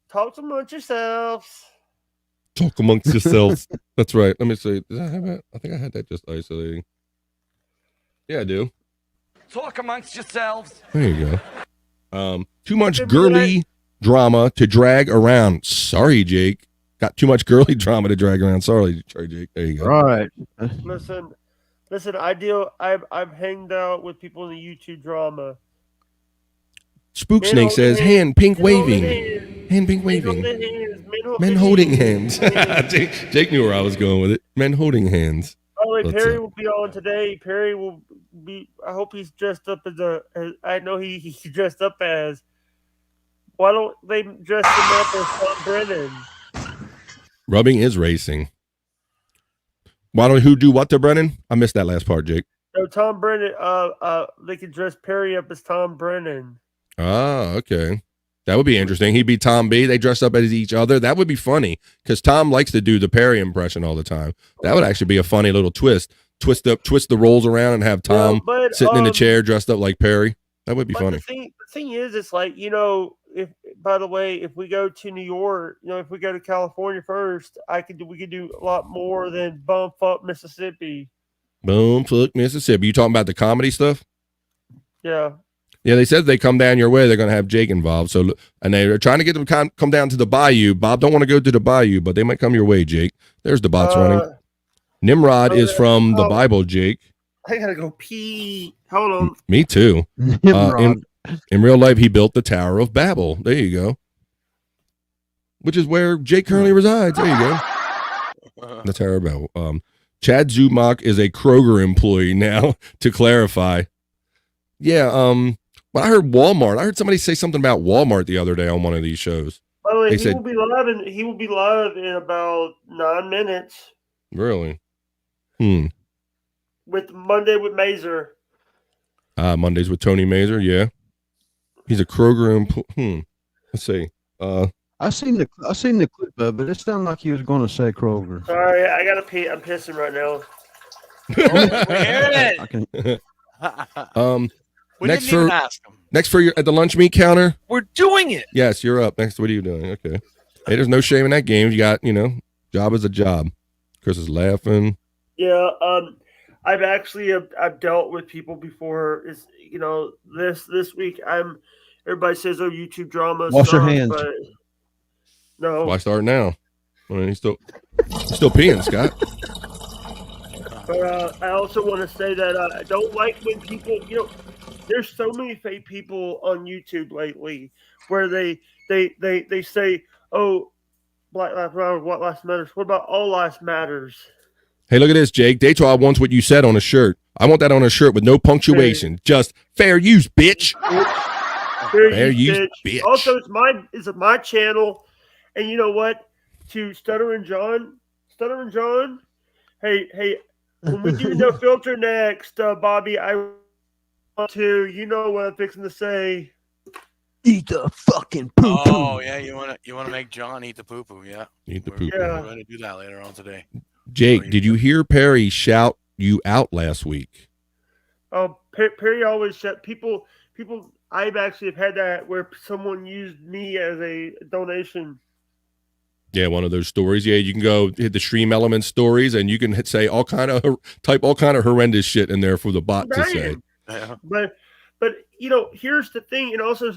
talk amongst yourselves. Talk amongst yourselves. That's right. Let me see. Did I have that? I think I had that just isolating. Yeah, I do. Talk amongst yourselves. There you go. Too much girly drama to drag around. Sorry, Jake. Got too much girly drama to drag around. Sorry, Jake. There you go. All right. Listen. I've hanged out with people in the YouTube drama. Spook Snake says, hand pink waving. Hand pink waving. Men holding hands. Jake knew where I was going with it. Men holding hands. By the way, Perry will be on today. Perry will be. I hope he's dressed up I know he's dressed up as. Why don't they dress him up as Tom Brennan? Rubbing is racing. Why don't who do what to Brennan? I missed that last part, Jake. No, Tom Brennan. They could dress Perry up as Tom Brennan. Ah, okay. That would be interesting. He'd be Tom B. They dress up as each other. That would be funny because Tom likes to do the Perry impression all the time. That would actually be a funny little twist. Twist the roles around and have Tom sitting in the chair dressed up like Perry. That would be funny. The thing is, it's like, you know, if by the way, if we go to New York, you know, if we go to California first, we could do a lot more than Bumfuck Mississippi. Bumfuck Mississippi. You talking about the comedy stuff? Yeah. Yeah, they said they come down your way, they're going to have Jake involved. So, and they're trying to get them come down to the Bayou. Bob don't want to go to the Bayou, but they might come your way, Jake. There's the bots running. Nimrod is from the Bible, Jake. I gotta go pee. Hold on. Me too. In real life, he built the Tower of Babel. There you go. Which is where Jake currently resides. There you go. The Tower of Babel. Chad Zumach is a Kroger employee now, to clarify. Yeah, but I heard Walmart. I heard somebody say something about Walmart the other day on one of these shows. By the way, They he said, will be live in about 9 minutes really? with Monday with Mazer. Mondays with Tony Mazer, yeah. He's a Kroger employee. Let's see. I seen the clip of it. It sounded like he was going to say Kroger. Sorry, I gotta pee. I'm pissing right now. We next didn't even for ask him. next for your at the lunch meat counter. We're doing it. Yes, you're up. Next, what are you doing? Okay. Hey, there's no shame in that game. You got, job is a job. Chris is laughing. Yeah, I've actually I've dealt with people before. Is this week everybody says YouTube drama. Wash your hands. But no. Why start now? Well, he's still peeing, Scott. But I also want to say that I don't like when people, there's so many fake people on YouTube lately where they say, "Oh, Black Lives Matter, what lives matters? What about all lives matters?" Hey, look at this, Jake. Daytron wants what you said on a shirt. I want that on a shirt with no punctuation. Just fair use, bitch. Fair use, bitch. Also, it's my channel, and you know what? To Stuttering John, hey, when we do No Filter next, Bobby, I want to, you know what I'm fixing to say. Eat the fucking poo poo. Oh yeah, you wanna make John eat the poo poo? Yeah, Eat the poo poo. We're gonna do that later on today. Jake, did you hear Perry shout you out last week? Oh, Perry always shut people. I've actually have had that where someone used me as a donation. Yeah, one of those stories. Yeah, you can go hit the Stream Elements stories, and you can type all kind of horrendous shit in there for the bot to say. Yeah. But here's the thing, and also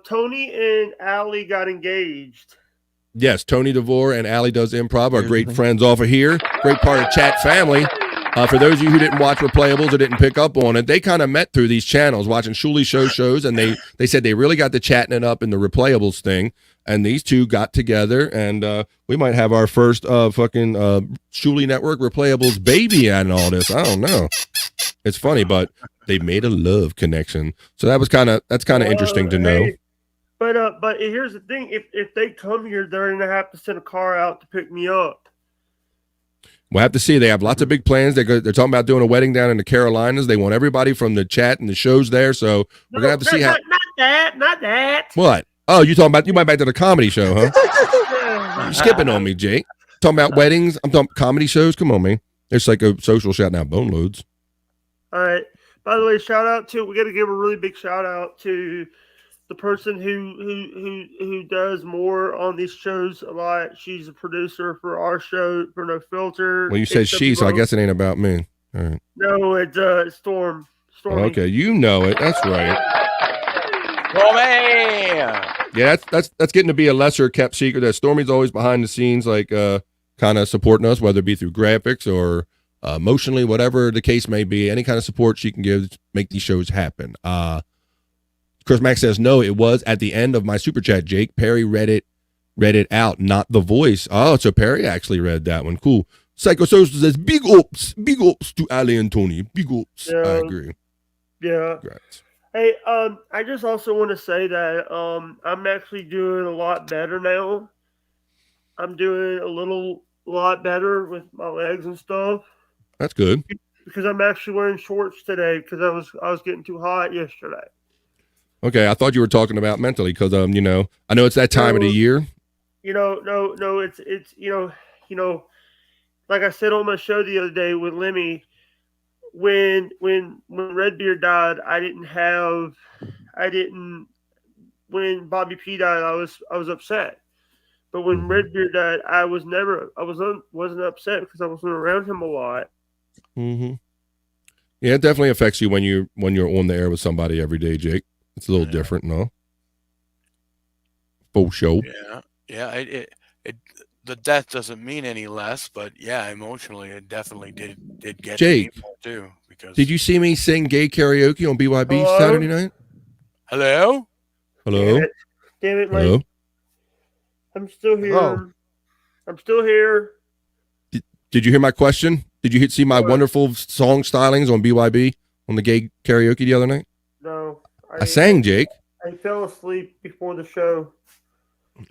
Tony and Allie got engaged. Yes, Tony DeVore and Allie Does Improv are great friends off of here. Great part of Chat Family. For those of you who didn't watch Replayables or didn't pick up on it, they kind of met through these channels watching Shuli shows, and they said they really got to chatting it up in the Replayables thing, and these two got together, and we might have our first fucking Shuli Network Replayables baby and all this. I don't know. It's funny, but they made a love connection, so that's kind of interesting to know. Hey, but here's the thing: if they come here, they're gonna have to send a car out to pick me up. We'll have to see. They have lots of big plans. They're talking about doing a wedding down in the Carolinas. They want everybody from the chat and the shows there. So we're gonna have to see how. Not that. What? Oh, you might back to the comedy show, huh? You're skipping on me, Jake. Talking about weddings. I'm talking comedy shows. Come on, man. It's like a social shout now. Bone loads. All right. By the way, we got to give a really big shout out to the person who does more on these shows a lot. She's a producer for our show for No Filter. Well, you said she, so I guess it ain't about me. All right. No, it's Storm. Stormy. Okay, you know it. That's right. Oh man. Yeah, that's getting to be a lesser kept secret. That Stormy's always behind the scenes, like kind of supporting us, whether it be through graphics or emotionally, whatever the case may be. Any kind of support she can give to make these shows happen. Chris Mack says, no, it was at the end of my super chat, Jake. Perry read it out, not the voice. Oh, so Perry actually read that one. Cool. Psychosocial says, big ups to Ali and Tony. Big ups. Yeah. I agree. Yeah. Congrats. Hey, I just also want to say that I'm actually doing a lot better now. I'm doing a lot better with my legs and stuff. That's good. because I'm actually wearing shorts today because I was getting too hot yesterday. Okay, I thought you were talking about mentally because I know it's that time of the year. No, it's like I said on my show the other day with Lemmy, when Redbeard died, when Bobby P died, I was upset. But when Redbeard died, I wasn't upset because I wasn't around him a lot. Mm-hmm. Yeah, it definitely affects you when you're on the air with somebody every day, Jake. It's a little different, no? Full show. Yeah. The death doesn't mean any less, but yeah, emotionally, it definitely did get Jake, me more too. Because did you see me sing gay karaoke on BYB Hello? Saturday night? Hello? Damn it, Hello? Mike. I'm still here. Oh. I'm still here. Did you hear my question? Did you see my wonderful song stylings on BYB on the gay karaoke the other night? No. I sang, Jake. I fell asleep before the show.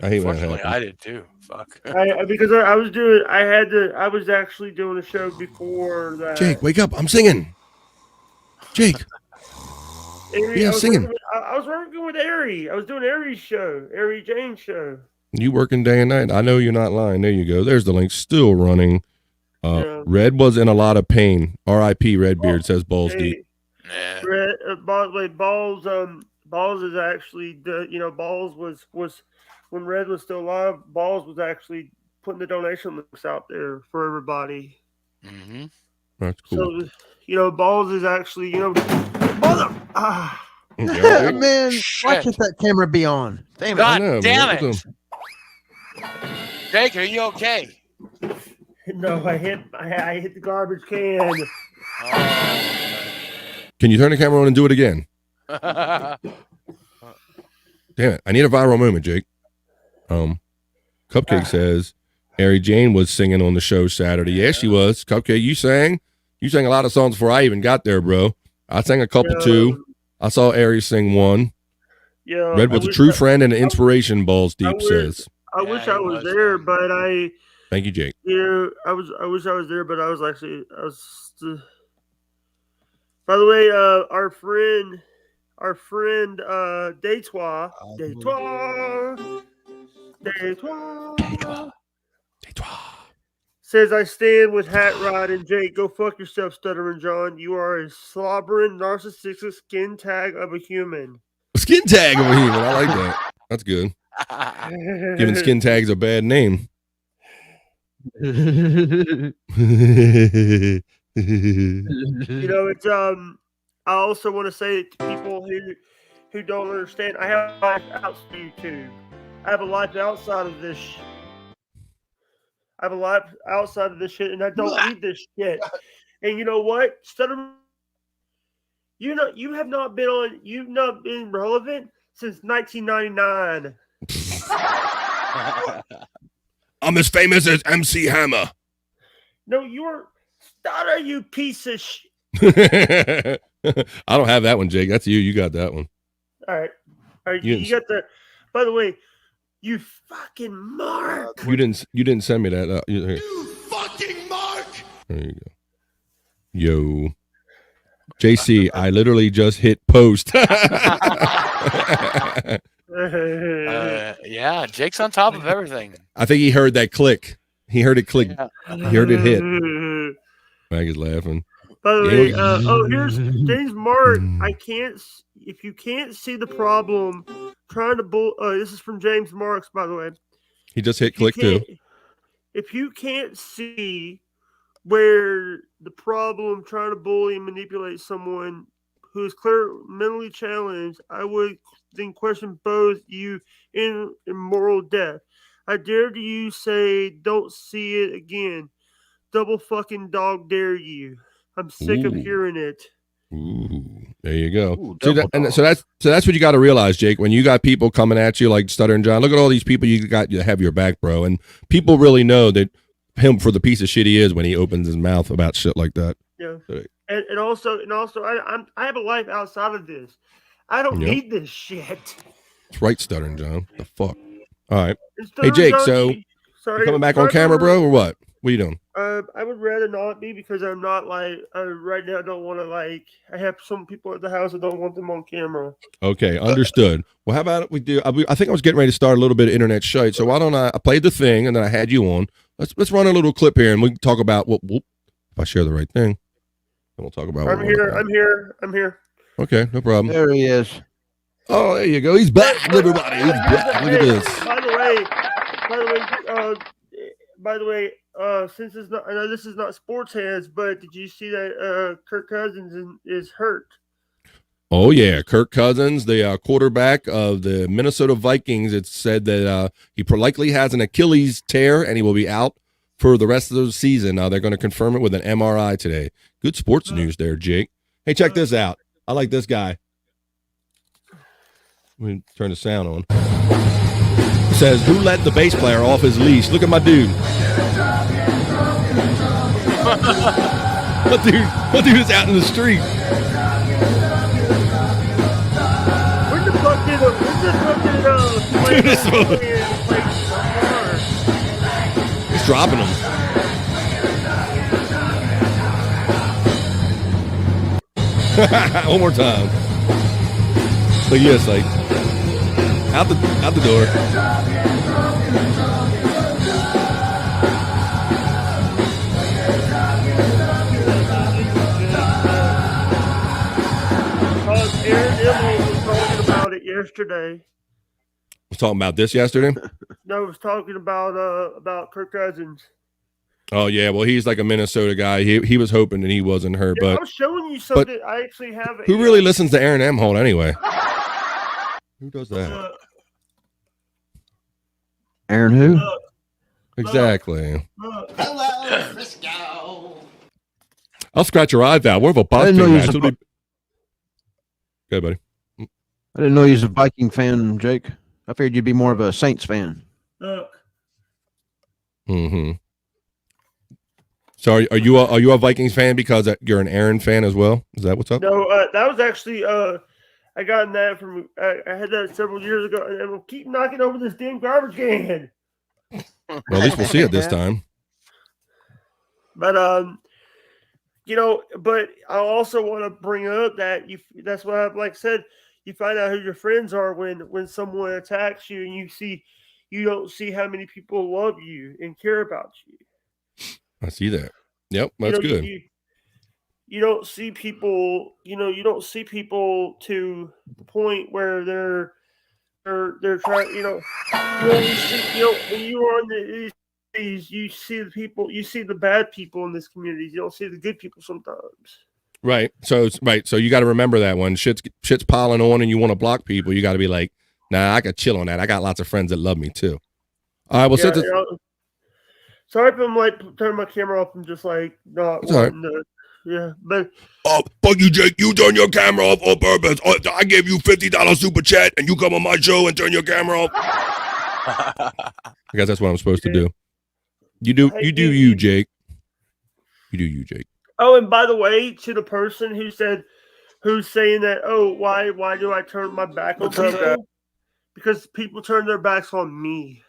I hate when that Unfortunately, happens. I did too. Fuck. Because I was actually doing a show before that. Jake, wake up. I'm singing. Jake. Ari, I'm singing. I was working with Ari. I was doing Ari's show, Ari Jane's show. You working day and night. I know you're not lying. There you go. There's the link. Still running. Red was in a lot of pain. R.I.P. Redbeard, says Balls Deep. Red, by the way, Balls is actually Balls was when Red was still alive. Balls was actually putting the donation links out there for everybody. Mm-hmm. That's cool. So Balls is actually mother. Yeah, man, why can't that camera be on? Damn it! God damn it! Jake, are you okay? No, I hit the garbage can. Can you turn the camera on and do it again? Damn it. I need a viral moment, Jake. Cupcake says Ari Jane was singing on the show Saturday. Yeah, she was. Cupcake, you sang a lot of songs before I even got there, bro. I sang a couple too. I saw Ari sing one. Yeah. Red was a true friend and an inspiration, Balls Deep says. I wish I was there, but I. Thank you, Jake. Yeah, I wish I was there, but I was. By the way, our friend, Detroit says, I stand with Hat Rod and Jake. Go fuck yourself, Stuttering John. You are a slobbering, narcissistic skin tag of a human. Skin tag of a human. I like that. That's good. Giving skin tags a bad name. It's I also want to say to people who don't understand, I have a life outside of YouTube. I have a life outside of this. I have a life outside of this shit, and I don't need this shit. And you know what, Stutter? You've not been relevant since 1999. I'm as famous as MC Hammer. No, you're Stutter, you piece of shit. I don't have that one, Jake. That's you. You got that one. All right. You got the. By the way, you fucking mark. You didn't send me that. You fucking mark. There you go. Yo, JC, I literally just hit post. Yeah, Jake's on top of everything. I think he heard that click. He heard it click. Yeah. He heard it hit. Mag is laughing. By the way, here's James Mark. If you can't see the problem, trying to this is from James Marks, by the way. He just hit click too. If you can't see where the problem trying to bully and manipulate someone who is clearly mentally challenged, I would then question both you in moral depth. I dare to you say, don't see it again. Double fucking dog dare you. I'm sick of hearing it. Ooh, there you go. So that's what you got to realize, Jake. When you got people coming at you like Stuttering John, look at all these people you got to have your back, bro. And people really know that him for the piece of shit he is when he opens his mouth about shit like that. Yeah. And also, I have a life outside of this. I don't need this shit. That's right, Stuttering John. The fuck. All right. Hey, Jake. So you coming back on camera, bro, or what? What are you doing? I would rather not be because I'm not like right now. I don't want to like. I have some people at the house. I don't want them on camera. Okay, understood. Well, how about we do? I think I was getting ready to start a little bit of internet shite. So why don't I played the thing and then I had you on. Let's run a little clip here and we can talk about what. If I share the right thing, then we'll talk about. I'm here. Okay, no problem. There he is. Oh, there you go. He's back, everybody. He's back. Look at this. By the way, since it's not, I know this is not sports hands, but did you see that Kirk Cousins is hurt? Oh yeah, Kirk Cousins, the quarterback of the Minnesota Vikings. It's said that he likely has an Achilles tear and he will be out for the rest of the season. They're going to confirm it with an MRI today. Good sports news there, Jake. Hey, check this out. I like this guy. Let me turn the sound on. It says, who let the bass player off his leash? Look at my dude. What dude is out in the street? Where's the fucking He's dropping them. One more time. But yes, like out the door. Aaron Emmons was talking about it yesterday. Was talking about this yesterday? No, I was talking about Kirk Cousins. Oh yeah, well he's like a Minnesota guy. He was hoping that he wasn't hurt, Yeah, but I was showing you something. I actually have. Who really listens to Aaron M. Holt anyway? Who does that? Aaron who? Exactly. Hello, Frisco. I'll scratch your eyes out. We're a I didn't know boxing you was match. a, Okay, buddy. I didn't know you was a Viking fan, Jake. I figured you'd be more of a Saints fan. Mm-hmm. So are you a Vikings fan because you're an Aaron fan as well? Is that what's up? No, that was actually I got that from I had that several years ago, and we'll keep knocking over this damn garbage can. Well, at least we'll see it this time. But but I also want to bring up that that's what I've like said. You find out who your friends are when someone attacks you, and you don't see how many people love you and care about you. I see that. Yep, that's good. You don't see people. You don't see people to the point where they're trying. When you are on these, you see the people. You see the bad people in this community. You don't see the good people sometimes. Right. So So you got to remember that when shit's piling on and you want to block people, you got to be like, nah, I could chill on that. I got lots of friends that love me too. All right. Well, sorry if I'm like turning my camera off. I'm just like not wanting to. Yeah, but fuck you, Jake. You turn your camera off on purpose. I gave you $50 super chat, and you come on my show and turn your camera off. I guess that's what I'm supposed to do. You do you, Jake. You do you, Jake. Oh, and by the way, to the person who's saying that, oh, why do I turn my back on people? Because people turn their backs on me.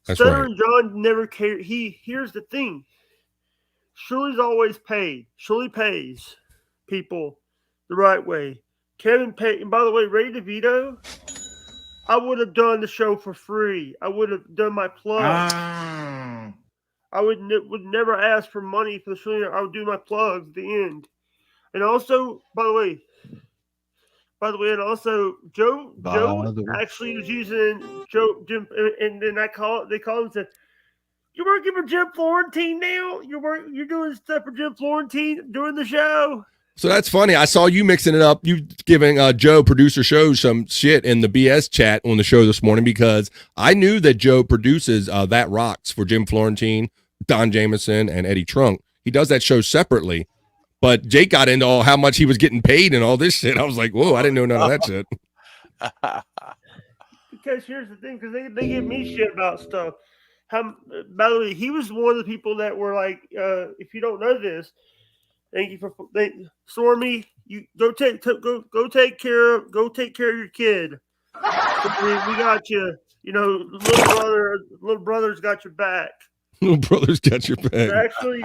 That's Stuttering John never cared. Here's the thing. Shirley's always paid. Shirley pays people the right way. Kevin paid. And by the way, Ray DeVito, I would have done the show for free. I would have done my plug. I would never ask for money for the show. I would do my plugs at the end. And also, by the way, and also Joe actually was using Jim, and then they called him and said, "You're working for Jim Florentine now? You're doing stuff for Jim Florentine during the show?" So that's funny. I saw you mixing it up. You giving Joe, producer show, some shit in the BS chat on the show this morning because I knew that Joe produces That Rocks for Jim Florentine, Don Jameson, and Eddie Trunk. He does that show separately. But Jake got into how much he was getting paid and all this shit. I was like, whoa, I didn't know none of that shit. Because here's the thing, because they give me shit about stuff. By the way, he was one of the people that were like, if you don't know this, thank you for Stormy. You go take care of your kid. We got you. Little brother's got your back. Little brother's got your back. Actually,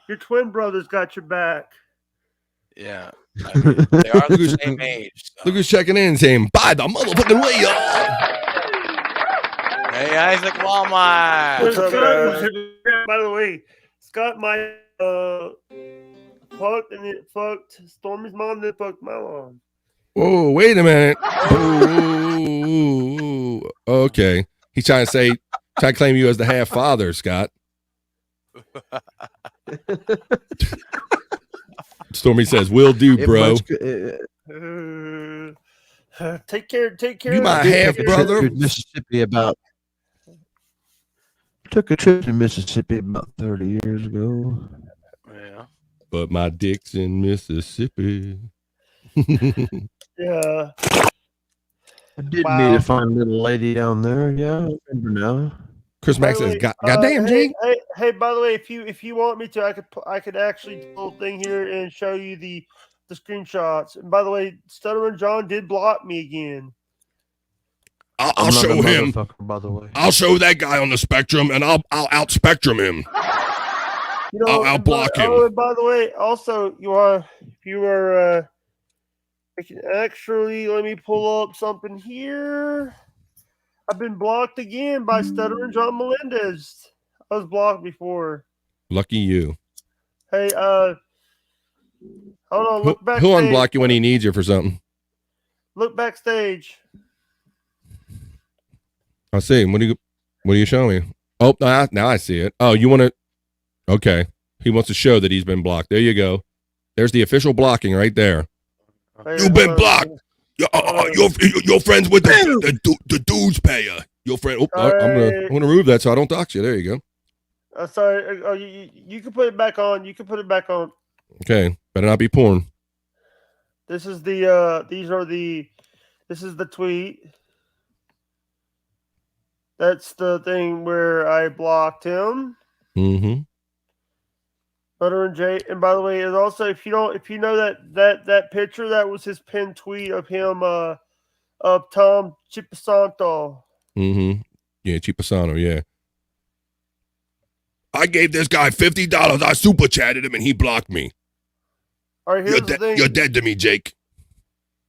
your twin brother's got your back. Yeah. I mean, they are the same age. Look who's checking in saying, "By the motherfucking way, y'all." Hey, Isaac Walmart. What's up, guys? By the way, Scott might fucked and it fucked Stormy's mom, then fucked my mom. Whoa, wait a minute. Ooh, okay. He's trying to claim you as the half father, Scott. Stormy says, "Will do, bro." Take care. You my half brother. Mississippi took a trip to Mississippi about 30 years ago. Yeah. But my dick's in Mississippi. Yeah. I did meet a fine little lady down there. Yeah, I remember now. Chris Mack says, "Goddamn, Jake." Hey, by the way, if you want me to, I could actually do a little thing here and show you the screenshots. And by the way, Stuttering John did block me again. I'll show him. By the way, I'll show that guy on the spectrum, and I'll out spectrum him. You know, I'll block him. Oh, and by the way, also I can actually let me pull up something here. I've been blocked again by Stuttering John Melendez. I was blocked before. Lucky you. Hey, hold on. Look backstage. He'll unblock you when he needs you for something. Look backstage. I see. What are you showing me? Oh, now I see it. Oh, you want to? Okay. He wants to show that he's been blocked. There you go. There's the official blocking right there. Hey, You've been blocked. You're friends with the dudes payer. Your friend. Oh, I'm gonna remove that so I don't dox you. There you go. Sorry. Oh, you can put it back on. You can put it back on. Okay. Better not be porn. This is the this is the tweet. That's the thing where I blocked him. Mm-hmm. Butter and Jay. And by the way, and also if you know that picture, that was his pinned tweet of him of Tom Chipasanto. Mm-hmm. Yeah, Chipasano, yeah. I gave this guy $50. I super chatted him and he blocked me. All right, here's the thing. You're dead to me, Jake.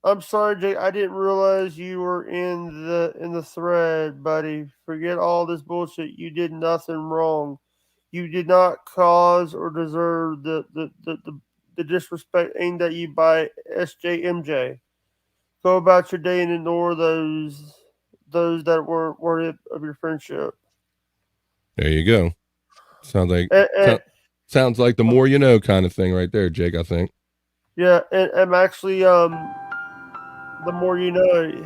I'm sorry, Jake. I didn't realize you were in the thread, buddy. Forget all this bullshit. You did nothing wrong. You did not cause or deserve the disrespect aimed at you by SJMJ. Go about your day and ignore those that weren't worthy of your friendship. There you go. Sounds like the more you know kind of thing right there, Jake, I think. Yeah, and I'm actually the more you know,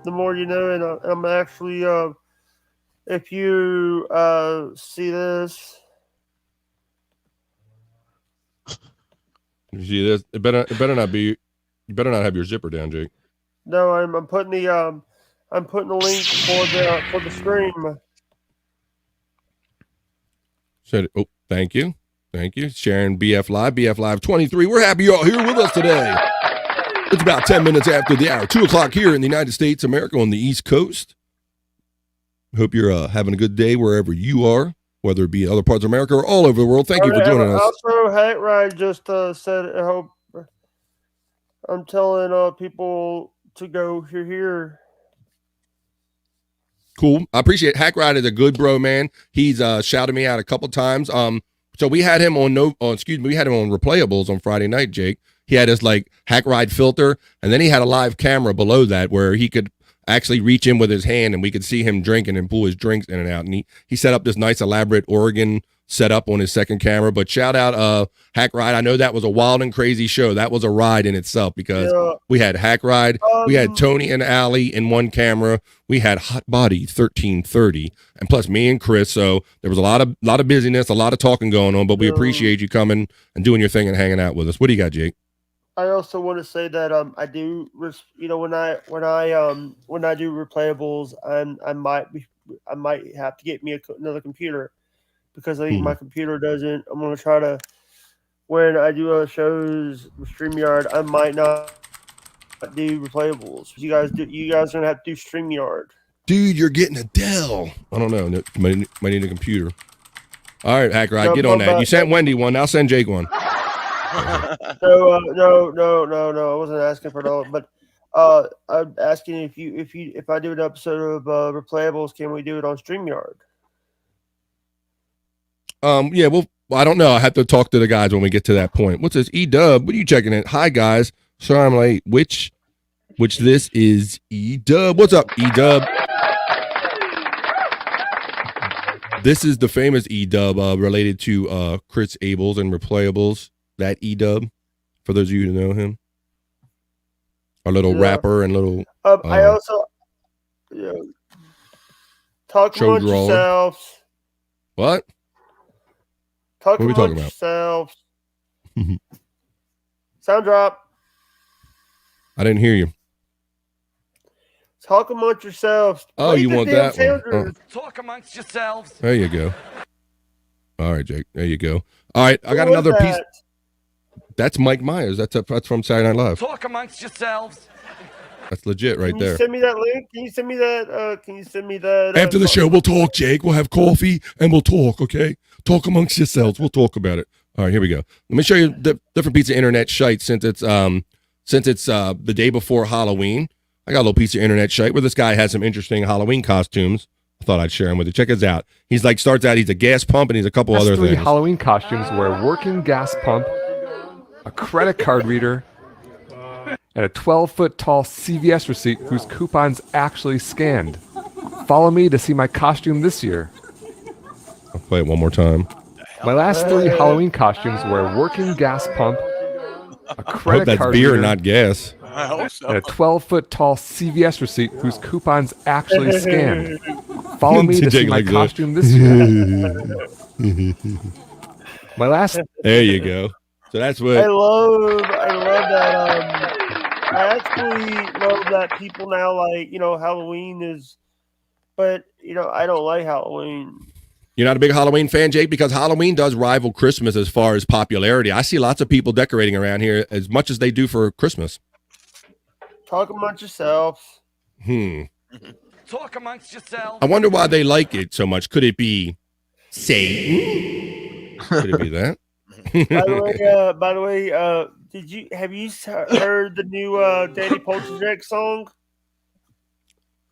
and I'm actually if you see this. You see this? It better not be. You better not have your zipper down, Jake. No, I'm putting the link for the stream. Said, oh, thank you. Sharing BF Live 23. We're happy you're all here with us today. It's about 10 minutes after the hour, 2:00 here in the United States, America, on the East Coast. Hope you're having a good day wherever you are, whether it be other parts of America or all over the world. Thank you for joining us. Also, Hat Ride just said, I hope I'm telling people to go here. Cool. I appreciate it. Hack Ride is a good bro, man. He's shouted me out a couple times. So we had him on we had him on Replayables on Friday night, Jake. He had his like Hack Ride filter, and then he had a live camera below that where he could actually reach in with his hand and we could see him drinking and pull his drinks in and out. And he set up this nice elaborate Oregon setup on his second camera. But shout out Hack Ride. I know that was a wild and crazy show. That was a ride in itself because we had Hack Ride, we had Tony and Allie in one camera, we had Hot Body 1330, and plus me and Chris. So there was a lot of busyness, a lot of talking going on, but we appreciate you coming and doing your thing and hanging out with us. What do you got, Jake? I also want to say that I do, when I do replayables, I might have to get me another computer because I think my computer doesn't. I'm gonna try to, when I do other shows with StreamYard, I might not do replayables. You guys are gonna have to do StreamYard. Dude, you're getting a Dell. I don't know. Might need a computer. All right, Hack Ride, get on that. You sent Wendy one. I'll send Jake one. No. I wasn't asking for no, but I'm asking if I do an episode of Replayables, can we do it on StreamYard? Yeah, well, I don't know. I have to talk to the guys when we get to that point. What's this? E-Dub, what are you checking in? Hi, guys. Sorry I'm late. Which this is E-Dub. What's up, E-Dub? This is the famous E-Dub related to Chris Abels and Replayables. That E-Dub, for those of you who know him. Our little rapper and little... I also... talk amongst yourselves. What? Talk what are we talking about? Yourselves. Sound drop. I didn't hear you. Talk amongst yourselves. Oh, you want that one? Talk amongst yourselves. There you go. All right, Jake. There you go. All right, I got another piece. That's Mike Myers. That's from Saturday Night Live. Talk amongst yourselves. That's legit right there. Can you send me that link? Can you send me that? After the show, we'll talk, Jake. We'll have coffee and we'll talk, okay? Talk amongst yourselves. We'll talk about it. All right, here we go. Let me show you the different piece of internet shite since it's the day before Halloween. I got a little piece of internet shite where this guy has some interesting Halloween costumes. I thought I'd share them with you. Check this out. He's starts out, he's a gas pump and he's a couple other things. Halloween costumes were a working gas pump, a credit card reader, and a 12-foot tall CVS receipt whose coupon's actually scanned. Follow me to see my costume this year. I'll play it one more time. My last 3 Halloween costumes were a working gas pump, a credit that's card beer, reader, not gas. I hope so. and a 12-foot tall CVS receipt whose coupon's actually scanned. Follow me to see my costume this year. My last... There you go. So that's what... I love that. I actually love that people now Halloween is, but I don't like Halloween. You're not a big Halloween fan, Jake? Because Halloween does rival Christmas as far as popularity. I see lots of people decorating around here as much as they do for Christmas. Talk amongst yourselves. Talk amongst yourselves. I wonder why they like it so much. Could it be Satan? Could it be that? By the way, have you heard the new Danny Polchak song?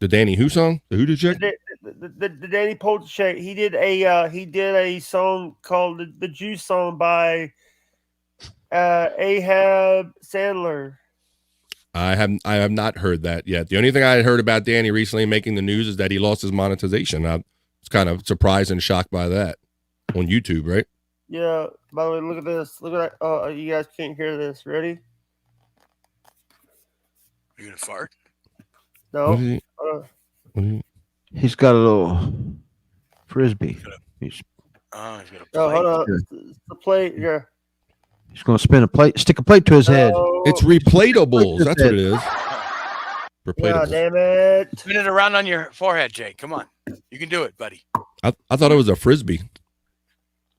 The Danny who song? The Who Check? The Danny Polchak. He did a song called the Juice Song by Ahab Sandler. I have not heard that yet. The only thing I had heard about Danny recently making the news is that he lost his monetization. I was kind of surprised and shocked by that on YouTube, right? Yeah. By the way, look at this. Look at that. Oh, you guys can't hear this. Ready? You gonna fart? No. He's got a little frisbee. He's got a plate. Oh, hold on. It's the plate here. He's going to spin a plate, stick a plate to his head. It's replatables. That's what it is. God damn it. Spin it around on your forehead, Jake. Come on. You can do it, buddy. I thought it was a frisbee.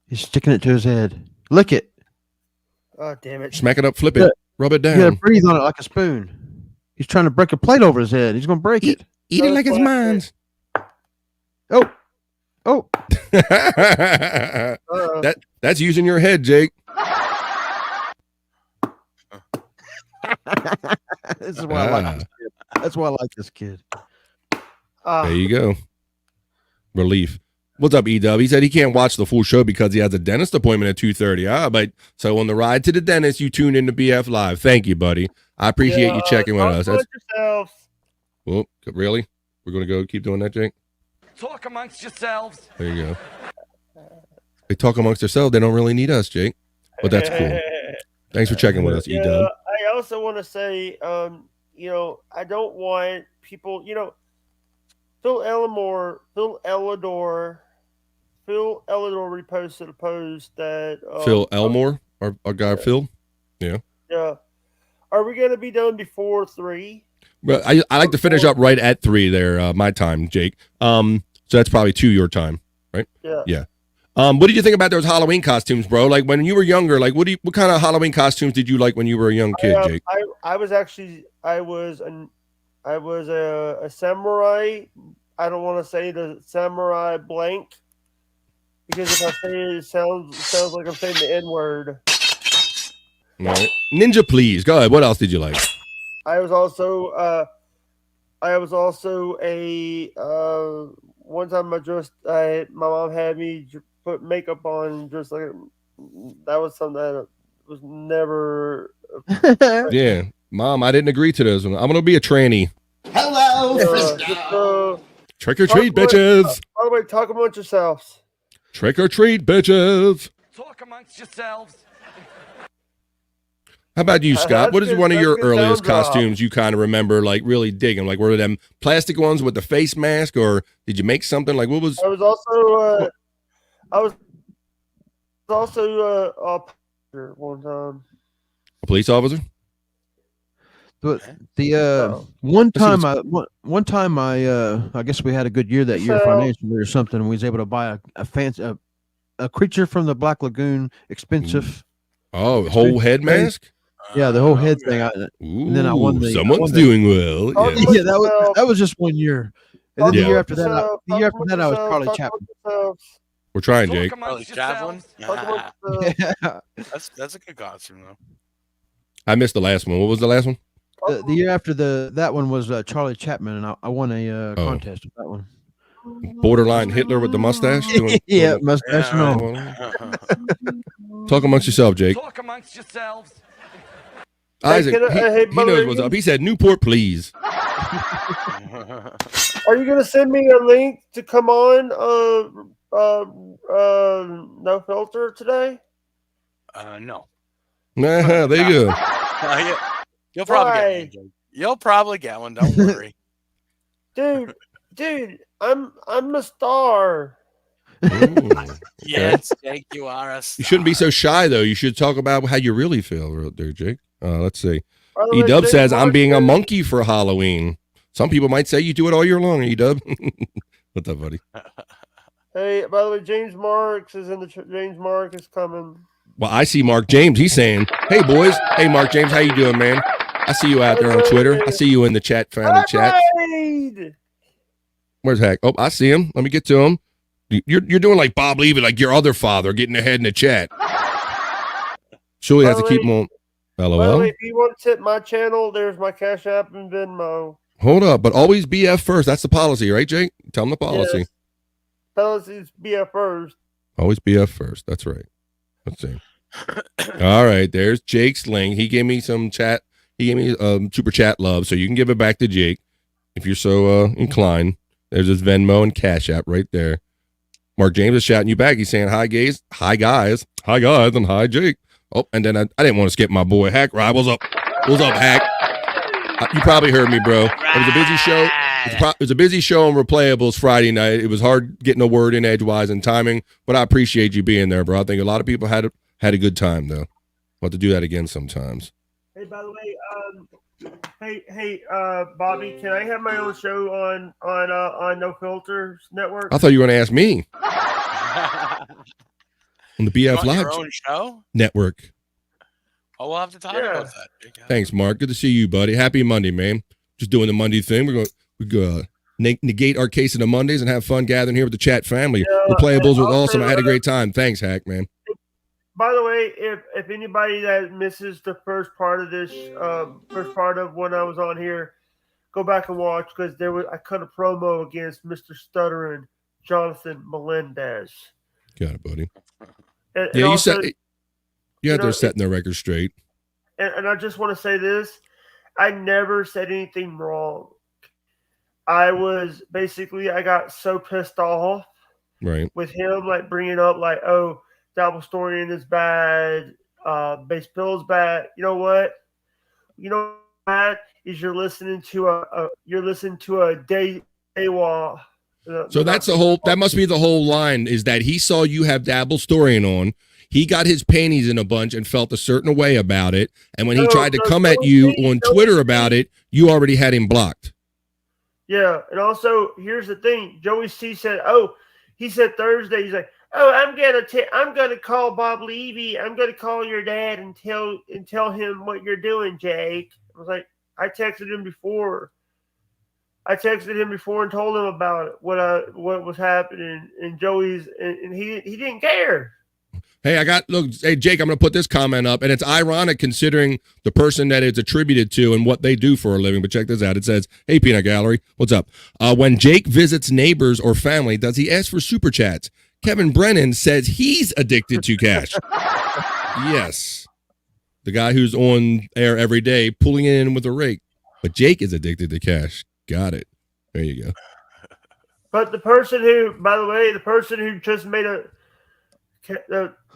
He's sticking it to his head. Lick it. Oh, damn it. Smack it up, flip it, rub it down. You got to breathe on it like a spoon. He's trying to break a plate over his head. He's going to break it. Eat it like it's mine. Oh. That's using your head, Jake. This is why I like this kid. That's why I like this kid. There you go. Relief. What's up, E-Dub? He said he can't watch the full show because he has a dentist appointment at 2:30. But so on the ride to the dentist, you tune into BF Live. Thank you, buddy. I appreciate you checking with us. Yourself. Well, really? We're going to go keep doing that, Jake? Talk amongst yourselves. There you go. They talk amongst themselves. They don't really need us, Jake. But that's cool. Thanks for checking with us, E-Dub. I also want to say, I don't want people, Phil Elidor reposted a post that Phil Elmore, our guy Phil. Yeah. Yeah. Are we going to be done before 3? Well, I like to finish up right at 3 there, my time, Jake. So that's probably 2 your time, right? Yeah. Yeah. What did you think about those Halloween costumes, bro? Like when you were younger, like what kind of Halloween costumes did you like when you were a young kid, Jake? I was a samurai. I don't want to say the samurai blank because if I say it, it sounds like I'm saying the N word. All right. Ninja, please go ahead. What else did you like? I was also a one time my mom had me put makeup on just like that was something that was never. Yeah, Mom, I didn't agree to this one. I'm gonna be a tranny. Hello, Trick or treat, bitches. By the way, talk amongst yourselves. Trick or treat, bitches. Talk amongst yourselves. How about you, Scott? That's What is good- one of that's your good earliest sound drop. costumes you kind of remember, like really digging? Like, were them plastic ones with the face mask, or did you make something? Like, what was? I was also a one time. A police officer? But the one time I guess we had a good year that year So- financially or something. We was able to buy a fancy a creature from the Black Lagoon, expensive. Oh, whole head mask? Yeah, the whole head thing. And then I won the. Someone's doing well. Talk Yeah. amongst yourselves. That was just 1 year. And then Yeah. the year after that, Talk I was amongst Charlie yourselves. Chaplin. We're trying, Jake. Charlie Chaplin. Talk amongst yourselves. That's a good costume though. I missed the last one. What was the last one? The year after that one was Charlie Chaplin, and I won a contest with that one. Borderline Hitler with the mustache? Yeah, mustache and all. Talk amongst yourself, Jake. Talk amongst yourselves. Isaac, can I- he hey, by the knows way, what's up. He said, Newport, please. Are you gonna send me a link to come on No Filter today? No. There you go. You'll probably Why? get one. Jake. You'll probably get one. Don't worry. Dude, I'm a star. Yes, Jake, you are a You star. shouldn't be so shy, though. You should talk about how you really feel right there, Jake. Let's see. By the way, E-Dub Jake says, I'm Mark being a says- monkey for Halloween. Some people might say you do it all year long, E-Dub. What's up, buddy? Hey, by the way, James Marks is in the James Mark is coming. Well, I see Mark James. He's saying, hey, boys. Hey, Mark James, how you doing, man? I see you out there on Twitter. I see you in the chat, family chat. Hey! Where's Hack? Oh, I see him. Let me get to him. You're doing like Bob Levy, like your other father, getting ahead in the chat. Surely has to keep him on. By the LOL. way, if you want to tip my channel, there's my Cash App and Venmo. Hold up, but always BF first. That's the policy, right, Jake? Tell them the policy. Yes. Policies BF first. Always BF first. That's right. Let's see. All right, there's Jake's link. He gave me some chat. He gave me super chat love, so you can give it back to Jake if you're so inclined. There's his Venmo and Cash App right there. Mark James is shouting you back. He's saying, hi, guys, and hi, Jake. Oh, and then I didn't want to skip my boy, Hack Ride. What's up? What's up, Hack? You probably heard me, bro. It was a busy show. It was a busy show on Replayables Friday night. It was hard getting a word in edgewise and timing, but I appreciate you being there, bro. I think a lot of people had a good time, though. We'll have to do that again sometimes. Hey, by the way, hey, Bobby, can I have my own show on No Filters Network? I thought you were going to ask me. On the BF Live your own show? Network. Oh, we'll have to talk about that. Jake. Thanks, Mark. Good to see you, buddy. Happy Monday, man. Just doing the Monday thing. We're going to negate our case of the Mondays and have fun gathering here with the chat family. Replayables was awesome. I had a great time. Thanks, Hack, man. By the way, if anybody that misses the first part of this, first part of when I was on here, go back and watch because I cut a promo against Mr. Stuttering Jonathan Melendez. Got it, buddy. And Yeah, also, you out there know, setting the record straight. and I just want to say this: I never said anything wrong. I got so pissed off Right. with him, like bringing up like, oh, Double Storian is bad, Base Bill is bad. You know what? You know what is you're listening to a Dewa. So that's the whole. That must be the whole line. Is that he saw you have Dabble Storian on. He got his panties in a bunch and felt a certain way about it. And when he tried to come at you on Twitter about it, you already had him blocked. Yeah, and also here's the thing: Joey C said, "Oh, he said Thursday. He's like, oh, I'm gonna call Bob Levy. I'm gonna call your dad and tell him what you're doing, Jake." I was like, I texted him before. I texted him before and told him about it, what was happening, and Joey's, and he didn't care. Hey, hey, Jake, I'm going to put this comment up, and it's ironic considering the person that it's attributed to and what they do for a living, but check this out. It says, hey, Peanut Gallery, what's up? When Jake visits neighbors or family, does he ask for super chats? Kevin Brennan says he's addicted to cash. Yes. The guy who's on air every day pulling it in with a rake. But Jake is addicted to cash. Got it. There you go. But the person who, by the way, just made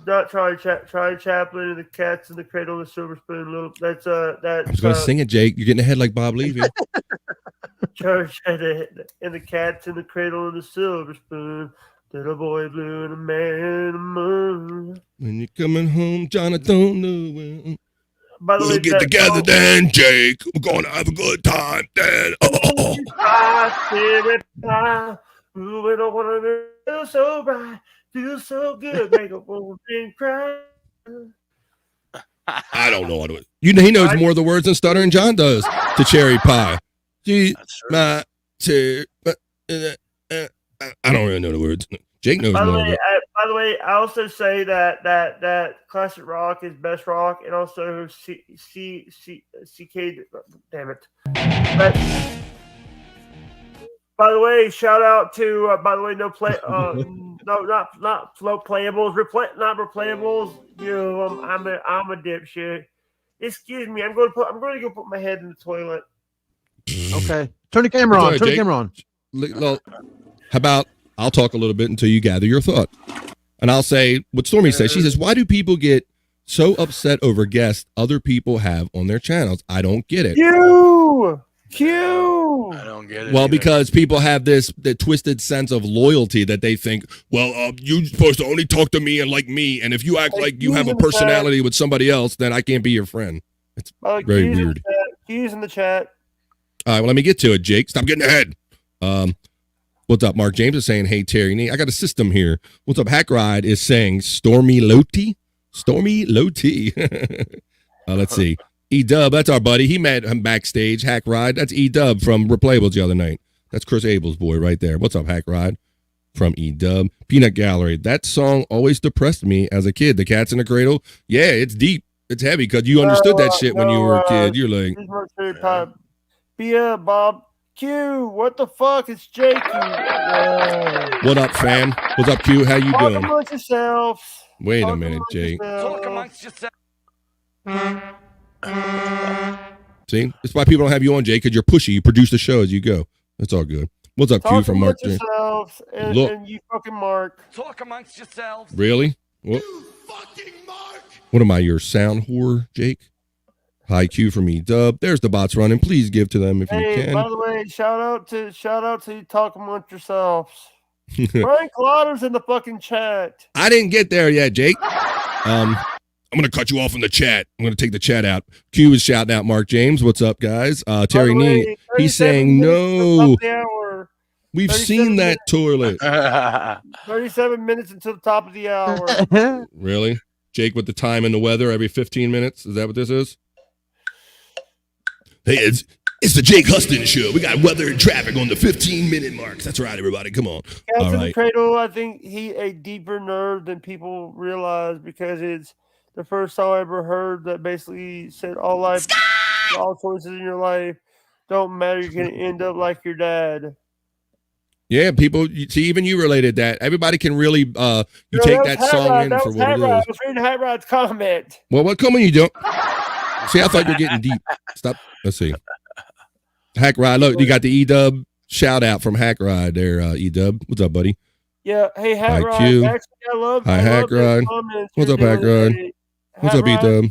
not Charlie Chaplin and the Cats in the Cradle and the Silver Spoon. That's I was going to sing it, Jake. You're getting ahead like Bob Levy. Church and the Cats in the Cradle and the Silver Spoon. Little boy blue and a man in the moon. When you're coming home, John, I don't know when. By the way, we'll get together then, Jake. We're going to have a good time then. Ooh, we don't want to feel so bright, feel so good, make a woman cry. I don't know what it was. He knows more of the words than Stuttering John does to Cherry Pie. I don't really know the words. Jake knows more of it. By the way, I also say that classic rock is best rock, and also CK. Damn it! But by the way, shout out to not flow playables, not replayables. You know, I'm a dipshit. Excuse me, I'm going to go put my head in the toilet. Okay, turn the camera on. Turn the camera on. Well, how about I'll talk a little bit until you gather your thought. And I'll say what Stormy says. She says, why do people get so upset over guests other people have on their channels? I don't get it. Q. I don't get it. Well, either. because people have the twisted sense of loyalty that they think, well, you're supposed to only talk to me and like me. And if you act like you have a personality with somebody else, then I can't be your friend. It's very weird. Q's in the chat. All right, well, let me get to it, Jake. Stop getting ahead. What's up? Mark James is saying, hey, Terry Nee. I got a system here. What's up? Hack Ride is saying Stormy Loti. Let's see. E-Dub, that's our buddy. He met him backstage. Hack Ride. That's E-Dub from Replayables the other night. That's Chris Abel's boy right there. What's up, Hack Ride? From E-Dub. Peanut Gallery. That song always depressed me as a kid. The Cats in the Cradle. Yeah, it's deep. It's heavy because you understood that shit when you were a kid. You're like, yeah, Bob. Q, what the fuck? It's Jake. what up, fam? What's up, Q? How you Talk doing? amongst yourselves. Wait a minute, Jake. Talk amongst yourselves. See? That's why people don't have you on, Jake, because you're pushy. You produce the show as you go. That's all good. What's up, Q from Mark? Yourselves and, Look. and you fucking Mark. Talk amongst yourselves. Really? What? You fucking Mark. What am I, your sound whore, Jake? Hi, Q from E-Dub. There's the bots running. Please give to them if you can. By the way, shout out to you. Talk amongst yourselves. Brian Collatter's in the fucking chat. I didn't get there yet, Jake. I'm gonna cut you off in the chat. I'm gonna take the chat out. Q is shouting out Mark James. What's up, guys? Terry Nee. He's saying no. We've seen that toilet. 37 minutes until the top of the hour. Really? Jake with the time and the weather every 15 minutes? Is that what this is? Hey, it's the Jake Husdon show. We got weather and traffic on the 15-minute mark. That's right, everybody. Come on. Cats All in right. the Cradle, I think he a deeper nerd than people realize because it's the first song I ever heard that basically said all choices in your life don't matter. You're going to end up like your dad. Yeah, people, see, even you related that. Everybody can really, you take that song in for what it is. I was reading Hat Rod's comment. Well, what comment you don't? See, I thought you were getting deep. Stop. Let's see. Hack Ride. Look, you got the E-Dub shout out from Hack Ride there, E-Dub. What's up, buddy? Yeah. Hey, Hat Rod. Q. Actually, I love Hack Ride. What's up, Hack Ride? What's up, E-Dub?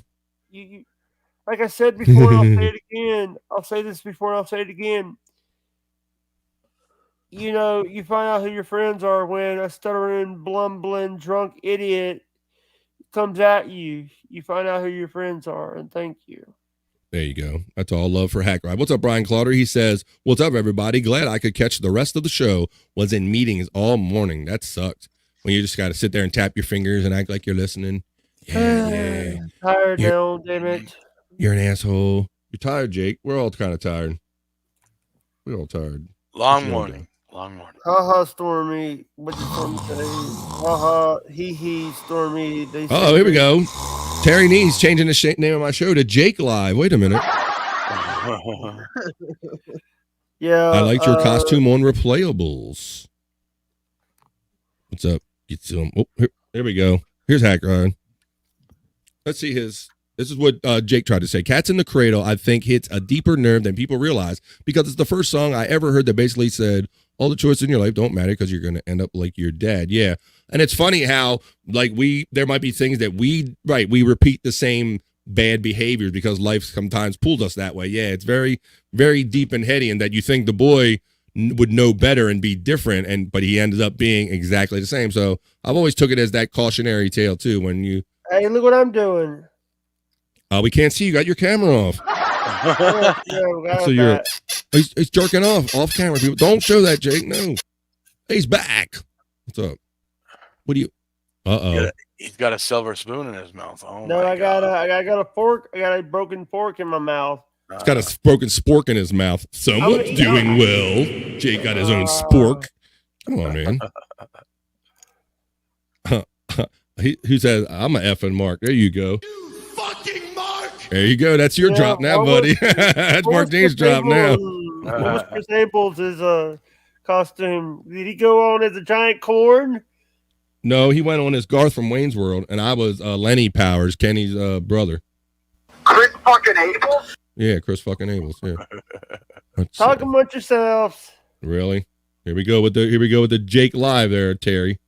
Like I said before, I'll say it again. I'll say this before and I'll say it again. You know, you find out who your friends are when a stuttering, blumbling, drunk idiot comes at you. You find out who your friends are, and thank you. There you go. That's all love for Hack Ride. What's up, Brian Clotter? He says, what's up, everybody? Glad I could catch the rest of the show. Was in meetings all morning. That sucked. When you just got to sit there and tap your fingers and act like you're listening. Yeah. Tired now, damn it. You're an asshole. You're tired, Jake. We're all kind of tired. We're all tired. Long morning. Long morning. Ha Stormy. What did Stormy say? He, Stormy. They Oh, here we go. Terry Nees changing the name of my show to Jake Live. Wait a minute. Yeah. I liked your costume on Replayables. What's up? Get some. Oh, here we go. Here's Hack Ryan. Let's see his. This is what Jake tried to say. Cats in the Cradle, I think, hits a deeper nerve than people realize because it's the first song I ever heard that basically said, all the choices in your life don't matter because you're going to end up like your dad. Yeah. And it's funny how, like, there might be things that we repeat the same bad behaviors because life sometimes pulls us that way. Yeah. It's very, very deep and heady, and that you think the boy would know better and be different, but he ended up being exactly the same. So I've always took it as that cautionary tale, too, when you. Hey, look what I'm doing. We can't see. You got your camera off. So he's jerking off camera. People, don't show that, Jake. No, he's back. What's up? What do you? He's got a silver spoon in his mouth. Oh no, my I got a fork. I got a broken fork in my mouth. He's got a broken spork in his mouth. Someone's doing well. Jake got his own spork. Come on, man. Who says I'm an effing Mark? There you go. There you go. That's your drop now, buddy. That's Mark James' drop now. What was Chris Abels' costume? Did he go on as a giant corn? No, he went on as Garth from Wayne's World, and I was Lenny Powers, Kenny's brother. Chris fucking Abels? Yeah, Chris fucking Abels. Yeah. Talk amongst yourselves. Really? Here we go with the Jake Live there, Terry.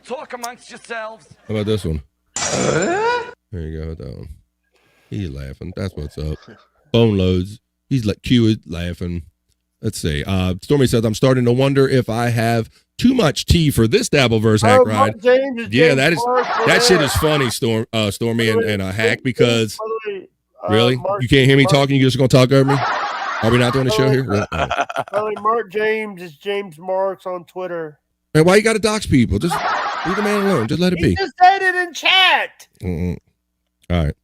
Talk amongst yourselves. How about this one? There you go with that one. He's laughing. That's what's up. Bone loads. He's like cute laughing. Let's see. Stormy says, I'm starting to wonder if I have too much tea for this Dabbleverse Hack Ride. Yeah, that shit is funny, Stormy and Hack, because really? You can't hear me talking? You're just gonna talk over me? Are we not doing the show here? Mark James is James Marks on Twitter. Man, why you gotta dox people? Just leave the man alone. Just let it be. He just said it in chat. All right.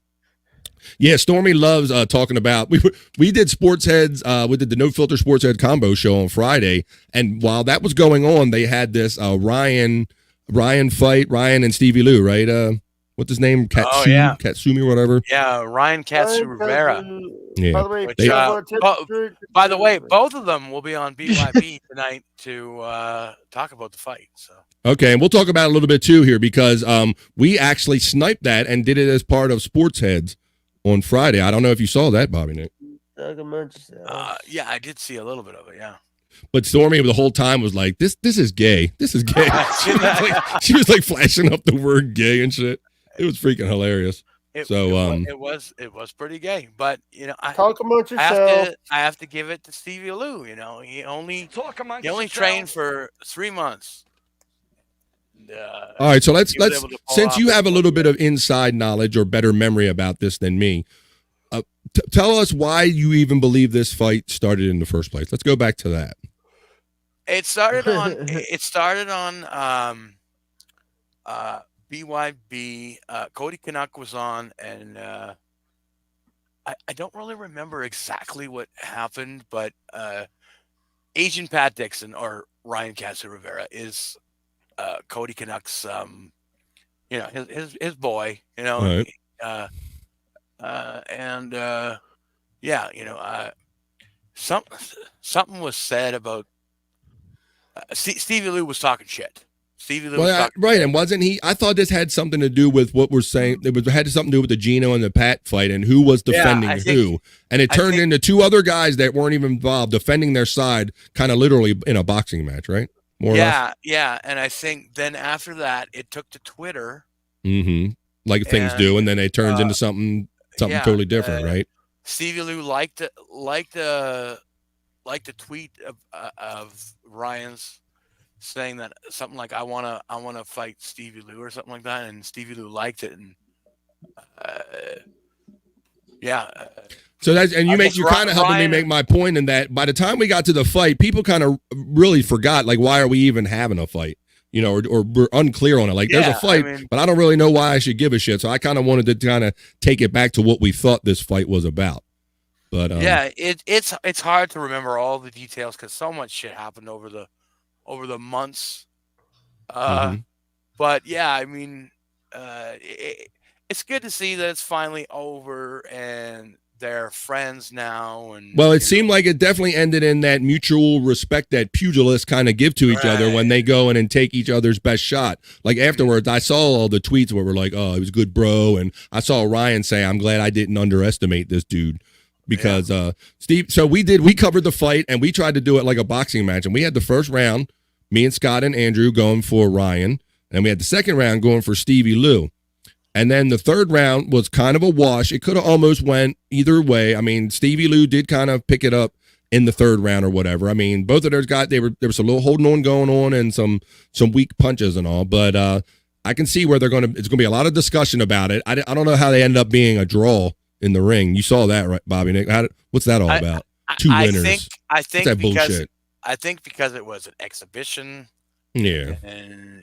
Yeah, Stormy loves talking about. We did Sports Heads. We did the No Filter Sports Head combo show on Friday, and while that was going on, they had this Ryan fight. Ryan and Stevie Lou, right? What's his name? Katsumi or whatever. Yeah, Ryan Katsu Rivera. Yeah. By the way, both of them will be on BYB tonight to talk about the fight. So. Okay, and we'll talk about it a little bit too here because we actually sniped that and did it as part of Sports Heads on Friday. I don't know if you saw that, Bobby Nick. Yeah, I did see a little bit of it. Yeah. But Stormy the whole time was like, "This is gay. This is gay." She was like flashing up the word "gay" and shit. It was freaking hilarious. It was pretty gay, but I talk amongst yourself. I have to give it to Stevie Lou. He only trained for 3 months. All right, so let's since you have a little bit of inside knowledge or better memory about this than me, tell us why you even believe this fight started in the first place. Let's go back to that. It started on BYB. Cody Canuck was on, and I don't really remember exactly what happened, but Asian Pat Dixon or Ryan Katsu Rivera is Cody Canuck's his boy, Right. Something was said about Stevie Lou was talking shit. Stevie Lou was talking right, and wasn't he? I thought this had something to do with what we're saying. It had something to do with the Gino and the Pat fight and who was defending who. And it turned into two other guys that weren't even involved defending their side, kind of literally in a boxing match, right? More or less. Yeah, and I think then after that, it took to Twitter. Mm-hmm. Like things do, and then it turns into something totally different, right? Stevie Lou liked the tweet of Ryan's saying that something like I wanna fight Stevie Lou or something like that, and Stevie Lou liked it, and So that's you're kind of helping me make my point in that by the time we got to the fight, people kind of really forgot, like, why are we even having a fight? Or we're unclear on it. Like, there's a fight, but I don't really know why I should give a shit. So I kind of wanted to kind of take it back to what we thought this fight was about. But yeah, it's hard to remember all the details because so much shit happened over the months. But yeah, I mean, it's good to see that it's finally over and they're friends now. And well, it seemed like it definitely ended in that mutual respect that pugilists kind of give to each other when they go in and take each other's best shot. Like afterwards, I saw all the tweets where we're like, "Oh, it was good, bro," and I saw Ryan say, "I'm glad I didn't underestimate this dude." Because Steve, so we covered the fight and we tried to do it like a boxing match, and we had the first round, me and Scott and Andrew going for Ryan, and we had the second round going for Stevie Lou. And then the third round was kind of a wash. It could have almost went either way. I mean, Stevie Lou did kind of pick it up in the third round or whatever. I mean, both of those guys, there was a little holding on going on and some weak punches and all. But I can see where it's going to be a lot of discussion about it. I don't know how they ended up being a draw in the ring. You saw that, right, Bobby Nick? What's that all about? Two winners. I think that because bullshit? I think because it was an exhibition. Yeah. And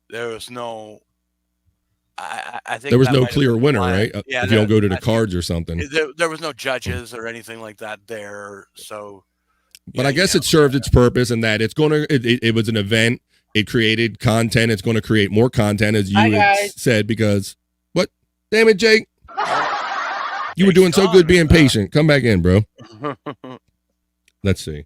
there was no. I think there was that no might have clear been winner, why- right? Yeah, If you don't go to the cards or something. there was no judges or anything like that there. So, But I guess it served its purpose in that it was an event. It created content. It's going to create more content, as you had said, because what? Damn it, Jake. You were doing so good being patient. Come back in, bro. Let's see.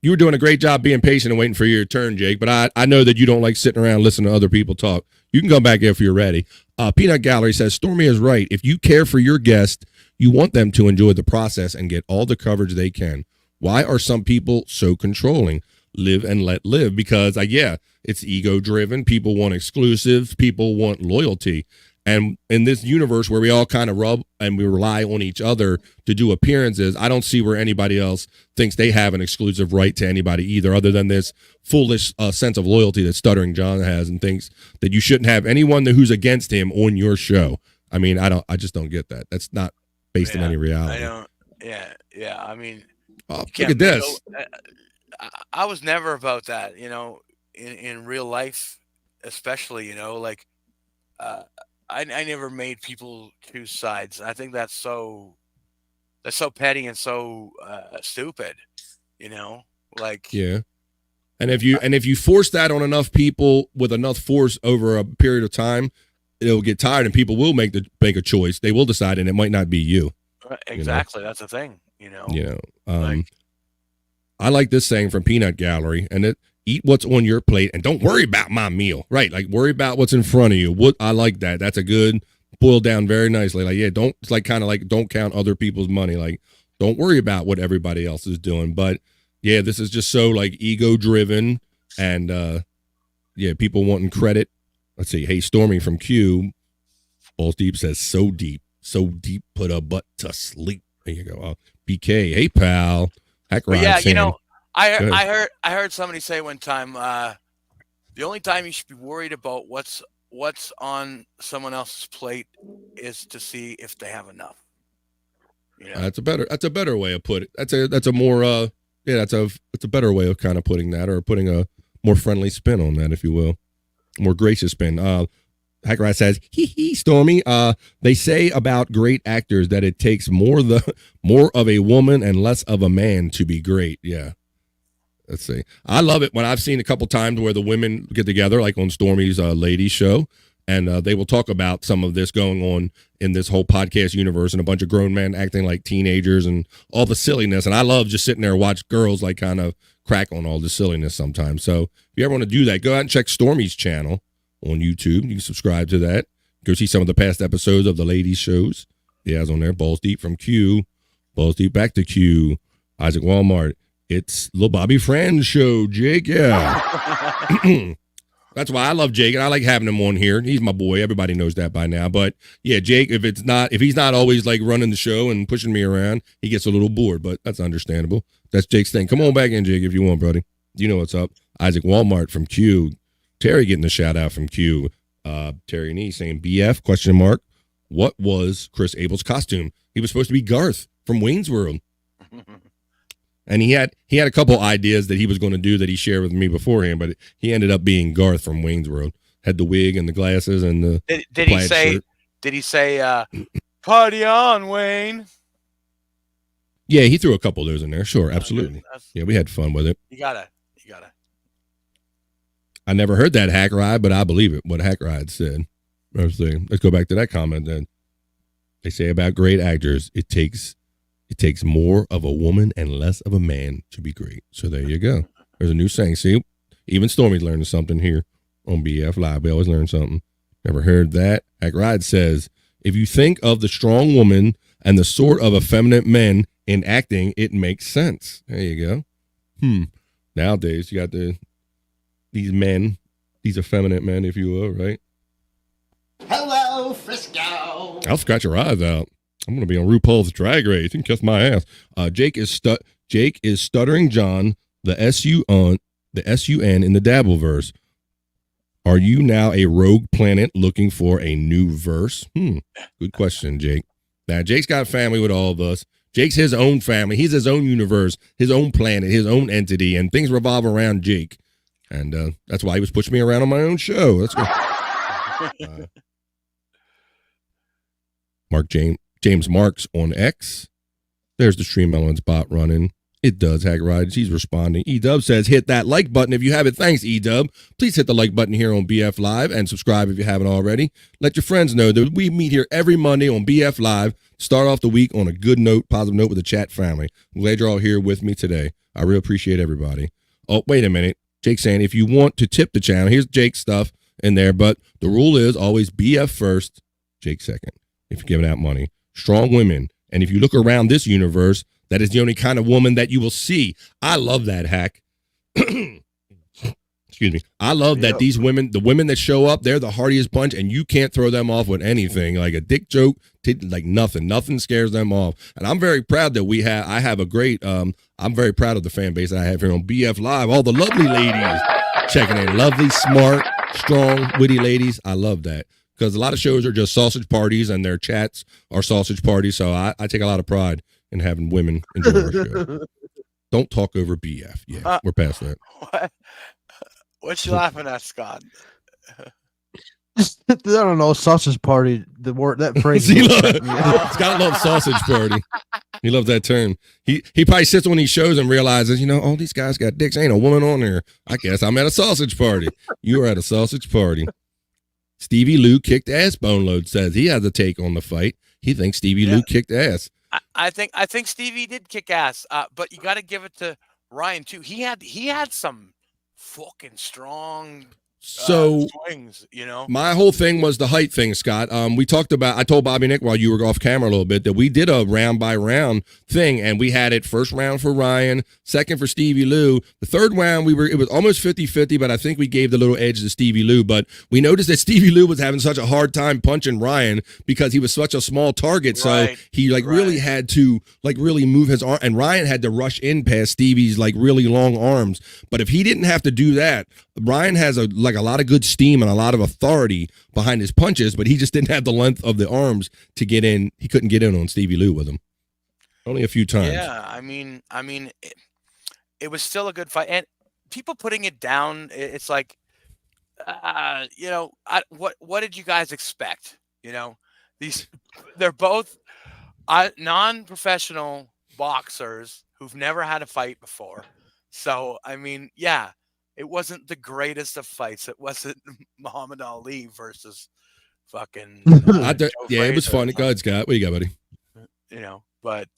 You were doing a great job being patient and waiting for your turn, Jake, but I know that you don't like sitting around listening to other people talk. You can come back if you're ready. Peanut Gallery says, Stormy is right. If you care for your guest, you want them to enjoy the process and get all the coverage they can. Why are some people so controlling? Live and let live. Because, it's ego-driven. People want exclusives. People want loyalty. And in this universe where we all kind of rub and we rely on each other to do appearances, I don't see where anybody else thinks they have an exclusive right to anybody either, other than this foolish sense of loyalty that Stuttering John has and thinks that you shouldn't have anyone who's against him on your show. I mean, I just don't get that. That's not based on any reality. I don't. Yeah. I mean, look at this. I was never about that. In real life, especially. I never made people choose sides. I think that's so petty and so stupid, Yeah. And if you force that on enough people with enough force over a period of time, it'll get tired and people will make a choice. They will decide, and it might not be you. Exactly. That's the thing, I like this saying from Peanut Gallery, and eat what's on your plate and don't worry about my meal. Right. Like worry about what's in front of you. I like that. That's a good boiled down very nicely. Like, it's like kind of like don't count other people's money. Like don't worry about what everybody else is doing. But this is just so like ego driven and people wanting credit. Let's see. Hey, Stormy from Q. Balls Deep says so deep, put a butt to sleep. There you go. BK. Hey, pal. Heck, Ryan. I heard somebody say one time, the only time you should be worried about what's on someone else's plate is to see if they have enough. That's a better way of putting it. That's a more that's a better way of kind of putting that, or putting a more friendly spin on that, if you will, more gracious spin. Hackrat says, hee, Stormy. They say about great actors that it takes more of a woman and less of a man to be great. Yeah. Let's see. I love it when I've seen a couple times where the women get together, like on Stormy's ladies show, and they will talk about some of this going on in this whole podcast universe, and a bunch of grown men acting like teenagers and all the silliness. And I love just sitting there and watch girls like kind of crack on all the silliness sometimes. So if you ever want to do that, go out and check Stormy's channel on YouTube. You can subscribe to that. Go see some of the past episodes of the ladies shows. He has on there. Balls Deep from Q. Balls Deep back to Q. Isaac Walmart. It's Lil Bobby Fran's show, Jake. Yeah. That's why I love Jake, and I like having him on here. He's my boy. Everybody knows that by now. But yeah, Jake, if he's not always like running the show and pushing me around, he gets a little bored, but that's understandable. That's Jake's thing. Come on back in, Jake, if you want, buddy. You know what's up. Isaac Walmart from Q. Terry getting a shout out from Q. Terry and E saying BF ? What was Chris Abel's costume? He was supposed to be Garth from Wayne's World. And he had a couple ideas that he was going to do that he shared with me beforehand, but he ended up being Garth from Wayne's World. Had the wig and the glasses and the Did he say party on, Wayne? Yeah, he threw a couple of those in there. Sure, absolutely. Yeah, we had fun with it. You gotta. I never heard that hack ride, but I believe it. What hack ride said. Let's go back to that comment then. They say about great actors, it takes more of a woman and less of a man to be great. So there you go. There's a new saying. See, even Stormy's learning something here on BF Live. We always learn something. Never heard that. Hack ride says, if you think of the strong woman and the sort of effeminate men in acting, it makes sense. There you go. Nowadays, you got these men, these effeminate men, if you will, right? Hello, Frisco. I'll scratch your eyes out. I'm gonna be on RuPaul's Drag Race. You can kiss my ass. Jake is stuttering John, the SUN in the Dabbleverse. Are you now a rogue planet looking for a new verse? Good question, Jake. Now, Jake's got a family with all of us. Jake's his own family. He's his own universe, his own planet, his own entity, and things revolve around Jake. And that's why he was pushing me around on my own show. That's good. James Marks on X. There's the Stream Elements bot running. It does, Hack Rides. He's responding. E-Dub says, hit that like button if you haven't. Thanks, E-Dub. Please hit the like button here on BF Live and subscribe if you haven't already. Let your friends know that we meet here every Monday on BF Live. Start off the week on a good note, positive note with the chat family. I'm glad you're all here with me today. I really appreciate everybody. Oh, wait a minute. Jake's saying, if you want to tip the channel, here's Jake's stuff in there, but the rule is always BF first, Jake second, if you're giving out money. Strong women. And if you look around this universe, that is the only kind of woman that you will see. I love that, Hack. Excuse me. I love that these women, the women that show up, they're the hardiest bunch, and you can't throw them off with anything. Like a dick joke, like nothing. Nothing scares them off. And I'm very proud that I have a great, I'm very proud of the fan base I have here on BF Live. All the lovely ladies checking in. Lovely, smart, strong, witty ladies. I love that. Because a lot of shows are just sausage parties, and their chats are sausage parties. So I take a lot of pride in having women enjoy our show. Don't talk over BF. Yeah, we're past that. What you laughing at, Scott? I don't know, sausage party. The word that phrase. Scott loves sausage party. He loves that term. He probably sits on these shows and realizes, all these guys got dicks. Ain't a woman on there. I guess I'm at a sausage party. You are at a sausage party. Stevie Lou kicked ass. Boneload says he has a take on the fight. He thinks Stevie Lou kicked ass. I think Stevie did kick ass, but you got to give it to Ryan too. He had some fucking strong swings, My whole thing was the height thing, Scott. I told Bobby Nick while you were off camera a little bit that we did a round by round thing, and we had it first round for Ryan, second for Stevie Lou. The third round it was almost 50-50, but I think we gave the little edge to Stevie Lou. But we noticed that Stevie Lou was having such a hard time punching Ryan because he was such a small target. So he really had to really move his arm, and Ryan had to rush in past Stevie's really long arms. But if he didn't have to do that, Ryan has a lot of good steam and a lot of authority behind his punches, but he just didn't have the length of the arms to get in. He couldn't get in on Stevie Lou with him. Only a few times. Yeah, I mean, it was still a good fight, and people putting it down. It's like, what did you guys expect? They're both non-professional boxers who've never had a fight before. So I mean, yeah. It wasn't the greatest of fights. It wasn't Muhammad Ali versus fucking. It was fun. Go ahead, Scott. What you got, buddy? But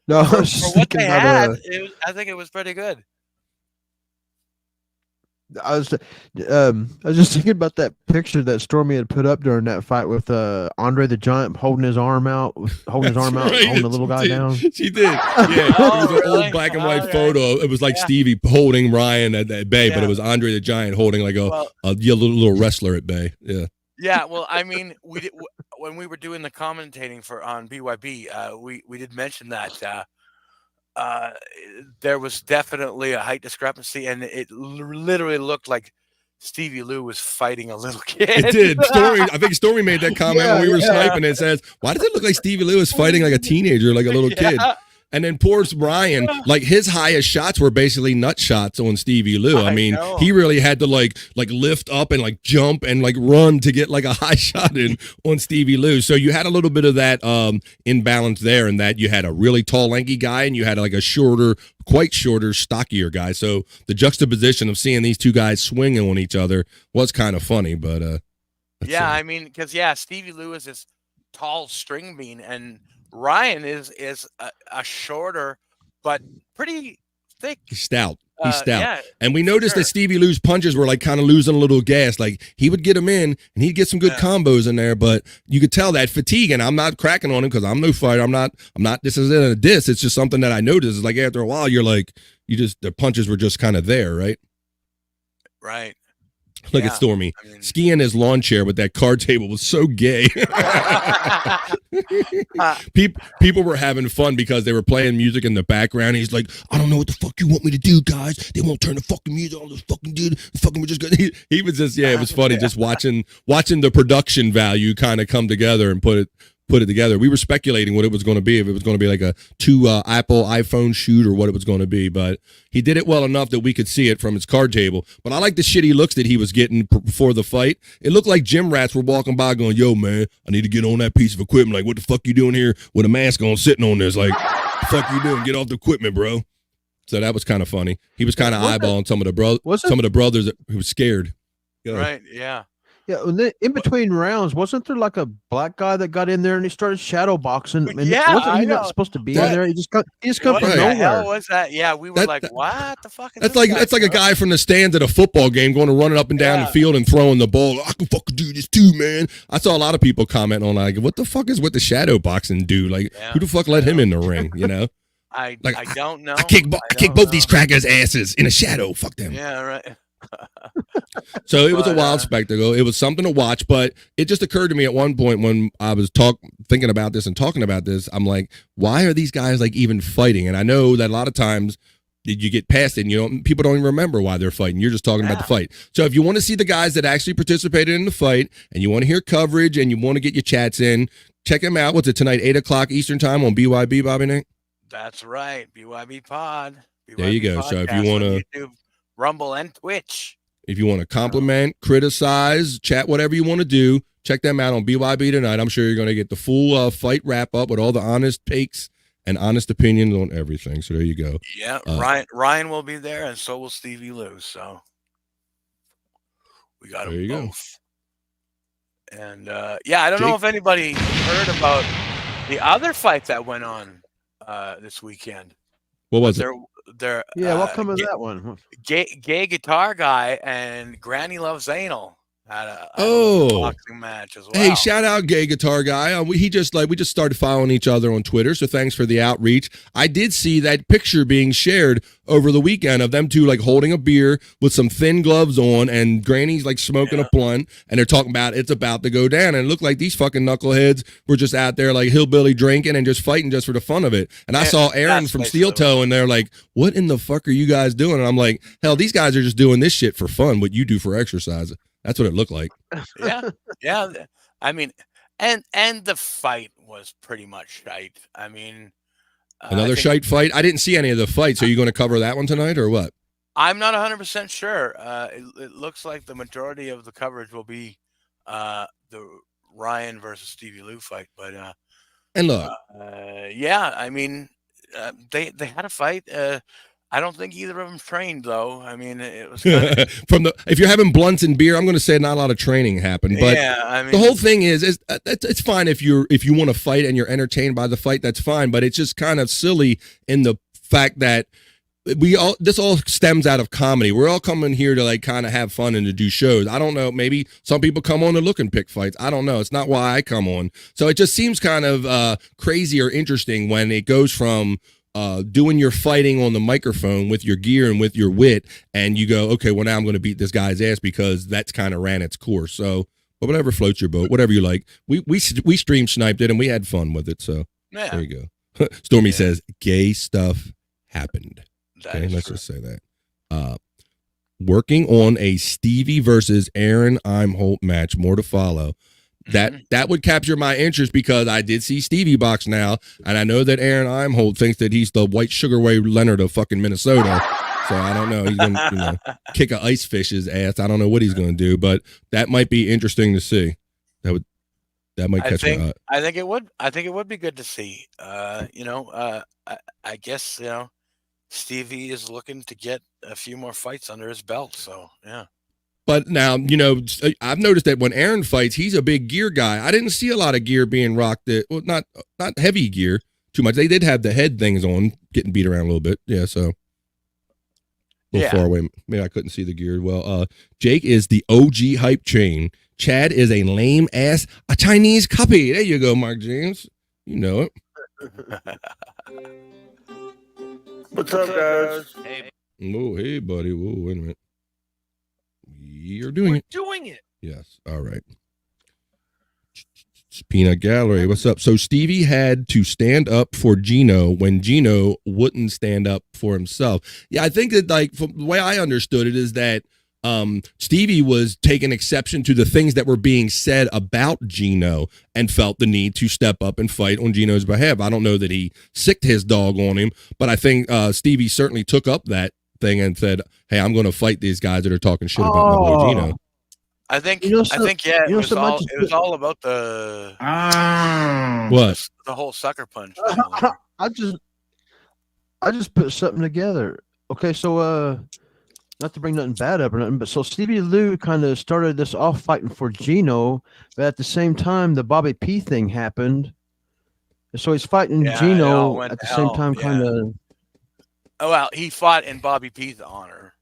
no, for what they had, I think it was pretty good. I was just thinking about that picture that Stormy had put up during that fight with Andre the Giant holding his arm out, holding the little guy down. She did. Yeah, it was an old black and white photo. It was like Stevie holding Ryan at bay, but it was Andre the Giant holding a little wrestler at bay. Yeah. Yeah, well, I mean, when we were doing the commentating on BYB, we did mention that. There was definitely a height discrepancy, and it literally looked like Stevie Lou was fighting a little kid. It did. I think Stormy made that comment when we were sniping. It says, "Why does it look like Stevie Lou is fighting like a teenager, like a little kid?" And then poor Ryan, like his highest shots were basically nut shots on Stevie Lou. I mean, he really had to like lift up and like jump and like run to get like a high shot in on Stevie Lou. So you had a little bit of that imbalance there, in that you had a really tall, lanky guy and you had like a shorter, quite shorter, stockier guy. So the juxtaposition of seeing these two guys swinging on each other was kind of funny. But yeah, I mean, because Stevie Lou is this tall string bean, and Ryan is a shorter but pretty thick. He's stout. He's stout. Yeah, and we noticed that Stevie Lou's punches were like kind of losing a little gas. Like he would get them in and he'd get some good combos in there, but you could tell that fatigue. And I'm not cracking on him because I'm no fighter. I'm not, this isn't a diss. It's just something that I noticed. It's like after a while, you're like, the punches were just kind of there, right? Right. Look at Stormy skiing his lawn chair with that card table was so gay. People were having fun because they were playing music in the background. He's like, I don't know what the fuck you want me to do, guys. They won't turn the fucking music on. This fucking dude, we're just gonna. He was just, it was funny just watching the production value kind of come together and put it together. We were speculating what it was going to be, if it was going to be like a Apple iPhone shoot or what it was going to be, but he did it well enough that we could see it from his card table. But I like the shitty looks that he was getting before the fight. It looked like gym rats were walking by going, yo, man, I need to get on that piece of equipment. Like, what the fuck you doing here with a mask on sitting on this? Like, what the fuck you doing? Get off the equipment, bro. So that was kind of funny. He was kind of eyeballing some of the brothers who was scared. Right, yeah. Yeah, in between rounds, wasn't there like a black guy that got in there and he started shadow boxing? And wasn't he not supposed to be in there? He just come from What the nowhere. hell was that? Yeah, we were like, what the fuck is That's this like guy, a guy from the stands at a football game going to run it up and down the field and throwing the ball. I can fucking do this too, man. I saw a lot of people comment on like, what the fuck is with the shadow boxing dude? Like, who the fuck let him in the ring? You know? I don't know. I kick both these crackers' asses in a shadow. Fuck them. Yeah, right. So it was a wild spectacle. It was something to watch, but it just occurred to me at one point when I was thinking about this and talking about this, I'm like, why are these guys like even fighting? And I know that a lot of times you get past it and people don't even remember why they're fighting. You're just talking about the fight. So if you want to see the guys that actually participated in the fight and you want to hear coverage and you want to get your chats in, check them out. What's it tonight? 8:00 Eastern time on BYB, Bobby Nate? That's right. BYB Pod. BYB there you go. So if you want to YouTube, Rumble and Twitch. If you want to compliment, criticize, chat, whatever you want to do, check them out on BYB tonight. I'm sure you're going to get the full fight wrap up with all the honest takes and honest opinions on everything. So there you go. Yeah, Ryan will be there, and so will Stevie Lou. So we got them both. And I don't know if anybody heard about the other fight that went on this weekend. What was it? What come of that one? Gay guitar guy and Granny Loves Anal had a boxing match as well. Hey, shout out Gay Guitar Guy. We just started following each other on Twitter, so thanks for the outreach. I did see that picture being shared over the weekend of them two like holding a beer with some thin gloves on, and Granny's like smoking a blunt, and they're talking about it's about to go down, and it looked like these fucking knuckleheads were just out there like hillbilly drinking and just fighting just for the fun of it. And I saw Aaron from Steel Toe, and they're like, "What in the fuck are you guys doing?" And I'm like, "Hell, these guys are just doing this shit for fun. What you do for exercise." That's what it looked like. Yeah. I mean, and the fight was pretty much shite. I mean, another shite fight. I didn't see any of the fights. Are you going to cover that one tonight or what? I'm not 100% sure. It looks like the majority of the coverage will be the Ryan versus Stevie Lou fight. But and look, I mean, they had a fight. I don't think either of them trained, though. I mean, it was kind of... if you're having blunts and beer, I'm going to say not a lot of training happened. But I mean, the whole thing is it's fine if you want to fight and you're entertained by the fight. That's fine. But it's just kind of silly in the fact that this all stems out of comedy. We're all coming here to like kind of have fun and to do shows. I don't know. Maybe some people come on to look and pick fights. I don't know. It's not why I come on. So it just seems kind of crazy or interesting when it goes from doing your fighting on the microphone with your gear and with your wit, and you go, okay, well now I'm going to beat this guy's ass because that's kind of ran its course. So, but whatever floats your boat, whatever you like. We stream sniped it and we had fun with it. So there you go. Stormy says gay stuff happened. Okay, let's just say that. Working on a Stevie versus Aaron Imholt match. More to follow. That would capture my interest because I did see Stevie box now, and I know that Aaron Imholt thinks that he's the White Sugar Ray Leonard of fucking Minnesota. So I don't know. He's gonna kick a ice fish's ass. I don't know what he's gonna do, but that might be interesting to see. That might catch my eye. I think it would. I think it would be good to see. I guess Stevie is looking to get a few more fights under his belt. So yeah. But now, I've noticed that when Aaron fights, he's a big gear guy. I didn't see a lot of gear being rocked. Well, not heavy gear too much. They did have the head things on, getting beat around a little bit. Yeah, so a little far away. Maybe I couldn't see the gear well. Jake is the OG hype train. Chad is a lame ass, a Chinese copy. There you go, Mark James. You know it. What's up, guys? Hey. Oh, hey, buddy. Whoa, wait a minute. You're doing it. Doing it. Yes. All right. Peanut Gallery. What's up? So Stevie had to stand up for Gino when Gino wouldn't stand up for himself. Yeah, I think that from the way I understood it is that Stevie was taking exception to the things that were being said about Gino and felt the need to step up and fight on Gino's behalf. I don't know that he sicked his dog on him, but I think Stevie certainly took up that thing and said, "Hey, I'm going to fight these guys that are talking shit about my boy Gino." I think it was all about the what? The whole sucker punch. I just put something together. Okay, so not to bring nothing bad up or nothing, but so Stevie Lou kind of started this off fighting for Gino, but at the same time the Bobby P thing happened. So he's fighting Gino at the same time, kind of. Oh well, he fought in Bobby P's honor.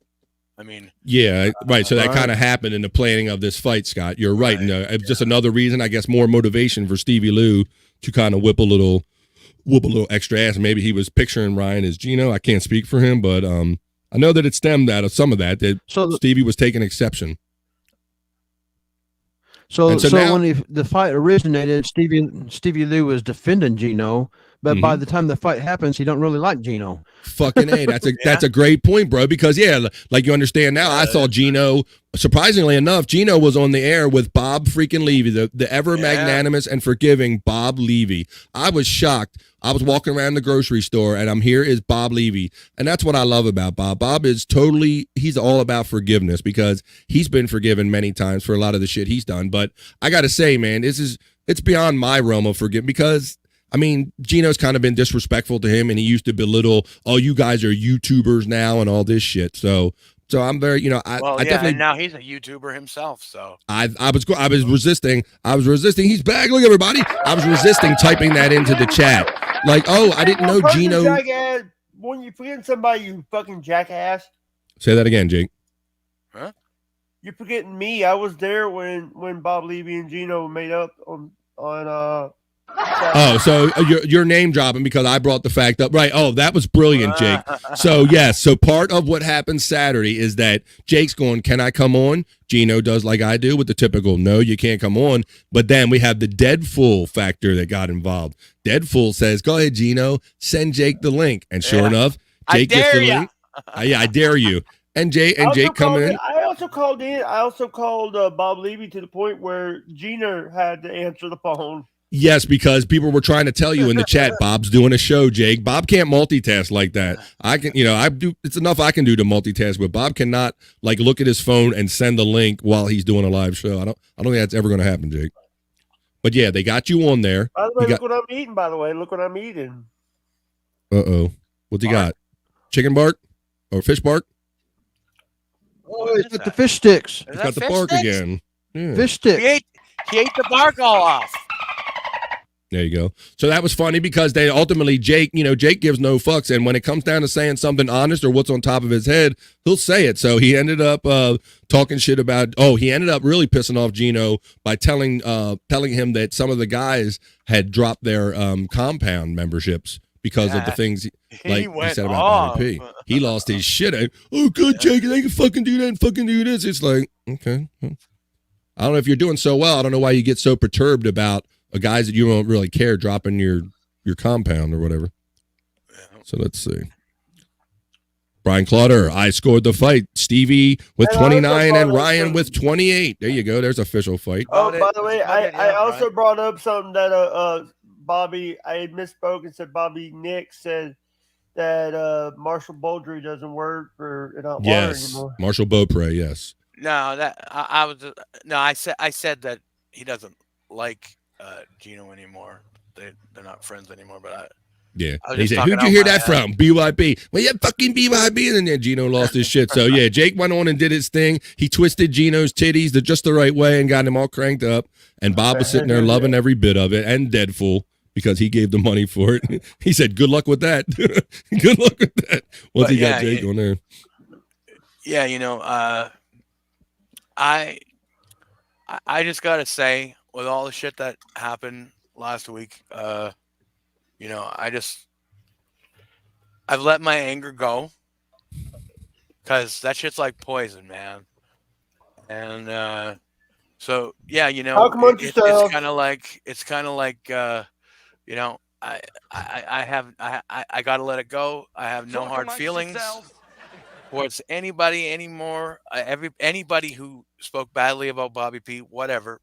I mean, yeah, right. So that kind of happened in the planning of this fight, Scott. You're right. And it's just another reason, I guess, more motivation for Stevie Lou to kind of whip a little extra ass. Maybe he was picturing Ryan as Gino. I can't speak for him, but I know that it stemmed out of some of that Stevie was taking exception. So now, when the fight originated, Stevie Lou was defending Gino, but by the time the fight happens, he don't really like Gino. Fucking A. That's a great point, bro. Because like you understand now, I saw Gino. Surprisingly enough, Gino was on the air with Bob freaking Levy, the ever magnanimous and forgiving Bob Levy. I was shocked. I was walking around the grocery store and here is Bob Levy. And that's what I love about Bob. Bob is he's all about forgiveness because he's been forgiven many times for a lot of the shit he's done. But I got to say, man, it's beyond my realm of forgiveness because I mean, Gino's kind of been disrespectful to him and he used to belittle, oh, you guys are YouTubers now and all this shit. So I'm very, I definitely. And now he's a YouTuber himself. So I was resisting. He's back. Look, everybody. I was resisting typing that into the chat. Like, oh, I didn't know Gino. Jackass. When you forgetting somebody, you fucking jackass. Say that again, Jake. Huh? You're forgetting me. I was there when Bob Levy and Gino made up on. Oh, so you're name dropping because I brought the fact up, right? Oh, that was brilliant, Jake. So yes, so part of what happened Saturday is that Jake's going, "Can I come on?" Gino does like I do with the typical, "No, you can't come on." But then we have the dead fool factor that got involved. Dead fool says, "Go ahead, Gino, send Jake the link," and sure enough, Jake gets the link. I dare you. And Jake coming in. I also called in. I also called Bob Levy to the point where Gino had to answer the phone. Yes, because people were trying to tell you in the chat, Bob's doing a show, Jake. Bob can't multitask like that. I can, I do. It's enough I can do to multitask, but Bob cannot look at his phone and send a link while he's doing a live show. I don't think that's ever going to happen, Jake. But yeah, they got you on there. By the way, look what I'm eating. By the way, look what I'm eating. What's he got? Chicken bark or fish bark? Oh, it's got the fish sticks. It's got the bark again. Yeah. Fish sticks. He ate the bark all off. There you go. So that was funny because they ultimately, Jake gives no fucks. And when it comes down to saying something honest or what's on top of his head, he'll say it. So he ended up talking shit about, he ended up really pissing off Gino by telling him that some of the guys had dropped their compound memberships because of the things he said about Bobby P. He lost his shit. Oh, good, Jake, they can fucking do that and fucking do this. It's like, okay. I don't know if you're doing so well. I don't know why you get so perturbed about guys that you don't really care dropping your compound or whatever. So let's see. Brian Clutter, I scored the fight. Stevie with And I also 29 and brought up Ryan some- with 28. There you go. There's official fight. Oh, by the way, I also brought up something that Bobby, I had misspoke and said Bobby Nick said that Marshall Baldry doesn't work for water Yes, anymore. Marshall Beaupre. Yes. No, that I was no. I said that he doesn't like Gino anymore. They're not friends anymore. But Yeah. I was He just said, talking who'd you out hear my that ass. from? BYB. Well, yeah, fucking BYB. And then Gino lost his shit. So, yeah, Jake went on and did his thing. He twisted Gino's titties just the right way and got him all cranked up. And Bob was sitting there loving every bit of it and dead fool because he gave the money for it. He said, good luck with that. Good luck with that. Once But he yeah, got Jake on there. Yeah, I just gotta say, with all the shit that happened last week, I've let my anger go because that shit's like poison, man. And so yeah, Talk amongst it's yourselves. kind of like I gotta let it go. I have no hard feelings towards anybody anymore. Anybody who spoke badly about Bobby P, whatever,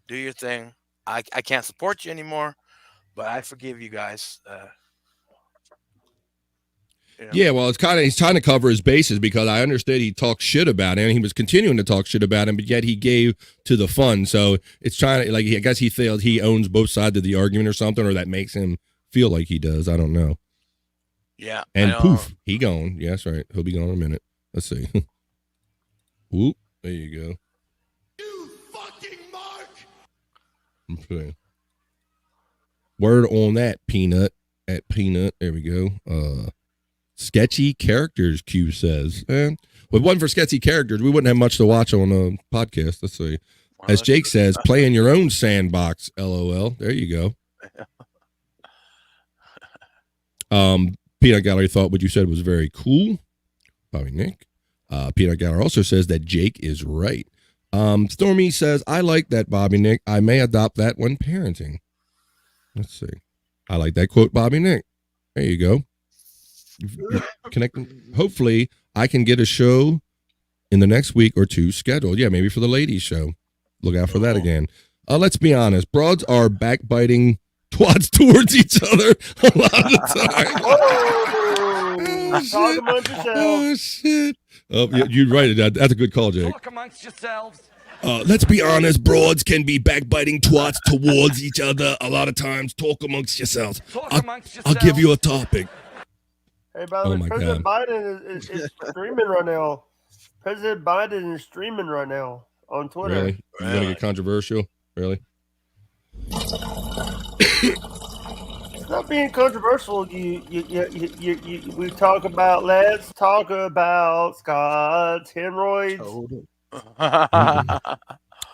do your thing. I can't support you anymore, but I forgive you guys. Yeah, well, he's trying to cover his bases because I understood he talked shit about him and he was continuing to talk shit about him, but yet he gave to the fund. So it's trying to, I guess he feels he owns both sides of the argument or something, or that makes him feel like he does. I don't know. Yeah. And poof, he gone. Yeah, that's right. He'll be gone in a minute. Let's see. Whoop. There you go. You fucking mark. Okay. Word on that, Peanut. At Peanut. There we go. Sketchy characters, Q says. If it wasn't for sketchy characters, we wouldn't have much to watch on a podcast. Let's see. As Jake says, play in your own sandbox. LOL. There you go. Peanut Gallery thought what you said was very cool. Bobby Nick. Peanut Gallery also says that Jake is right. Stormy says, I like that, Bobby Nick. I may adopt that when parenting. Let's see. I like that quote, Bobby Nick. There you go. Connecting. Hopefully, I can get a show in the next week or two scheduled. Yeah, maybe for the ladies' show. Look out for that again. Let's be honest. Broads are backbiting twats towards each other a lot of the time. Talk amongst yourselves. Oh, shit. Oh, yeah, you're right. That's a good call, Jake. Talk amongst yourselves. Let's be honest. Broads can be backbiting twats towards each other a lot of times. Talk amongst yourselves. I'll give you a topic. Hey, by the way, President Biden is streaming right now. President Biden is streaming right now on Twitter. Really? You're going to get controversial? Really? It's not being controversial. We talk about, let's talk about Scott's hemorrhoids.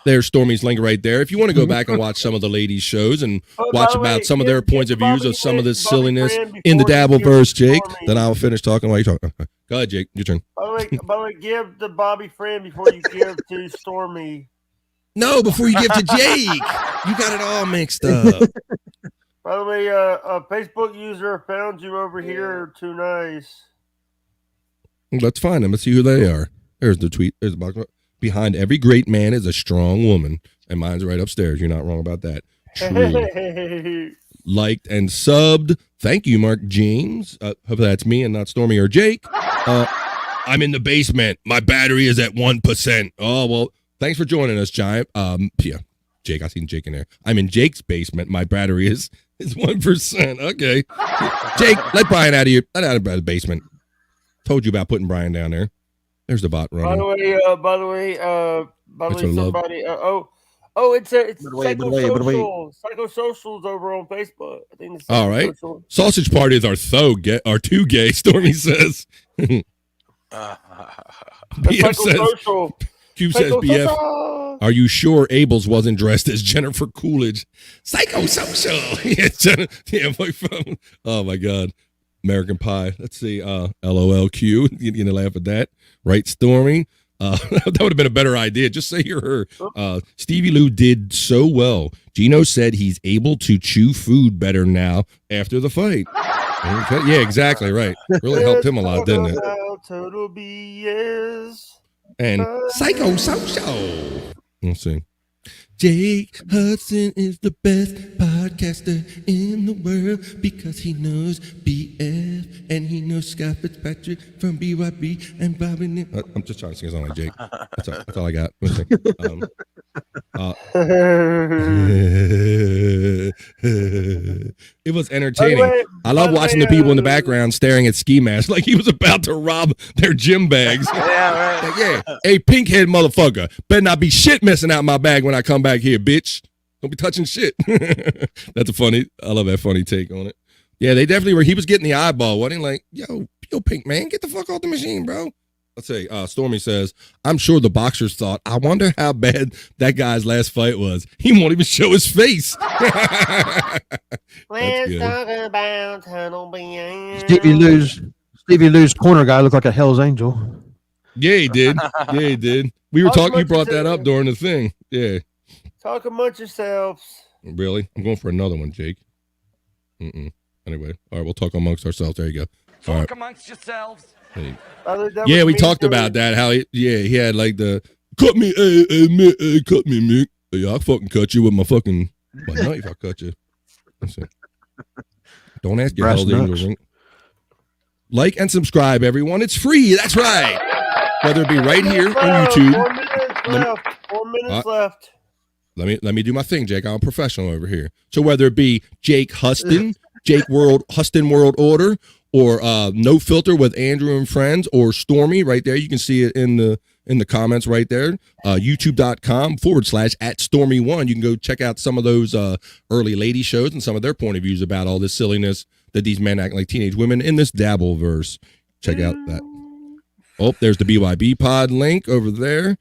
There's Stormy's link right there. If you want to go back and watch some of the ladies' shows and watch about some of their points of views of some of this silliness in the Dabbleverse, Jake, then I'll finish talking while you talk. Go ahead, Jake. Your turn. By the way, give the Bobby friend before you give to Stormy. No, before you give to Jake. You got it all mixed up. By the way, a Facebook user found you over here. Too nice. Let's find them. Let's see who they are. There's the tweet. There's the box. Behind every great man is a strong woman. And mine's right upstairs. You're not wrong about that. True. Liked and subbed. Thank you, Mark James. Hope that's me and not Stormy or Jake. I'm in the basement. My battery is at 1%. Oh, well, thanks for joining us, Giant. Yeah, Jake, I seen Jake in there. I'm in Jake's basement. My battery is 1%. Okay. Jake, let Brian out of the basement. Told you about putting Brian down there. There's the bot running. By the way, somebody. It's Psychosocials over on Facebook. I think it's all right. Sausage parties are too gay. Stormy says. BF says. Cube says, BF, are you sure Abel's wasn't dressed as Jennifer Coolidge? Psychosocial. Yeah, my phone. Oh my God. American Pie. Let's see. LOLQ. You gonna laugh at that, right, Stormy? That would have been a better idea. Just say you're her. Stevie Lou did so well. Gino said he's able to chew food better now after the fight. Okay. Yeah, exactly right. Really helped him a lot, didn't it? Total BS. And psychosocial. Let's see. Jake Husdon is the best podcaster in the world because he knows BF and he knows Scott Fitzpatrick from BYB and Bobby Nick. I'm just trying to sing a song like Jake. That's all I got. It was entertaining. I love watching the people in the background staring at ski masks like he was about to rob their gym bags. Yeah, right. Like, yeah, hey, pinkhead motherfucker, better not be shit messing out my bag when I come back here, bitch. Don't be touching shit. That's a funny. I love that funny take on it. Yeah, they definitely were. He was getting the eyeball, wasn't he? Like, yo, pink man, get the fuck off the machine, bro. Let's say, Stormy says, I'm sure the boxers thought, I wonder how bad that guy's last fight was. He won't even show his face. Let's talk about tunnel beyond. Stevie Lou's corner guy looked like a Hell's Angel. Yeah, he did. Yeah, he did. We were talking. You brought that up during the thing. Yeah. Talk amongst yourselves. Really? I'm going for another one, Jake. Anyway, all right, we'll talk amongst ourselves. There you go. All right. Talk amongst yourselves. Hey. Yeah, we talked about that. How he had like the cut me, cut me, Mick. Yeah, I'll fucking cut you with my knife. I'll cut you. Don't ask your Hell's Angels. Like and subscribe, everyone. It's free. That's right. Whether it be right here on YouTube. 4 minutes left. Let me do my thing, Jake. I'm a professional over here. So whether it be Jake Husdon, Husdon World Order, or No Filter with Andrew and Friends, or Stormy, right there. You can see it in the comments right there. YouTube.com/@Stormy1. You can go check out some of those early lady shows and some of their point of views about all this silliness that these men act like teenage women in this Dabbleverse. Check out that. Oh, there's the BYB pod link over there.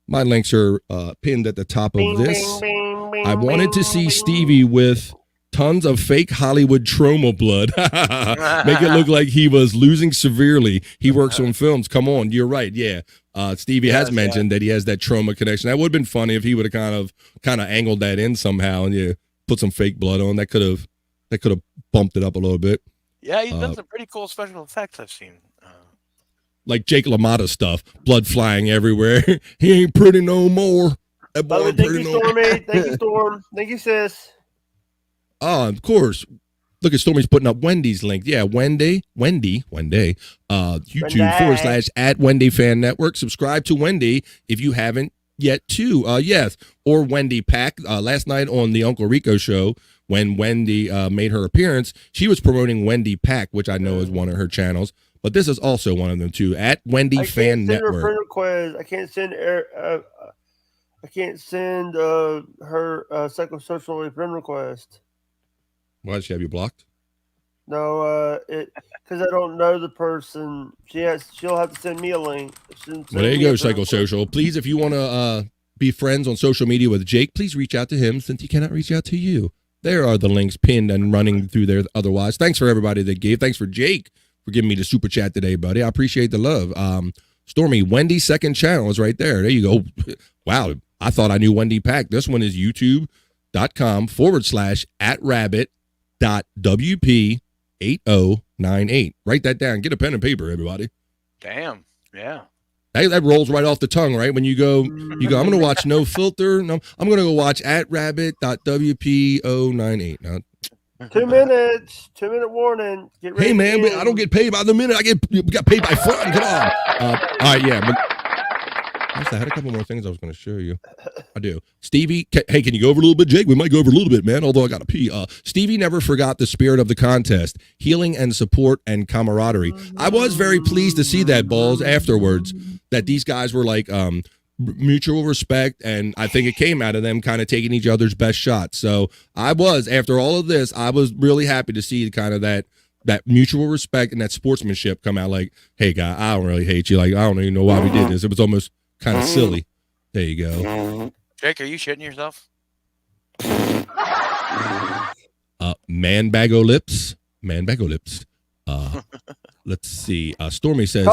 My links are pinned at the top of this. I wanted to see Stevie with tons of fake Hollywood trauma blood. Make it look like he was losing severely. He works on films. Come on, you're right. Yeah. Stevie has mentioned that he has that trauma connection. That would have been funny if he would have kind of angled that in somehow and put some fake blood on. That could have bumped it up a little bit. Yeah, he's done some pretty cool special effects I've seen. Like Jake LaMotta stuff, blood flying everywhere. He ain't pretty no more. That boy ain't pretty no more. Thank you, Storm. Thank you, sis. Oh, of course. Look at Stormy's putting up Wendy's link. Yeah, Wendy. YouTube /@Wendy Fan Network. Subscribe to Wendy if you haven't yet too. Yes. Or Wendy Pack. Last night on the Uncle Rico show, when Wendy made her appearance, she was promoting Wendy Pack, which I know is one of her channels. But this is also one of them too. @Wendy Fan Network. Friend request. I can't send her psychosocial friend request. Why does she have you blocked? No, because I don't know the person. She'll have to send me a link. Well, there you go, psychosocial. Please, if you want to be friends on social media with Jake, please reach out to him since he cannot reach out to you. There are the links pinned and running through there otherwise. Thanks for everybody that gave. Thanks for Jake for giving me the super chat today, buddy. I appreciate the love. Stormy, Wendy's second channel is right there. There you go. Wow, I thought I knew Wendy Pack. This one is youtube.com/@rabbit.wp8098. Write that down. Get a pen and paper, everybody. Damn. Yeah. That rolls right off the tongue, right? When you go, I'm going to watch No Filter. No, I'm going to go watch @rabbit.wp098. Now, 2 minutes. 2 minute warning. Get ready. Hey man, I don't get paid by the minute. I got paid by fun. Come on. All right, yeah. But I had a couple more things I was going to show you. I do. Stevie, hey, can you go over a little bit, Jake? We might go over a little bit, man. Although I got to pee. Stevie never forgot the spirit of the contest: healing and support and camaraderie. I was very pleased to see that, Balls, afterwards, that these guys were like mutual respect, and I think it came out of them kind of taking each other's best shots. So after all of this, I was really happy to see kind of that mutual respect and that sportsmanship come out. Like, hey guy, I don't really hate you. Like, I don't even know why we did this. It was almost kind of silly. There you go. Jake, are you shitting yourself? Man bago lips. Let's see. Stormy says,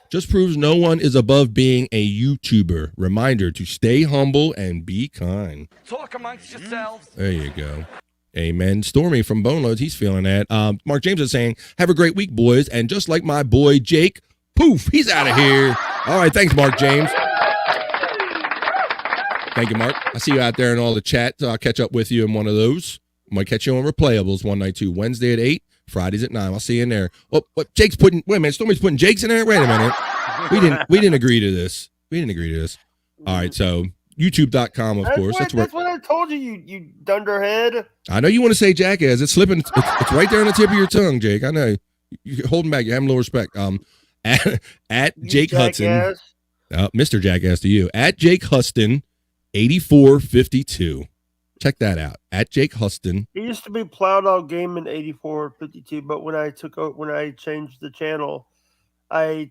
just proves no one is above being a YouTuber. Reminder to stay humble and be kind. Talk amongst yourselves. There you go. Amen. Stormy from Bone Loads, he's feeling that. Mark James is saying, have a great week, boys. And just like my boy Jake, poof, he's out of here. All right, thanks, Mark James. Thank you, Mark. I see you out there in all the chat. So I'll catch up with you in one of those. I might catch you on Replayables one night too. Wednesday at 8, Fridays at 9. I'll see you in there. Oh, what Jake's putting? Wait a minute, Stormy's putting Jake's in there. Wait a minute. We didn't agree to this. All right, so YouTube.com, of course. That's what I told you. You dunderhead. I know you want to say jackass. It's slipping. It's right there on the tip of your tongue, Jake. I know you're holding back. You're having a little respect. At Jake Hudson, Mr. Jackass to you. At Jake Husdon, 8452. Check that out. At Jake Husdon. It used to be Plow Dog Gaming 8452, but when I changed the channel, I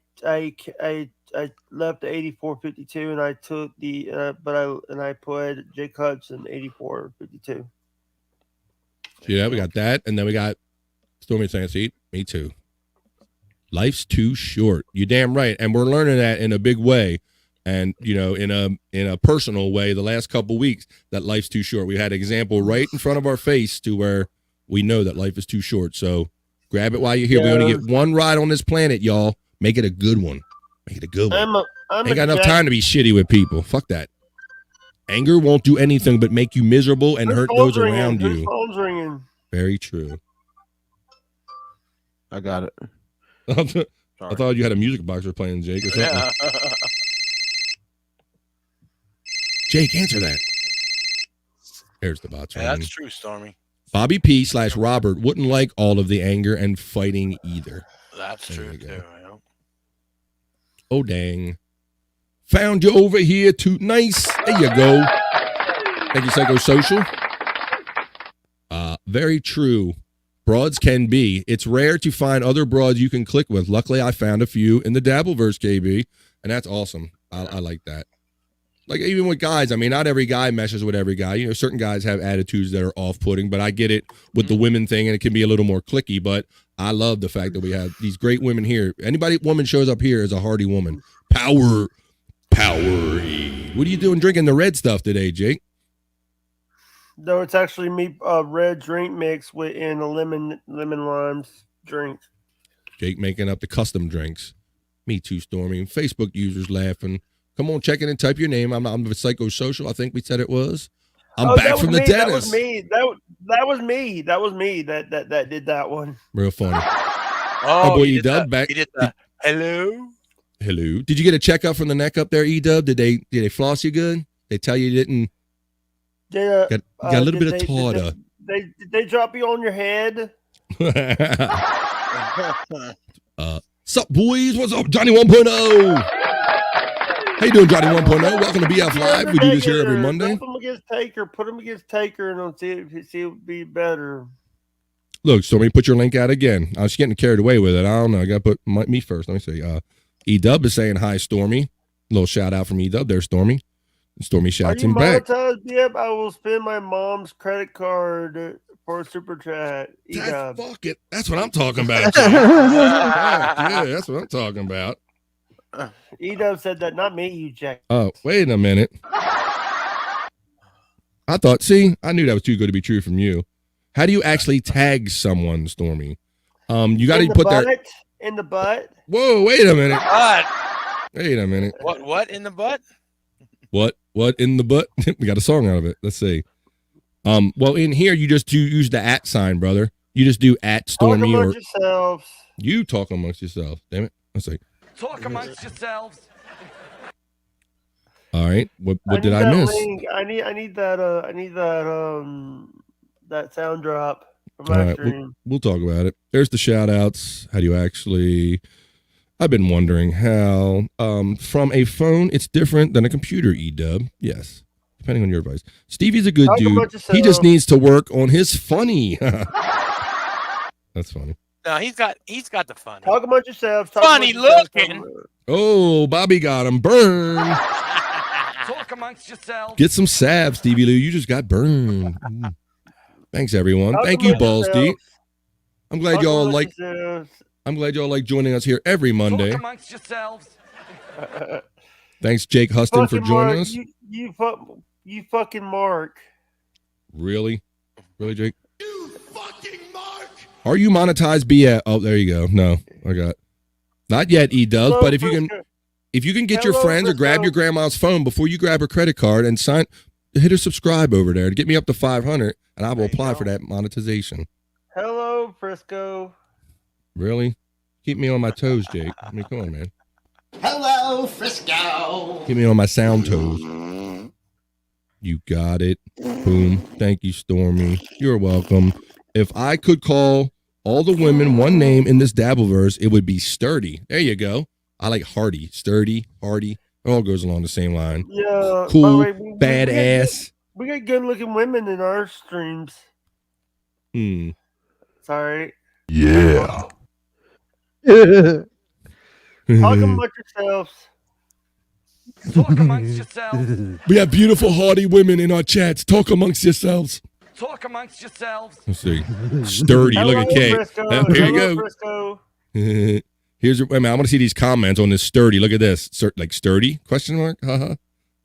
left the 8452 and I took the I put Jake Hudson 8452. Yeah, we got that, and then we got Stormy saying, "See, me too. Life's too short." You damn right, and we're learning that in a big way. And, in a personal way, the last couple weeks, that life's too short. We had an example right in front of our face to where we know that life is too short. So grab it while you're here. We only get one ride on this planet, y'all. Make it a good one. Ain't got enough time to be shitty with people. Fuck that. Anger won't do anything but make you miserable and hurt those around you. Phone's ringing. Very true. I got it. I thought you had a music box playing, Jake, or something. Yeah. Jake, answer that. There's the bots. Yeah, that's true, Stormy. Bobby P / Robert wouldn't like all of the anger and fighting either. That's true, too. Yeah. Oh, dang. Found you over here too. Nice. There you go. Thank you, Psychosocial. Very true. Broads can be. It's rare to find other broads you can click with. Luckily, I found a few in the Dabbleverse, KB, and that's awesome. I like that. Like, even with guys, I mean, not every guy meshes with every guy. Certain guys have attitudes that are off-putting, but I get it with the women thing, and it can be a little more cliquey, but I love the fact that we have these great women here. Woman shows up here is a hardy woman. Power. What are you doing drinking the red stuff today, Jake? No, it's actually me red drink mix in a lemon limes drink. Jake making up the custom drinks. Me too, Stormy. Facebook users laughing. Come on, check in and type your name. I'm the Psychosocial. I think we said it was. I'm back from the dentist. That was me that did that one. Real funny. Oh, boy, E-Dub back. He did that. Hello. Did you get a checkup from the neck up there, E-Dub? Did they floss you good? They tell you didn't. Got a little bit of tartar. They drop you on your head. Sup, boys? What's up, Johnny 1.0? How you doing, Johnny 1.0? Welcome to BF Live. We do this here every Monday. Put them against Taker, and I'll see if it would be better. Look, Stormy, put your link out again. I was getting carried away with it. I don't know. I got to put me first. Let me see. E-Dub is saying hi, Stormy. A little shout out from E-Dub there, Stormy. Stormy shouts him back. Yep, I will spend my mom's credit card for a super chat. Fuck it. That's what I'm talking about. Yeah, that's what I'm talking about. E-Dub said that, not me, you jack. Oh, wait a minute. I knew that was too good to be true from you. How do you actually tag someone, Stormy? You got to put that in the butt. Whoa, wait a minute. Butt. Wait a minute. What in the butt? What in the butt? We got a song out of it. Let's see. Well, in here you just use the @ sign, brother. You just do @ Stormy talk amongst yourselves. You talk amongst yourselves. Damn it. Let's see. Talk amongst yourselves. All right. What did I miss? I need that sound drop from All my right, stream. we'll talk about it. There's the shout outs. How do you actually I've been wondering how from a phone it's different than a computer, E-Dub. Yes. Depending on your advice. Stevie's a good dude. He just needs to work on his funny. That's funny. No, he's got the funny. Talk about yourself. Funny looking. Oh, Bobby got him burned. Talk amongst yourselves. Get some salve, Stevie Lou. You just got burned. Thanks, everyone. Thank you, Balls Deep. I'm glad y'all like joining us here every Monday. Talk amongst yourselves. Thanks, Jake Husdon, for joining us. You fucking Mark. Really, Jake? Are you monetized BS? Oh, there you go. No, I got not yet, E-Dubs, but if you can get your friends or grab your grandma's phone before you grab her credit card and hit her subscribe over there to get me up to 500, and I will apply for that monetization. Hello, Frisco. Really? Keep me on my toes, Jake. I mean, come on, man. Hello, Frisco. Keep me on my sound toes. You got it. Boom. Thank you, Stormy. You're welcome. If I could call all the women one name in this Dabbleverse, it would be Sturdy. There you go. I like Hardy. Sturdy, Hardy. It all goes along the same line. Yeah. Cool, by the way, badass. We get good-looking women in our streams. Sorry. Yeah. Talk amongst yourselves. Talk amongst yourselves. We have beautiful, hardy women in our chats. Talk amongst yourselves. Talk amongst yourselves. Let's see. Sturdy. Look at Kate. Here you go. Frisco. Here's your. I want to see these comments on this Sturdy. Look at this. Like Sturdy? Question mark. Haha.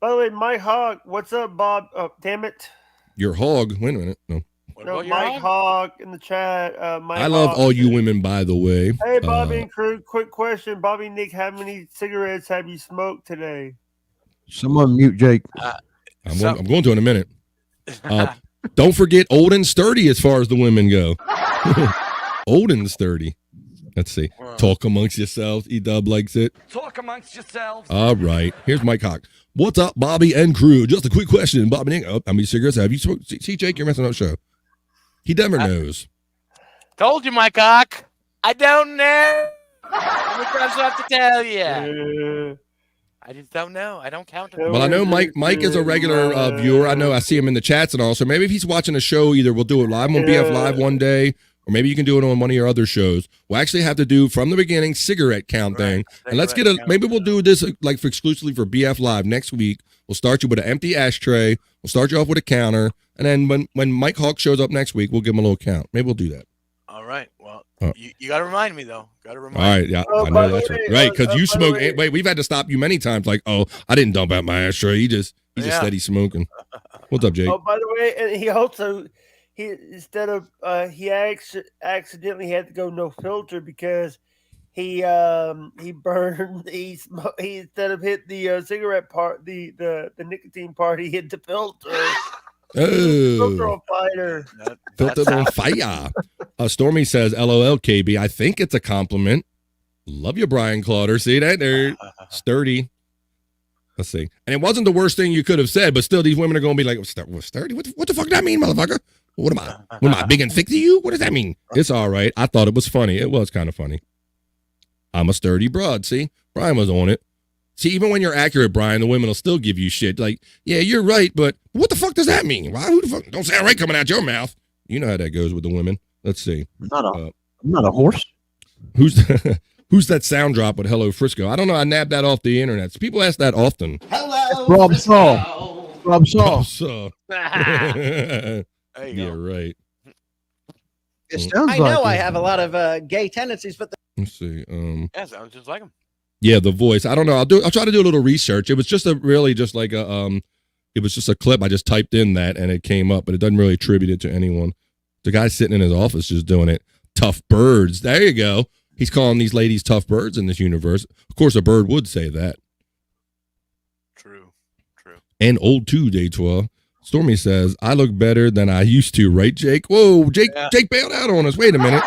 By the way, Mike Hogg, what's up, Bob? Oh, damn it. Your hog. Wait a minute. No. No, Mike Hogg in the chat. I love all you women, by the way. Hey, Bobby and crew. Quick question, Bobby and Nick. How many cigarettes have you smoked today? Someone mute Jake. I'm going to in a minute. Don't forget old and sturdy as far as the women go. Old and sturdy. Let's see. Talk amongst yourselves. E-Dub likes it. Talk amongst yourselves. All right. Here's Mike Hawk. What's up, Bobby and crew? Just a quick question. Bobby Nick, how many cigarettes have you smoked? See, Jake, you're messing up the show. He never knows. Told you, my cock. I don't know. How many times do I have to tell you? I just don't know. I don't count them. Well, I know Mike is a regular viewer. I see him in the chats and all. So maybe if he's watching a show, either we'll do it live on BF Live one day, or maybe you can do it on one of your other shows. We'll actually have to do from the beginning cigarette count thing. And let's get maybe we'll do this like exclusively for BF Live next week. We'll start you with an empty ashtray. We'll start you off with a counter. And then when Mike Hawk shows up next week, we'll give him a little count. Maybe we'll do that. All right. Well, you got to remind me, though. Got to remind me. All right. Yeah, I know that's right. Right, because you smoke. Wait, we've had to stop you many times. Like, oh, I didn't dump out my ashtray. He's just steady smoking. What's up, Jake? Oh, by the way, and he also instead of he accidentally had to go no filter because he burned he instead of hit the cigarette part the nicotine part, he hit the filter. Filter on fire. Filter on fire. Stormy says, LOL, KB. I think it's a compliment. Love you, Brian Clauder. See that? They're sturdy. Let's see. And it wasn't the worst thing you could have said, but still, these women are going to be like, sturdy? What the fuck does that mean, motherfucker? What am I, big and thick to you? What does that mean? It's all right. I thought it was funny. It was kind of funny. I'm a sturdy broad. See? Brian was on it. See, even when you're accurate, Brian, the women will still give you shit. Like, yeah, you're right, but what the fuck does that mean? Why? Who the fuck? Don't sound right coming out your mouth. You know how that goes with the women. Let's see. I'm not a horse. Who's that sound drop with Hello Frisco? I don't know. I nabbed that off the internet. So people ask that often. Hello, Rob Saw. Rob Saw. There you yeah, right. It sounds I know I have a lot of gay tendencies, but let's see. Yeah, sounds just like him. Yeah, the voice. I don't know. I'll try to do a little research. It was just it was just a clip. I just typed in that and it came up, but it doesn't really attribute it to anyone. The guy sitting in his office just doing it. Tough birds. There you go. He's calling these ladies tough birds in this universe. Of course, a bird would say that. True. And old too, Day12. Stormy says, I look better than I used to, right, Jake? Whoa, Jake bailed out on us. Wait a minute.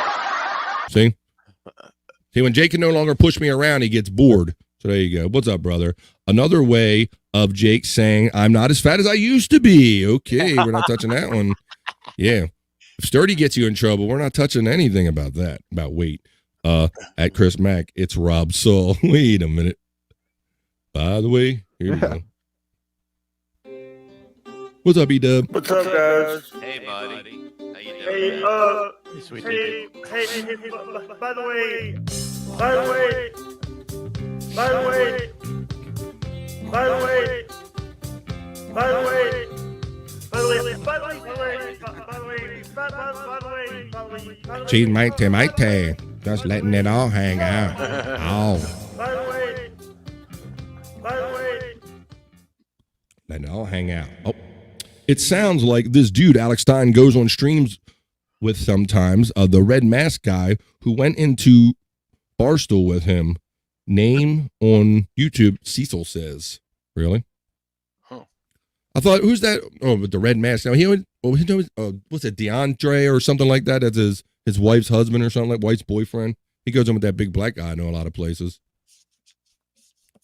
See, when Jake can no longer push me around, he gets bored. So there you go. What's up, brother? Another way of Jake saying, I'm not as fat as I used to be. Okay, we're not touching that one. Yeah. If Sturdy gets you in trouble, we're not touching anything about that, about weight. At Chris Mack, it's Rob Saul. Wait a minute. By the way, here we go. What's up, E-Dub? What's up, guys? Hey, buddy. How you doing? Hey, by the way, Cheese matey. Just letting it all hang out. Letting it all hang out. Oh, it sounds like this dude, Alex Stein, goes on streams with sometimes the red mask guy who went into Barstool with him. Name on YouTube, Cecil says. Really? Huh. I thought, who's that? Oh, with the red mask. Now he what's it, DeAndre or something like that? That's his wife's husband or something, like wife's boyfriend. He goes in with that big black guy I know a lot of places.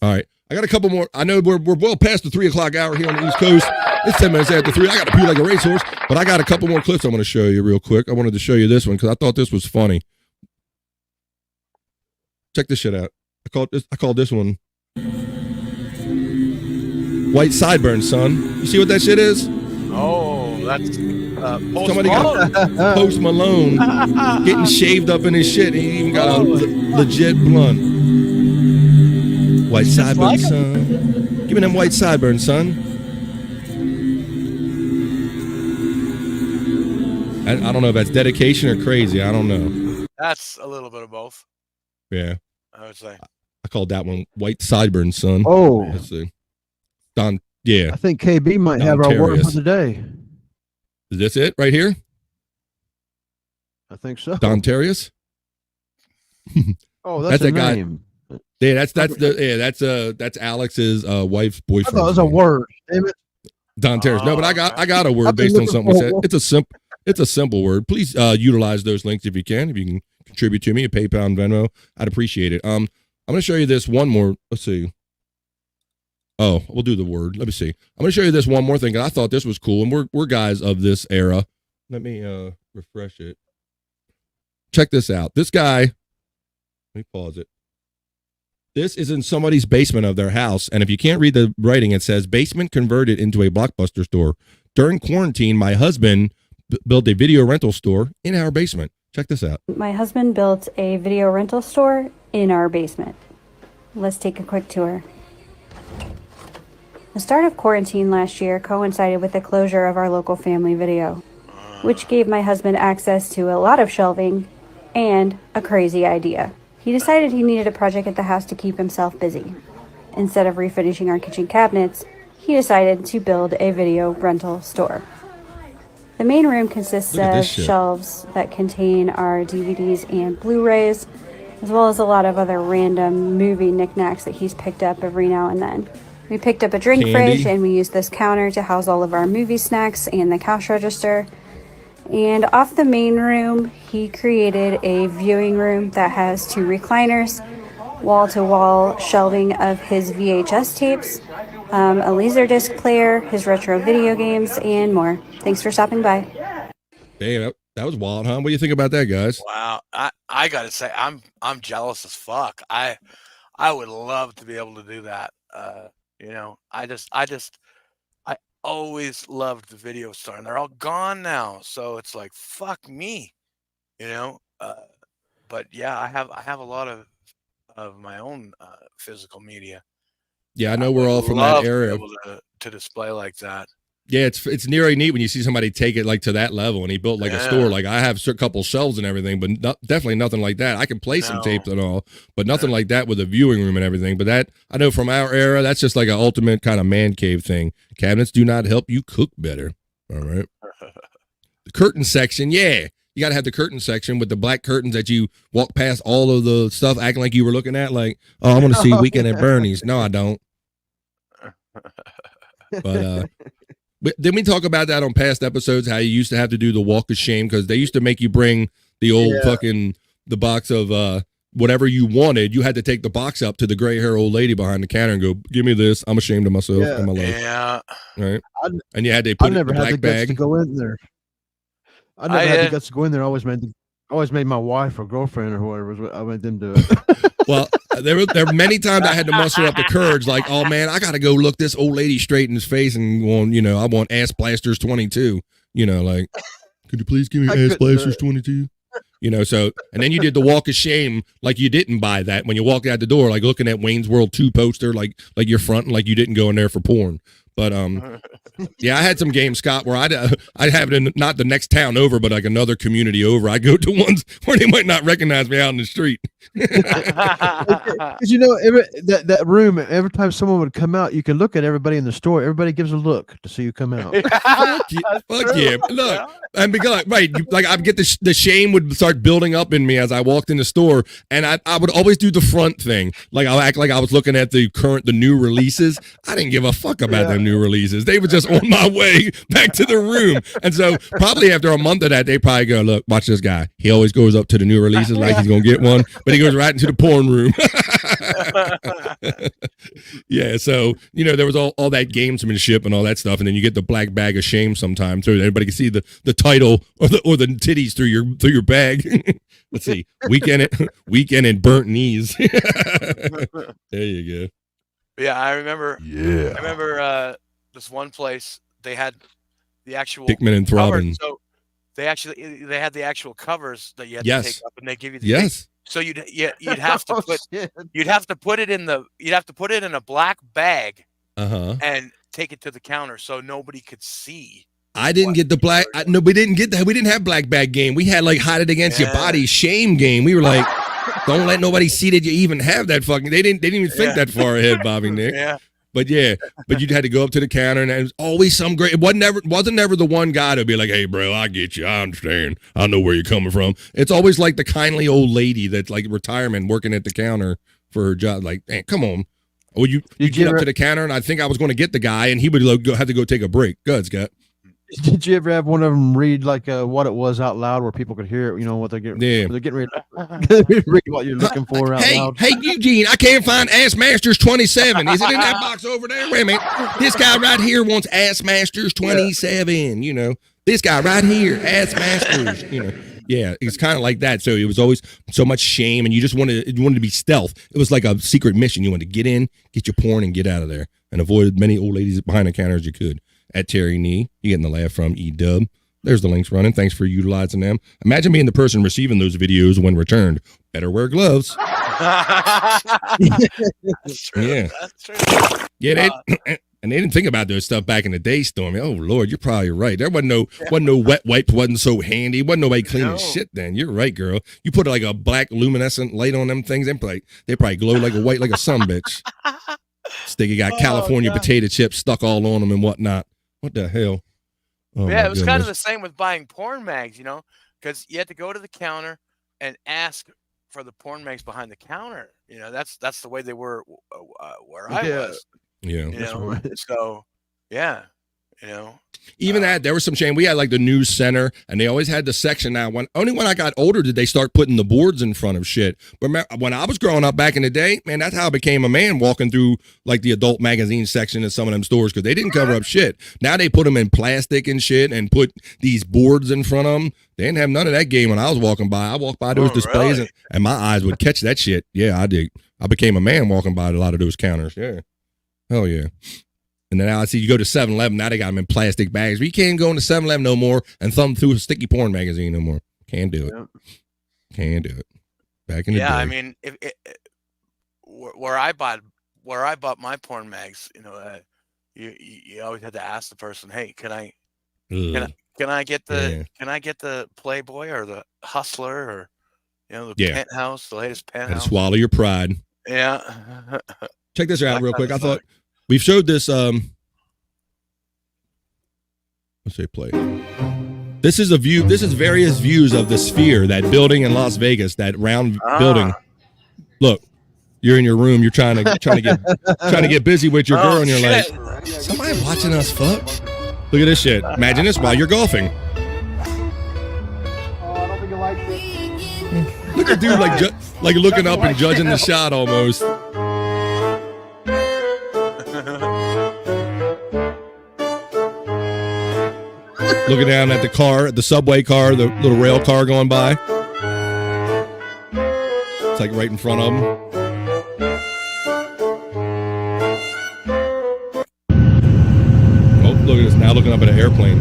All right. I got a couple more. I know we're well past the 3:00 hour here on the East Coast. It's 10 minutes after 3. I got to pee like a racehorse, but I got a couple more clips I'm going to show you real quick. I wanted to show you this one because I thought this was funny. Check this shit out. I called this one White Sideburns, son. You see what that shit is? Oh, that's Post Somebody Malone. got Post Malone getting shaved up in his shit. And he even got a legit blunt. White sideburns, son. Give me them white sideburns, son. I don't know if that's dedication or crazy. I don't know. That's a little bit of both. Yeah. I would say. I called that one White Sideburns, son. Oh. Let's see. Yeah. I think KB might Don have our word Terrius. for the day. Is this it right here? I think so. Don Terrius? Oh, that's a that name. guy. Yeah, that's Alex's wife's I boyfriend. thought it was a word. Damn it. Don Terrius. No, but I got a word I've been based on looking something we for- said. It's a simple word. Please utilize those links if you can. If you can contribute to me at PayPal and Venmo, I'd appreciate it. I'm going to show you this one more. Let's see. Oh, we'll do the word. Let me see. I'm going to show you this one more thing. I thought this was cool, and we're guys of this era. Let me refresh it. Check this out. This guy. Let me pause it. This is in somebody's basement of their house, and if you can't read the writing, it says basement converted into a Blockbuster store. During quarantine, my husband built a video rental store in our basement. Check this out. My husband built a video rental store in our basement. Let's take a quick tour. The start of quarantine last year coincided with the closure of our local family video, which gave my husband access to a lot of shelving and a crazy idea. He decided he needed a project at the house to keep himself busy. Instead of refinishing our kitchen cabinets, he decided to build a video rental store. The main room consists Look at of this shit. shelves that contain our DVDs and Blu-rays, as well as a lot of other random movie knickknacks that he's picked up every now and then. We picked up a drink Candy. fridge and we used this counter to house all of our movie snacks and the cash register. And off the main room, he created a viewing room that has 2 recliners, wall-to-wall shelving of his VHS tapes, a Laserdisc player, his retro video games, and more. Thanks for stopping by. Damn, that was wild, huh? What do you think about that, guys? Wow, I gotta say, I'm jealous as fuck. I would love to be able to do that. I always loved the video store, and they're all gone now. So it's like, fuck me, But yeah, I have a lot of my own physical media. Yeah, I know we're all from Love that to be era. able to display like that. Yeah, it's nearly neat when you see somebody take it like to that level, and he built like a store. Like I have a couple shelves and everything, but definitely nothing like that. I can play some tapes and all, but nothing like that with a viewing room and everything. But that I know from our era, that's just like an ultimate kind of man cave thing. Cabinets do not help you cook better. All right. The curtain section, yeah. You got to have the curtain section with the black curtains that you walk past all of the stuff acting like you were looking at. Like, oh, I want to see Weekend at Bernie's. No, I don't. But didn't we talk about that on past episodes, how you used to have to do the walk of shame because they used to make you bring the old the box of whatever you wanted. You had to take the box up to the gray hair old lady behind the counter and go, give me this. I'm ashamed of myself and my life. Yeah. Right. And you had to I put it in never the had the black guts to bag. go in there. I never had the guts to go in there. I always made my wife or girlfriend or whoever. I made them do it. Well, there were many times I had to muster up the courage, like, oh man, I got to go look this old lady straight in his face and go, I want Ass Blasters 22. Like, could you please give me Ass Blasters 22? So, and then you did the walk of shame, like you didn't buy that when you walked out the door, like looking at Wayne's World 2 poster, like you're fronting, like you didn't go in there for porn. But yeah, I had some games, Scott, where I'd have it in not the next town over, but like another community over. I'd go to ones where they might not recognize me out in the street. Because you know, that room, every time someone would come out, you can look at everybody in the store. Everybody gives a look to see you come out. Fuck yeah. Look, and because I get the shame would start building up in me as I walked in the store, and I would always do the front thing. Like I'll act like I was looking at the new releases. I didn't give a fuck about them new releases. They were just on my way back to the room. And so probably after a month of that, they probably go, look, watch this guy. He always goes up to the new releases like he's gonna get one, but he goes right into the porn room. Yeah, so there was all that gamesmanship and all that stuff, and then you get the black bag of shame sometimes, so everybody can see the title or the titties through your bag. Let's see, weekend and burnt knees. There you go. Yeah, I remember. Yeah, I remember this one place they had the actual Dickman and Throbbing. So they had the actual covers that you had to take up, and they give you the yes. So you'd have to put it in a black bag and take it to the counter so nobody could see. I didn't get the black. No, we didn't get that. We didn't have black bag game. We had like hide it against your body shame game. We were like, don't let nobody see that you even have that fucking. They didn't even think that far ahead, Bobby Nick. Yeah. But you had to go up to the counter, and it was always some great. It wasn't never the one guy to be like, "Hey, bro, I get you. I understand. I know where you're coming from." It's always like the kindly old lady that's like retirement working at the counter for her job. Like, hey, come on. Well, you get up to the counter, and I think I was going to get the guy, and he would have to go take a break. Go ahead, Scott. Did you ever have one of them read like what it was out loud where people could hear it? You know what they're getting. Yeah. They're getting ready. Read what you're looking for out loud. Hey, Eugene, I can't find Ass Masters 27. Is it in that box over there? Wait a minute. This guy right here wants Ass Masters 27. This guy right here, Ass Masters. Yeah, it's kind of like that. So it was always so much shame, and you just wanted to be stealth. It was like a secret mission. You wanted to get in, get your porn, and get out of there, and avoid as many old ladies behind the counter as you could. At Terry Nee, you getting the laugh from E-Dub. There's the links running. Thanks for utilizing them. Imagine being the person receiving those videos when returned. Better wear gloves. That's true. Yeah. That's true. Yeah, and they didn't think about those stuff back in the day, Stormy. Oh Lord, you're probably right. There wasn't no wet wipes, wasn't so handy. Wasn't nobody cleaning shit then. You're right, girl. You put like a black luminescent light on them things, they probably glow like a white like a sumbitch. Sticky got California potato chips stuck all on them and whatnot. What the hell? Oh, yeah, it was kind of the same with buying porn mags, because you had to go to the counter and ask for the porn mags behind the counter. That's the way they were where I was. Yeah. So yeah. Even that, there was some shame. We had like the news center, and they always had the section. Now, only when I got older did they start putting the boards in front of shit. But when I was growing up back in the day, man, that's how I became a man, walking through like the adult magazine section of some of them stores, because they didn't cover up shit. Now they put them in plastic and shit and put these boards in front of them. They didn't have none of that game when I was walking by. I walked by those displays, really? and my eyes would catch that shit. Yeah, I did. I became a man walking by a lot of those counters. Yeah. Hell yeah. And then now I see you go to 7-Eleven, now they got them in plastic bags. We can't go into 7-Eleven no more and thumb through a sticky porn magazine no more. Can't do it. Can't do it. Back in the day. Yeah, I mean, where I bought my porn mags, you always had to ask the person, hey, can I get the Playboy or the Hustler or the Penthouse, the latest Penthouse? Had to swallow your pride. Yeah. Check this out real quick. I thought we've showed this. Let's say play. This is a view. This is various views of the Sphere, that building in Las Vegas, that round building. Look, you're in your room. You're trying to get busy with your girl, and you're like, somebody watching us fuck. Look at this shit. Imagine this while you're golfing. Look at dude like looking up and judging the shot almost. Looking down at the car, the subway car, the little rail car going by. It's like right in front of them. Oh, look at this. Now looking up at an airplane.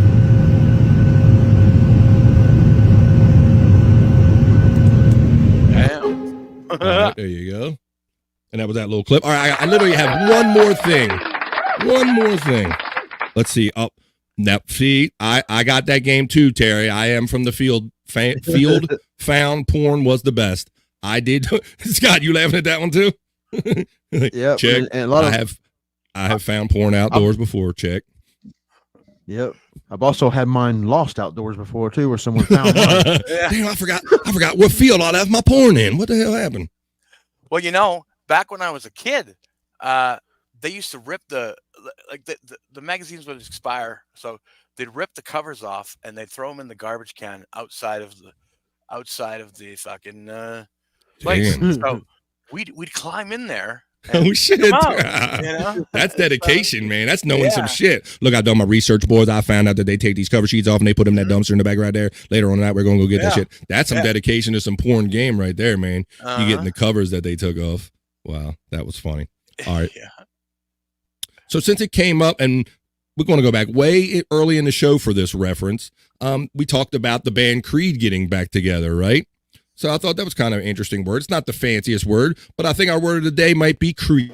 Damn. Right, there you go. And that was that little clip. All right, I literally have one more thing. One more thing. Let's see. Up. Now, see, I got that game too, Terry. I am from the field. Field found porn was the best. I did. Scott, you laughing at that one too? Yeah, check. and a lot I have found porn outdoors before. Check. Yep. I've also had mine lost outdoors before too, where someone found mine. Damn, I forgot what field I left my porn in. What the hell happened? Well, you know, back when I was a kid, they used to rip the magazines would expire, so they'd rip the covers off and they'd throw them in the garbage can outside of the fucking place. So we'd climb in there. Oh shit! Out, you know? That's dedication, man. That's knowing some shit. Look, I've done my research, boys. I found out that they take these cover sheets off and they put them in that dumpster in the back right there. Later on tonight, we're gonna go get that shit. That's some dedication to some porn game right there, man. You getting the covers that they took off. Wow, that was funny. All right. So since it came up, and we're going to go back way early in the show for this reference, we talked about the band Creed getting back together, right? So I thought that was kind of an interesting word. It's not the fanciest word, but I think our word of the day might be Creed.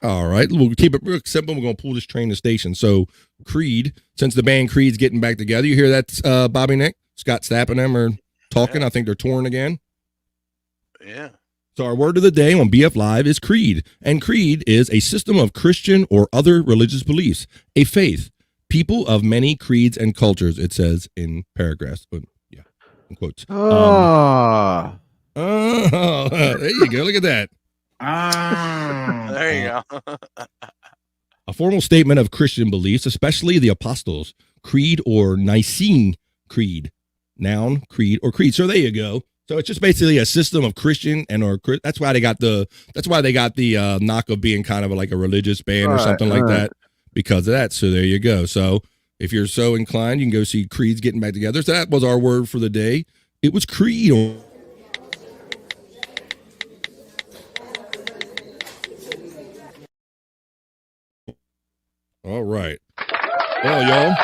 All right, we'll keep it real simple. We're going to pull this train to station. So Creed, since the band Creed's getting back together, you hear that, Bobby Nick? Scott Stapp and them are talking. I think they're touring again. Yeah. So our word of the day on BF Live is creed. And creed is a system of Christian or other religious beliefs, a faith, people of many creeds and cultures, it says in paragraphs. Yeah, in quotes. There you go. Look at that. There you go. A formal statement of Christian beliefs, especially the apostles' creed or Nicene creed. Noun, creed, or creed. So there you go. So it's just basically a system of Christian that's why they got the knock of being kind of like a religious band or something like that because of that. So there you go. So if you're so inclined, you can go see Creed's getting back together. So that was our word for the day. It was creed. All right. Well, y'all.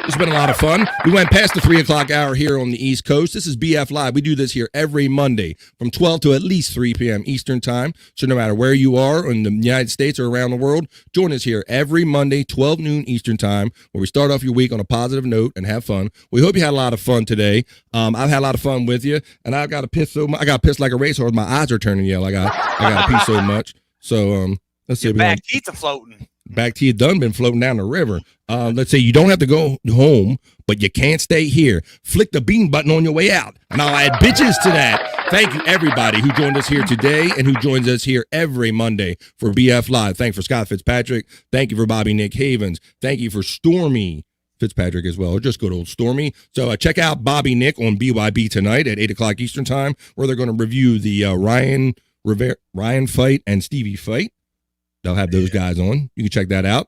It's been a lot of fun. We went past the 3 o'clock hour here on the East Coast. This is BF Live. We do this here every Monday from 12 to at least 3 p.m. Eastern time. So no matter where you are in the United States or around the world, join us here every Monday, 12 noon Eastern time, where we start off your week on a positive note and have fun. We hope you had a lot of fun today. I've had a lot of fun with you, and I got pissed so much. I got pissed like a racehorse. My eyes are turning yellow. I got to pee so much. So let's see. Back teeth are floating. Back to you done been floating down the river. Let's say you don't have to go home, but you can't stay here. Flick the bean button on your way out. And I'll add bitches to that. Thank you, everybody who joined us here today and who joins us here every Monday for BF Live. Thank you for Scott Fitzpatrick. Thank you for Bobby Nick Havens. Thank you for Stormy Fitzpatrick as well, or just good old Stormy. So check out Bobby Nick on BYB tonight at 8 o'clock Eastern time, where they're going to review the Ryan fight and Stevie fight. They'll have those guys on. You can check that out.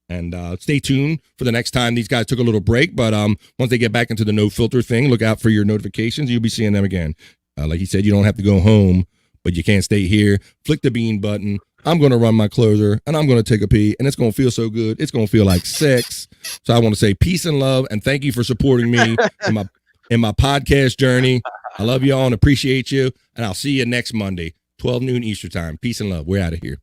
And stay tuned for the next time. These guys took a little break, but once they get back into the no filter thing, look out for your notifications. You'll be seeing them again. Like he said, you don't have to go home, but you can't stay here. Flick the bean button. I'm going to run my closer, and I'm going to take a pee, and it's going to feel so good. It's going to feel like sex. So I want to say peace and love, and thank you for supporting me in my podcast journey. I love you all and appreciate you, and I'll see you next Monday, 12 noon Eastern time. Peace and love. We're out of here.